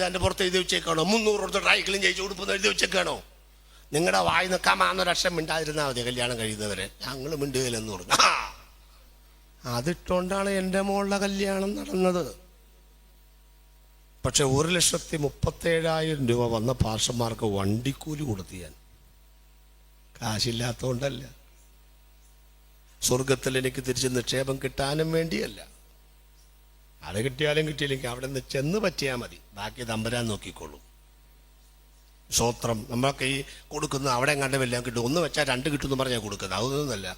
അതിൻ്റെ പുറത്ത് എഴുതി വെച്ചേക്കാണോ? 300 കൊടുത്ത് ഡ്രൈ ക്ലീൻ ചെയ്യിച്ച് ഉടുപ്പെന്ന് എഴുതി വെച്ചേക്കാണോ? നിങ്ങളുടെ വായി നിൽക്കാൻ മാന്നൊരക്ഷം മിണ്ടാതിരുന്നാൽ മതി കല്യാണം കഴിയുന്നവരെ. ഞങ്ങൾ മിണ്ടുകയില്ലെന്ന് പറഞ്ഞു. അതിട്ടുകൊണ്ടാണ് എൻ്റെ മോളുടെ കല്യാണം നടന്നത്. പക്ഷെ 1,37,000 രൂപ വന്ന പാസ്റ്റർമാർക്ക് വണ്ടിക്കൂലി കൊടുത്തു ഞാൻ. കാശില്ലാത്തതുകൊണ്ടല്ല, സ്വർഗത്തിൽ എനിക്ക് തിരിച്ച് നിക്ഷേപം കിട്ടാനും വേണ്ടിയല്ല. അത് കിട്ടിയാലും കിട്ടിയില്ലെങ്കിൽ അവിടെ നിന്ന് ചെന്ന് പറ്റിയാൽ മതി, ബാക്കി തമ്പരാൻ നോക്കിക്കോളും. സ്വത്രം നമ്മളൊക്കെ ഈ കൊടുക്കുന്ന അവിടെ കണ്ടുമെല്ലാം കിട്ടും. 1 വെച്ചാൽ 2 കിട്ടുമെന്ന് പറഞ്ഞാൽ കൊടുക്കുന്നത്. അതൊന്നുമല്ല.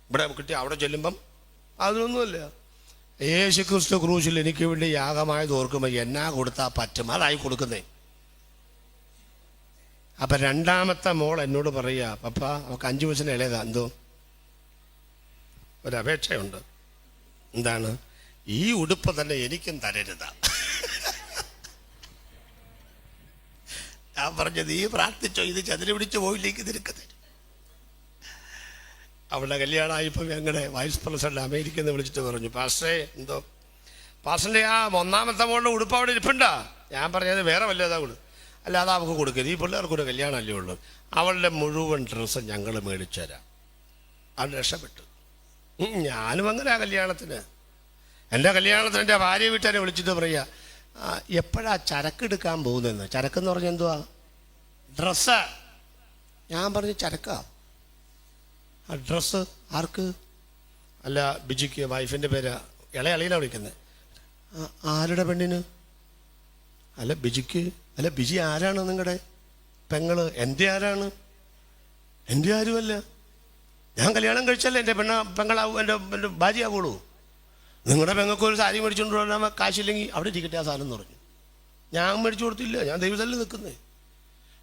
ഇവിടെ കിട്ടി അവിടെ ചെല്ലുമ്പം അതിനൊന്നുമല്ല. യേശു ക്രിസ്തു ക്രൂശിൽ എനിക്ക് വേണ്ടി യാഗമായത് ഓർക്കുമ്പോൾ എന്നാ കൊടുത്താൽ പറ്റും അതായി കൊടുക്കുന്നേ. അപ്പം 2ാമത്തെ മോൾ എന്നോട് പറയുക, പപ്പ അവൾക്ക് 5 വയസ്സിന് ഇളയതാ, എന്തോ ഒരപേക്ഷയുണ്ട്. എന്താണ്? ഈ ഉടുപ്പ് തന്നെ എനിക്കും തരരുതാ. ഞാൻ പറഞ്ഞത് ഈ പ്രാർത്ഥിച്ചോ, ഇത് ചതിരി പിടിച്ച് പോയില്ലെങ്കിൽ നിനക്ക് തരും. അവളുടെ കല്യാണമായിപ്പോൾ ഞങ്ങളുടെ വൈസ് പ്രസിഡന്റ് അമേരിക്കയിൽ നിന്ന് വിളിച്ചിട്ട് പറഞ്ഞു, പാസ്റ്റേ എന്തോ പാസ്റ്ററിൻ്റെ ആ 1ാമത്തെ മോളുടെ ഉടുപ്പ് അവിടെ ഇരിപ്പുണ്ടാ? ഞാൻ പറഞ്ഞത് വേറെ വല്ലതാ കൊടു. അല്ല അത് അവൾക്ക് കൊടുക്കരുത്, ഈ പിള്ളേർക്കൊരു കല്യാണമല്ലേ ഉള്ളൂ. അവളുടെ മുഴുവൻ ഡ്രസ്സ് ഞങ്ങൾ മേടിച്ചു തരാം. അത് രക്ഷപ്പെട്ടു. ഞാനും അങ്ങനെ ആ കല്യാണത്തിന്, എൻ്റെ കല്യാണത്തിന് എൻ്റെ ഭാര്യ വീട്ടുകാരെ വിളിച്ചിട്ട് പറയുക, എപ്പോഴാ ചരക്കെടുക്കാൻ പോകുന്നതെന്ന്. ചരക്കെന്ന് പറഞ്ഞാൽ എന്തുവാ? ഡ്രസ്സ്. ഞാൻ പറഞ്ഞു ചരക്കാ. ആ ഡ്രസ്സ് ആർക്ക്? അല്ല ബിജിക്ക്, വൈഫിൻ്റെ പേര് ഇളയിലാണ് വിളിക്കുന്നത്. ആരുടെ പെണ്ണിന്? അല്ല ബിജിക്ക്. അല്ല ബിജി ആരാണ്? നിങ്ങളുടെ പെങ്ങള്. എൻ്റെ ആരാണ്? എൻ്റെ ആരുമല്ല. ഞാൻ കല്യാണം കഴിച്ചല്ലേ എൻ്റെ പെങ്ങളാവും, എൻ്റെ ഭാര്യയാവുള്ളൂ. നിങ്ങളുടെ പെങ്ങൾക്ക് ഒരു സാരി മേടിച്ചുകൊണ്ട് വന്നാൽ കാശില്ലെങ്കിൽ അവിടെ ഇരിക്കട്ടെ ആ സാധനം എന്ന് പറഞ്ഞു. ഞാൻ മേടിച്ചു കൊടുത്തില്ല, ഞാൻ ദൈവത്തിൽ നിൽക്കുന്നേ.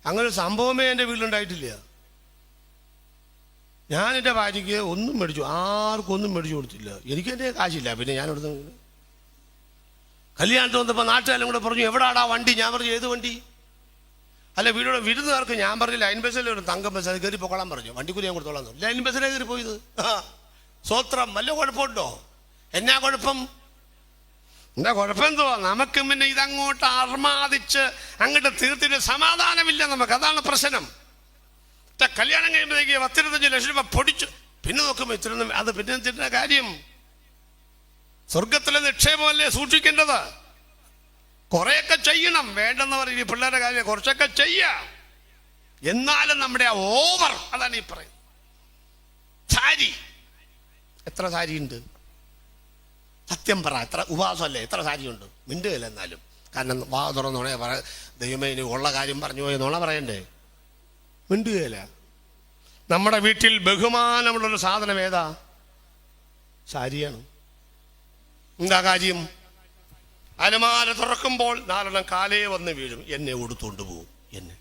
അങ്ങനെ ഒരു സംഭവമേ എൻ്റെ വീട്ടിലുണ്ടായിട്ടില്ല. ഞാൻ എൻ്റെ ഭാര്യയ്ക്ക് ഒന്നും മേടിച്ചു, ആർക്കും ഒന്നും മേടിച്ചു കൊടുത്തില്ല. എനിക്ക് എൻ്റെ കാശില്ല. പിന്നെ ഞാൻ ഇവിടുന്ന് കല്യാണത്തിന് വന്നപ്പോൾ നാട്ടുകാരും കൂടെ പറഞ്ഞു, എവിടാടാ വണ്ടി? ഞാൻ പറഞ്ഞു, ഏത് വണ്ടി? അല്ല വീടോടെ വിരുന്നുകാർക്ക്. ഞാൻ പറഞ്ഞു ലൈൻ ബസ്സിൽ ഒരു തങ്കം ബസ്, അത് കയറി പൊക്കോളാൻ പറഞ്ഞു. വണ്ടിക്കൂലി ഞാൻ കൊടുത്തോളാം. ലൈൻ ബസ്സിലേ കയറി പോയത്. സ്വത്രം. വല്ല കുഴപ്പമുണ്ടോ? എന്നാ കുഴപ്പം? എന്താ കുഴപ്പം? എന്തുവാ? നമുക്ക് പിന്നെ ഇതങ്ങോട്ട് അർമാദിച്ച് അങ്ങോട്ട് തീർത്തിട്ട് സമാധാനമില്ല നമുക്ക്. അതാണ് പ്രശ്നം. കല്യാണം കഴിയുമ്പോഴേക്ക് 10-25 ലക്ഷം രൂപ പൊടിച്ചു. പിന്നെ നോക്കുമ്പോൾ ഇത്രയൊന്നും, അത് പിന്നെ എന്തിന്റെ കാര്യം? സ്വർഗത്തിലെ നിക്ഷേപമല്ലേ സൂക്ഷിക്കേണ്ടത്. കുറെയൊക്കെ ചെയ്യണം, വേണ്ടെന്ന് പറയും. ഈ പിള്ളേരുടെ കാര്യം കുറച്ചൊക്കെ ചെയ്യാം. എന്നാലും നമ്മുടെ ആ ഓവർ, അതാണ് ഈ പറയുന്നത്. സാരി എത്ര സാരിയുണ്ട്? സത്യം പറ, എത്ര ഉപവാസമല്ലേ? എത്ര സാരിയുണ്ട്? മിണ്ടുകയില്ല എന്നാലും. കാരണം വാ തുറന്നോണേ പറ, ദൈവമേ ഇനി ഉള്ള കാര്യം പറഞ്ഞു പോയി നോണ പറയണ്ടേ? മിണ്ടുകയില്ല. നമ്മുടെ വീട്ടിൽ ബഹുമാനമുള്ളൊരു സാധനം ഏതാ? സാരിയാണ്. എന്താ കാര്യം? അലമാര തുറക്കുമ്പോൾ 4 കാലേ വന്ന് വീഴും. എന്നെ ഉടുത്തുകൊണ്ട് പോവും. എന്നെ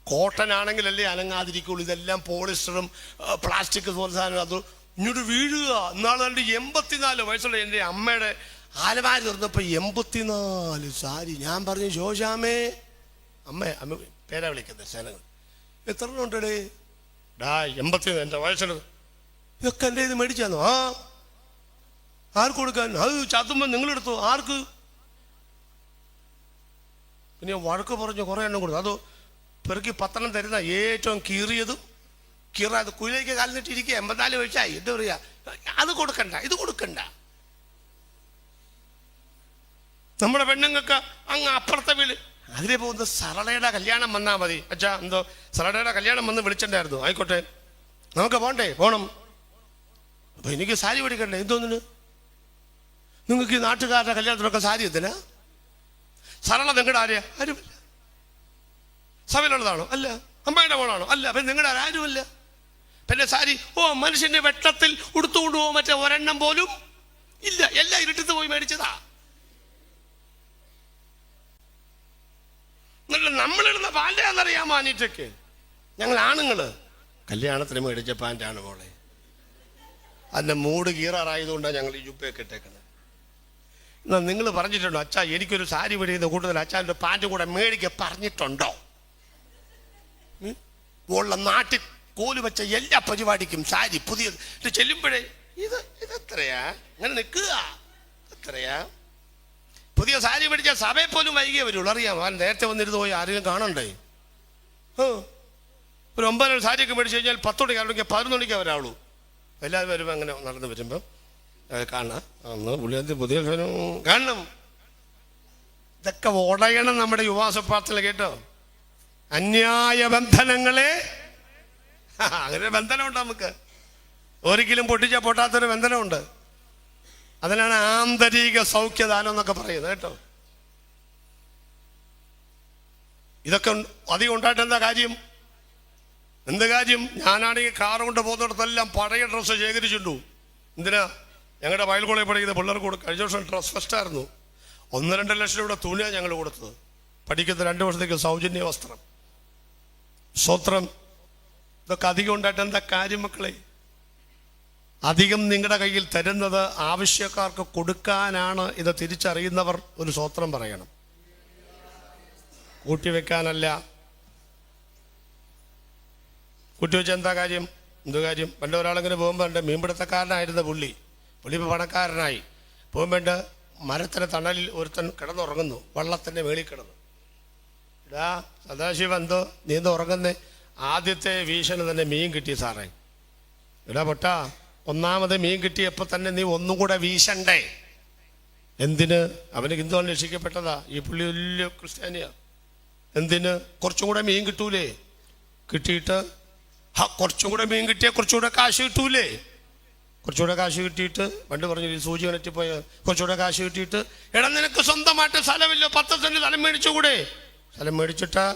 കോട്ടൺ ആണെങ്കിലല്ലേ അനങ്ങാതിരിക്കുള്ളൂ. ഇതെല്ലാം പോളിസ്റ്ററും പ്ലാസ്റ്റിക് പോലെ സാധനം. അത് ഇങ്ങോട്ട് വീഴുക. ഇന്നാളെ 84 വയസ്സുള്ള എൻ്റെ അമ്മയുടെ ആലമാര തുറന്നപ്പോൾ 84 സാരി. ഞാൻ പറഞ്ഞു, ശോശാമേ, അമ്മ പേരാ വിളിക്കുന്നത് സേനകൾ, എത്ര ഉണ്ടേ? ഡാ 84 എൻ്റെ വയസ്സിന് ഇതൊക്കെ എൻ്റെ ഇത് മേടിച്ചാന്നോ? ആ ആർക്ക് കൊടുക്കാൻ? അത് ചത്തുമ്പോൾ നിങ്ങളെടുത്തു. ആർക്ക്? പിന്നെ വഴക്ക് പറഞ്ഞു കുറേ എണ്ണം കൊടുത്തു. അത് പെറുക്കി 10 തരുന്ന ഏറ്റവും കീറിയതും കീറാതെ കുയിലേക്ക് കാലിനിട്ടിരിക്കുക. 84 വയസ്സായി. എന്താ പറയുക? അത് കൊടുക്കണ്ട, ഇത് കൊടുക്കണ്ട. നമ്മുടെ പെണ്ണുങ്ങൾക്ക് അങ്ങ് അപ്പുറത്തെ വീട് അതിലേ പോകുന്ന സരളയുടെ കല്യാണം വന്നാൽ മതി. അച്ഛാ എന്തോ സരളയുടെ കല്യാണം വന്ന് വിളിച്ചിട്ടുണ്ടായിരുന്നു. ആയിക്കോട്ടെ, നമുക്ക് പോണ്ടേ? പോണം. അപ്പൊ എനിക്ക് സാരി മേടിക്കണ്ടേ? എന്തോന്നിന്? നിങ്ങൾക്ക് ഈ നാട്ടുകാരുടെ കല്യാണത്തിനൊക്കെ സാരി എന്തിനാ? സരള നിങ്ങളുടെ ആരെയാ? ആരുമില്ല. സഭയിലുള്ളതാണോ? അല്ല. അമ്മയുടെ മോളാണോ? അല്ല. പിന്നെ നിങ്ങളുടെ ആരുമല്ല. പിന്നെ സാരി മനുഷ്യന്റെ വെട്ടത്തിൽ ഉടുത്തുകൊണ്ട് പോകും. മറ്റേ ഒരെണ്ണം പോലും ഇല്ല. എല്ലാം ഇരുട്ടത്ത് പോയി മേടിച്ചതാ. നല്ല നമ്മളിടുന്ന പാൻ്റാന്നറിയാമോ അനീറ്റയ്ക്ക്? ഞങ്ങൾ ആണുങ്ങള് കല്യാണത്തിന് മേടിച്ച പാൻ്റാണ് മോളെ. അതിൻ്റെ മൂട് കീറാറായതുകൊണ്ടാണ് ഞങ്ങൾ ഈ ജുപ്പയൊക്കെ ഇട്ടേക്കുന്നത്. എന്നാൽ നിങ്ങൾ പറഞ്ഞിട്ടുണ്ടോ അച്ഛാ എനിക്കൊരു സാരി മേടിക്കുന്ന കൂട്ടത്തിൽ അച്ഛൻ്റെ പാൻറ് കൂടെ മേടിക്കാൻ പറഞ്ഞിട്ടുണ്ടോ? ഉള്ള നാട്ടിൽ കോല് വെച്ച എല്ലാ പരിപാടിക്കും സാരി പുതിയ ചെല്ലുമ്പോഴേ ഇതെത്രയാ അങ്ങനെ നിൽക്കുക, എത്രയാ? പുതിയ സാരി മേടിച്ചാൽ സഭയെ പോലും വൈകിയേ വരുള്ളൂ. അറിയാം, അവൻ നേരത്തെ വന്നിരുന്ന് പോയി ആരെങ്കിലും കാണണ്ടേ? ഒരു 9 സാരിയൊക്കെ മേടിച്ച് കഴിഞ്ഞാൽ 10 മണിക്ക് ആണെങ്കിൽ 11 മണിക്ക് വരാവുള്ളൂ. എല്ലാവരും വരുമ്പോൾ അങ്ങനെ നടന്ന് വരുമ്പം കാണാം, അന്ന് പുള്ളിയത്തെ പുതിയ കാണണം. ഇതൊക്കെ ഉടയണം നമ്മുടെ യുവാസപ്പാത്തിൽ, കേട്ടോ. അന്യായ ബന്ധനങ്ങളെ, അങ്ങനെ ബന്ധനമുണ്ട് നമുക്ക്. ഒരിക്കലും പൊട്ടിച്ചാൽ പൊട്ടാത്തൊരു ബന്ധനമുണ്ട്. അതിനാണ് ആന്തരിക സൗഖ്യദാനം എന്നൊക്കെ പറയുന്നത്, കേട്ടോ. ഇതൊക്കെ അധികം ഉണ്ടായിട്ട് എന്താ കാര്യം? എന്ത് കാര്യം? ഞാനാണെങ്കിൽ കാർ കൊണ്ട് പോകുന്നിടത്തെല്ലാം പഴയ ഡ്രസ്സ് ശേഖരിച്ചിട്ടു. എന്തിനാ? ഞങ്ങളുടെ വയൽ കോളേജ് പഠിക്കുന്ന പിള്ളേർക്ക് കൊടുക്കും. കഴിഞ്ഞ വർഷം ഡ്രസ് ഫെസ്റ്റായിരുന്നു. 1-2 ലക്ഷം രൂപയുടെ തുണിയാണ് ഞങ്ങൾ കൊടുത്തത്. പഠിക്കുന്ന 2 വർഷത്തേക്ക് സൗജന്യ വസ്ത്രം. സ്വത്രം. ഇതൊക്കെ അധികം ഉണ്ടായിട്ട് എന്താ കാര്യം മക്കളെ? അധികം നിങ്ങളുടെ കയ്യിൽ തരുന്നത് ആവശ്യക്കാർക്ക് കൊടുക്കാനാണ്. ഇത് തിരിച്ചറിയുന്നവർ ഒരു സ്വത്രം പറയണം, കൂട്ടിവെക്കാനല്ല. കൂട്ടിവെച്ച എന്താ കാര്യം? എന്ത് കാര്യം? പണ്ട് ഒരാളിങ്ങനെ പോകുമ്പോൾ ഉണ്ട്, മീൻപിടുത്തക്കാരനായിരുന്ന പുള്ളി ഇപ്പോൾ പണക്കാരനായി. പോകുമ്പോണ്ട് മരത്തിന് തണലിൽ ഒരുത്തൻ കിടന്നുറങ്ങുന്നു, വള്ളത്തിൻ്റെ മേളിൽ കിടന്നു. ഇടാ സദാശിവ, എന്തോ നീ എന്താ ഉറങ്ങുന്നേ? ആദ്യത്തെ വീശന് തന്നെ മീൻ കിട്ടി സാറേ. ഇടാ പൊട്ടാ, ഒന്നാമത് മീൻ കിട്ടിയപ്പോൾ തന്നെ നീ ഒന്നും കൂടെ വീശണ്ടേ? എന്തിന്? അവന് ഹിന്ദുവാൻ രക്ഷിക്കപ്പെട്ടതാ. ഈ പുള്ളി വലിയ ക്രിസ്ത്യാനിയാ. എന്തിന്? കുറച്ചും കൂടെ മീൻ കിട്ടൂലേ? കിട്ടിയിട്ട് കുറച്ചും കൂടെ മീൻ കിട്ടിയാൽ കുറച്ചുകൂടെ കാശ് കിട്ടൂലേ? കുറച്ചുകൂടെ കാശ് കിട്ടിയിട്ട് പണ്ട് പറഞ്ഞു ഈ സൂചി കണറ്റിപ്പോയ കുറച്ചുകൂടെ കാശ് കിട്ടിയിട്ട്, എടാ നിനക്ക് സ്വന്തമായിട്ട് സ്ഥലമില്ല, 10 സെന്റ് സ്ഥലം മേടിച്ചുകൂടെ? സ്ഥലം മേടിച്ചിട്ടാ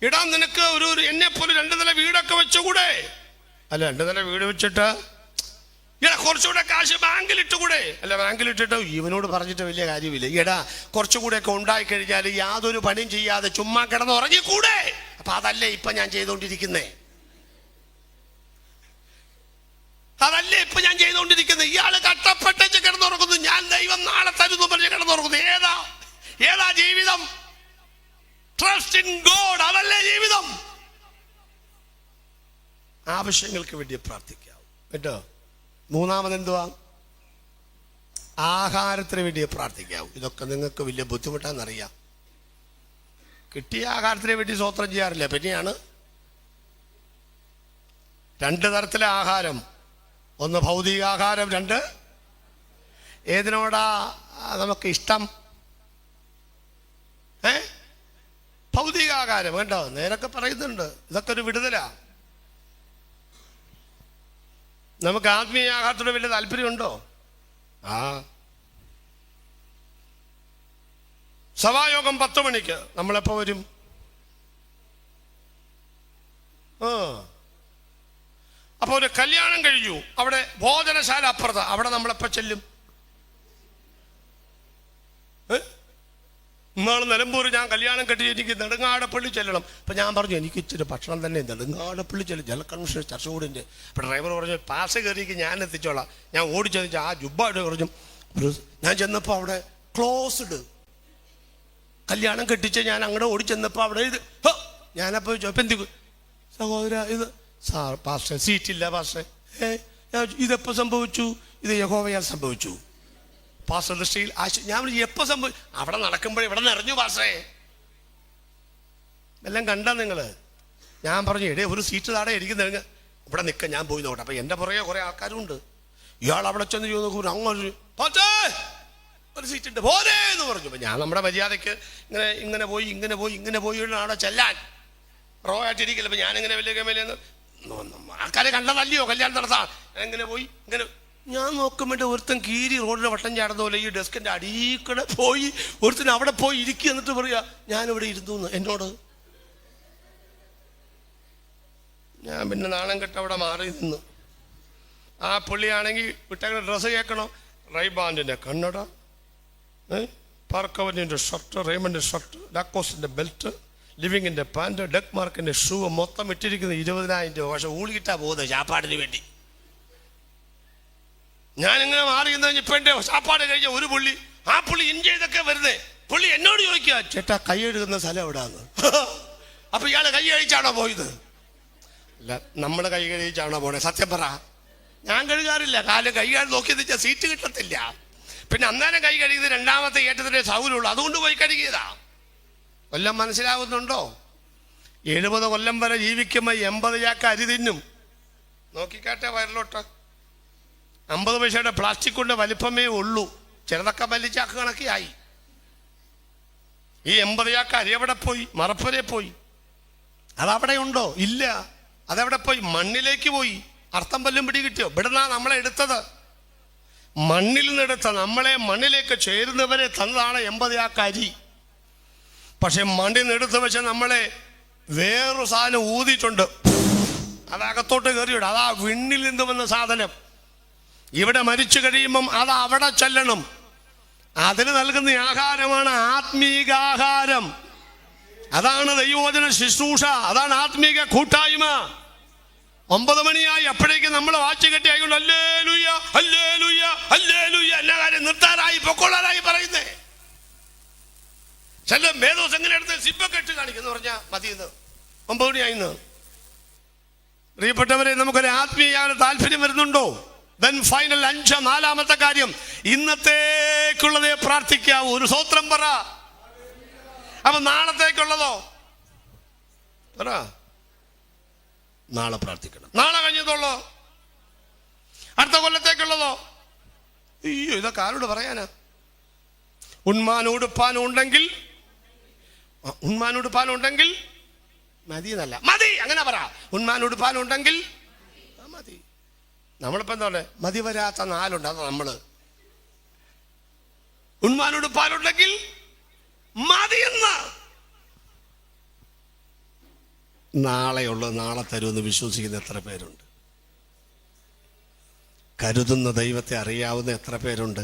ഇടാ നിനക്ക് ഒരു എന്നെ പോലെ 2 നില വീടൊക്കെ വെച്ചുകൂടെ? അല്ല, 2 നില വീട് വെച്ചിട്ട് എടാ കുറച്ചുകൂടെ കാശ് ബാങ്കിലിട്ടുകൂടെ? അല്ല, ബാങ്കിലിട്ടിട്ട് ഇവനോട് പറഞ്ഞിട്ട് വലിയ കാര്യമില്ല. എടാ കുറച്ചുകൂടെ ഒക്കെ ഉണ്ടായിക്കഴിഞ്ഞാൽ യാതൊരു പണിയും ചെയ്യാതെ ചുമ്മാ കിടന്ന് ഉറങ്ങിക്കൂടെ? അപ്പൊ അതല്ലേ ഇപ്പൊ ഞാൻ ചെയ്തുകൊണ്ടിരിക്കുന്നേ. അതല്ലേ ഇപ്പൊ ഞാൻ ചെയ്തുകൊണ്ടിരിക്കുന്നത്. ഇയാള് കട്ടപ്പെട്ടേച്ച് കിടന്നുറങ്ങുന്നു, ഞാൻ ദൈവം നാളെ തരുന്നു പറഞ്ഞ് കിടന്നുറങ്ങുന്നു. ഏതാ ജീവിതം? ട്രസ്റ്റ് ഇൻ ഗോഡ്, അതല്ലേ ജീവിതം. ആവശ്യങ്ങൾക്ക് വേണ്ടി പ്രാർത്ഥിക്കാം, കേട്ടോ. മൂന്നാമത് എന്തുവാ? ആഹാരത്തിന് വേണ്ടി പ്രാർത്ഥിക്കാം. ഇതൊക്കെ നിങ്ങൾക്ക് വലിയ ബുദ്ധിമുട്ടാണെന്നറിയാം. കിട്ടിയ ആഹാരത്തിന് വേണ്ടി സ്വോത്രം ചെയ്യാറില്ല. പിന്നെയാണ് 2 തരത്തിലെ ആഹാരം. ഒന്ന് ഭൗതികാഹാരം, 2 ഏതിനോടാ നമുക്ക് ഇഷ്ടം? ഭൗതികാഹാരം, കേട്ടോ. നേരൊക്കെ പറയുന്നുണ്ട്, ഇതൊക്കെ ഒരു വിടുതലാ. നമുക്ക് ആത്മീയ ആഹാരത്തോട് വലിയ താല്പര്യമുണ്ടോ? സഭായോഗം 10 മണിക്ക്. നമ്മളെപ്പോ വരും? അപ്പൊ ഒരു കല്യാണം കഴിഞ്ഞു, അവിടെ ഭോജനശാല അപ്പുറത്ത്, അവിടെ നമ്മളെപ്പോ ചെല്ലും? ഇന്നാൾ നിലമ്പൂർ ഞാൻ കല്യാണം കെട്ടി എനിക്ക് നെടുങ്ങാടപ്പള്ളി ചെല്ലണം. അപ്പം ഞാൻ പറഞ്ഞു എനിക്ക് ഇച്ചിരി ഭക്ഷണം തന്നെ നെടുങ്ങാടപ്പള്ളി ചെല്ലും, ജലകൺവെൻഷൻ ചർച്ചകൂടിൻ്റെ. അപ്പം ഡ്രൈവർ പറഞ്ഞു പാസ് കയറിക്ക് ഞാൻ എത്തിച്ചോളാം. ഞാൻ ഓടിച്ചെന്നിട്ട് ആ ജുബ്ബായിട്ട് പറഞ്ഞു. ഞാൻ ചെന്നപ്പോൾ അവിടെ ക്ലോസ്ഡ്. കല്യാണം കെട്ടിച്ച് ഞാൻ അങ്ങോട്ട് ഓടിച്ചെന്നപ്പോൾ അവിടെ ഇത് ഞാനപ്പോൾ ചോദിപ്പം എന്ത് സഹോദര ഇത് സാർ പാസ്റ്റർ സീറ്റില്ല പാസ്റ്റർ. ഇതെപ്പോൾ സംഭവിച്ചു? ഇത് യഹോവയാൽ സംഭവിച്ചു. പാസ്റ്റർ ദൃഷ്ടിയിൽ ഞാൻ എപ്പോൾ സംഭവിച്ചു? അവിടെ നടക്കുമ്പോഴേ ഇവിടെ നിറഞ്ഞു പാസ്റ്ററേ. എല്ലാം കണ്ടാ നിങ്ങൾ? ഞാൻ പറഞ്ഞു എടേ ഒരു സീറ്റ് താടെ ഇരിക്കുന്ന ഇവിടെ നിൽക്കാൻ ഞാൻ പോയി നോക്കട്ടെ. അപ്പം എൻ്റെ പുറകെ കുറേ ആൾക്കാരും ഉണ്ട്. ഇയാൾ അവിടെ ചെന്ന് ചോദിക്കും അങ്ങോട്ട് പാസ്റ്റേ ഒരു സീറ്റ് ഉണ്ട് പോരേ എന്ന് പറഞ്ഞു. അപ്പം ഞാൻ നമ്മുടെ മര്യാദയ്ക്ക് ഇങ്ങനെ പോയി അവിടെ ചെല്ലാൻ റോ ആയിട്ടിരിക്കില്ല. അപ്പം ഞാനിങ്ങനെ വലിയ കമലേന്ന് ആൾക്കാരെ കണ്ടതല്ലയോ കല്യാണം നടത്താൻ. എങ്ങനെ പോയി ഇങ്ങനെ ഞാൻ നോക്കുമ്പോഴേ ഒരുത്തൻ കീരി റോഡിലെ വട്ടം ചാടുന്ന പോലെ ഈ ഡെസ്കിൻ്റെ അടിയിൽക്കൂടെ പോയി ഒരുത്തൻ അവിടെ പോയി ഇരിക്കുക. എന്നിട്ട് പറയാ ഞാനിവിടെ ഇരുന്നു എന്ന് എന്നോട്. ഞാൻ പിന്നെ നാണം കെട്ട് അവിടെ മാറി നിന്നു. ആ പുള്ളിയാണെങ്കിൽ വിട്ടേക്കുന്ന ഡ്രസ്സ് കേൾക്കണോ? റൈബാൻഡിൻ്റെ കണ്ണട, പാർക്കവനിൻ്റെ ഷർട്ട്, റേമൻ്റെ ഷർട്ട്, ലാക്കോസിൻ്റെ ബെൽറ്റ്, ലിവിങ്ങിൻ്റെ പാൻറ്, ഡെക്ക് മാർക്കിൻ്റെ ഷൂ മൊത്തം ഇട്ടിരിക്കുന്നത് 20,000 രൂപ. പക്ഷെ ഊളിയിട്ടാ പോകുന്നത് ചാപ്പാടിന് വേണ്ടി. ഞാനിങ്ങനെ മാറിയെന്ന് കഴിഞ്ഞ് ഇപ്പം എൻ്റെ ചാപ്പാട് കഴിഞ്ഞ ഒരു പുള്ളി, ആ പുള്ളി ഇന്ത്യയിലൊക്കെ വരുന്നേ, പുള്ളി എന്നോട് ചോദിക്കുക, ചേട്ടാ കൈ എഴുതുന്ന സ്ഥലം എവിടാന്ന്. അപ്പൊ ഇയാള് കൈ കഴിച്ചാണോ പോയത്? അല്ല, നമ്മൾ കൈ കഴിച്ചാണോ പോണേ? സത്യം പറ. ഞാൻ കഴുകാറില്ല. കാലം കൈ കഴുകി നോക്കി വെച്ചാൽ സീറ്റ് കിട്ടത്തില്ല. പിന്നെ അന്നേരം കൈ കഴുകിയത് രണ്ടാമത്തെ ഏറ്റത്തിൻ്റെ സൗകര്യമുള്ളൂ, അതുകൊണ്ട് പോയി കഴുകിയതാ. കൊല്ലം മനസ്സിലാവുന്നുണ്ടോ? 70 കൊല്ലം വരെ ജീവിക്കുമ്പോൾ 80 ചാക്ക് അരി തിന്നും. നോക്കിക്കാട്ടെ വയറിലോട്ട്. 50 പൈസയുടെ പ്ലാസ്റ്റിക് കൊണ്ട് വലിപ്പമേ ഉള്ളൂ. ചിലതൊക്കെ വലിച്ചാക്ക് കണക്കിയായി. ഈ 80 ചാക്ക് അരി എവിടെ പോയി? മറപ്പുരേ പോയി. അതവിടെ ഉണ്ടോ? ഇല്ല. അതെവിടെ പോയി? മണ്ണിലേക്ക് പോയി. അർത്ഥം വല്ലതും പിടി കിട്ടിയോ? ഇവിടുന്നാ നമ്മളെ എടുത്തത്. മണ്ണിൽ നിന്നെടുത്ത നമ്മളെ മണ്ണിലേക്ക് ചേരുന്നവരെ തന്നതാണ് 80 ചാക്ക് അരി. പക്ഷെ മണ്ണിൽ നിന്നെടുത്ത് വെച്ച് നമ്മളെ വേറൊരു സാധനം ഊതിയിട്ടുണ്ട്. അതകത്തോട്ട് കയറിയിടും. അതാ വിണ്ണിൽ നിന്ന് വന്ന സാധനം. ഇവിടെ മരിച്ചു കഴിയുമ്പം അത് അവിടെ ചെല്ലണം. അതിന് നൽകുന്ന ആഹാരമാണ് ആത്മീകാഹാരം. അതാണ് ദൈവവചന ശുശ്രൂഷ. അതാണ് ആത്മീക കൂട്ടായ്മ. 9 മണിയായി. അപ്പോഴേക്കും നമ്മൾ വാച്ച് കെട്ടി ആയിക്കൊണ്ട് ഹല്ലേലൂയ ഹല്ലേലൂയ ഹല്ലേലൂയ എല്ലാ കാര്യം നിർത്താറായി പൊക്കോളാറായി പറയുന്നേ. ചില മേധോസ് എങ്ങനെ എടുത്ത് സിബൊക്കെ ഇട്ട് കാണിക്കുന്നു പറഞ്ഞാൽ മതിയെന്ന്. 9 മണിയായിന്ന്. പ്രിയപ്പെട്ടവരെ, നമുക്കൊരു ആത്മീയ താല്പര്യം വരുന്നുണ്ടോ? ദെൻ ഫൈനൽ 5 4ാമത്തെ കാര്യം, ഇന്നത്തേക്കുള്ളതേ പ്രാർത്ഥിക്കാവൂ. ഒരു സ്തോത്രം പറ. അപ്പൊ നാളത്തേക്കുള്ളതോ പറ. നാളെ പ്രാർത്ഥിക്കണം. നാളെ കഴിഞ്ഞതുള്ളോ? അടുത്ത കൊല്ലത്തേക്കുള്ളതോ? അയ്യോ, ഇതൊക്കെ ആരോട് പറയാനാ? ഉണ്മാനോടുപ്പാനും ഉണ്ടെങ്കിൽ മതി എന്നല്ല, മതി അങ്ങനെ പറ. ഉണ്മാനോടുപ്പാനുണ്ടെങ്കിൽ മതി. നമ്മളിപ്പോ എന്താ പറയുക? മതി വരാത്ത 4 അത് നമ്മള്. ഉണ്മാനോടുപ്പാനുണ്ടെങ്കിൽ മതി എന്ന്. നാളെയുള്ളത് നാളെ തരുമെന്ന് വിശ്വസിക്കുന്ന എത്ര പേരുണ്ട്? കരുതുന്ന ദൈവത്തെ അറിയാവുന്ന എത്ര പേരുണ്ട്?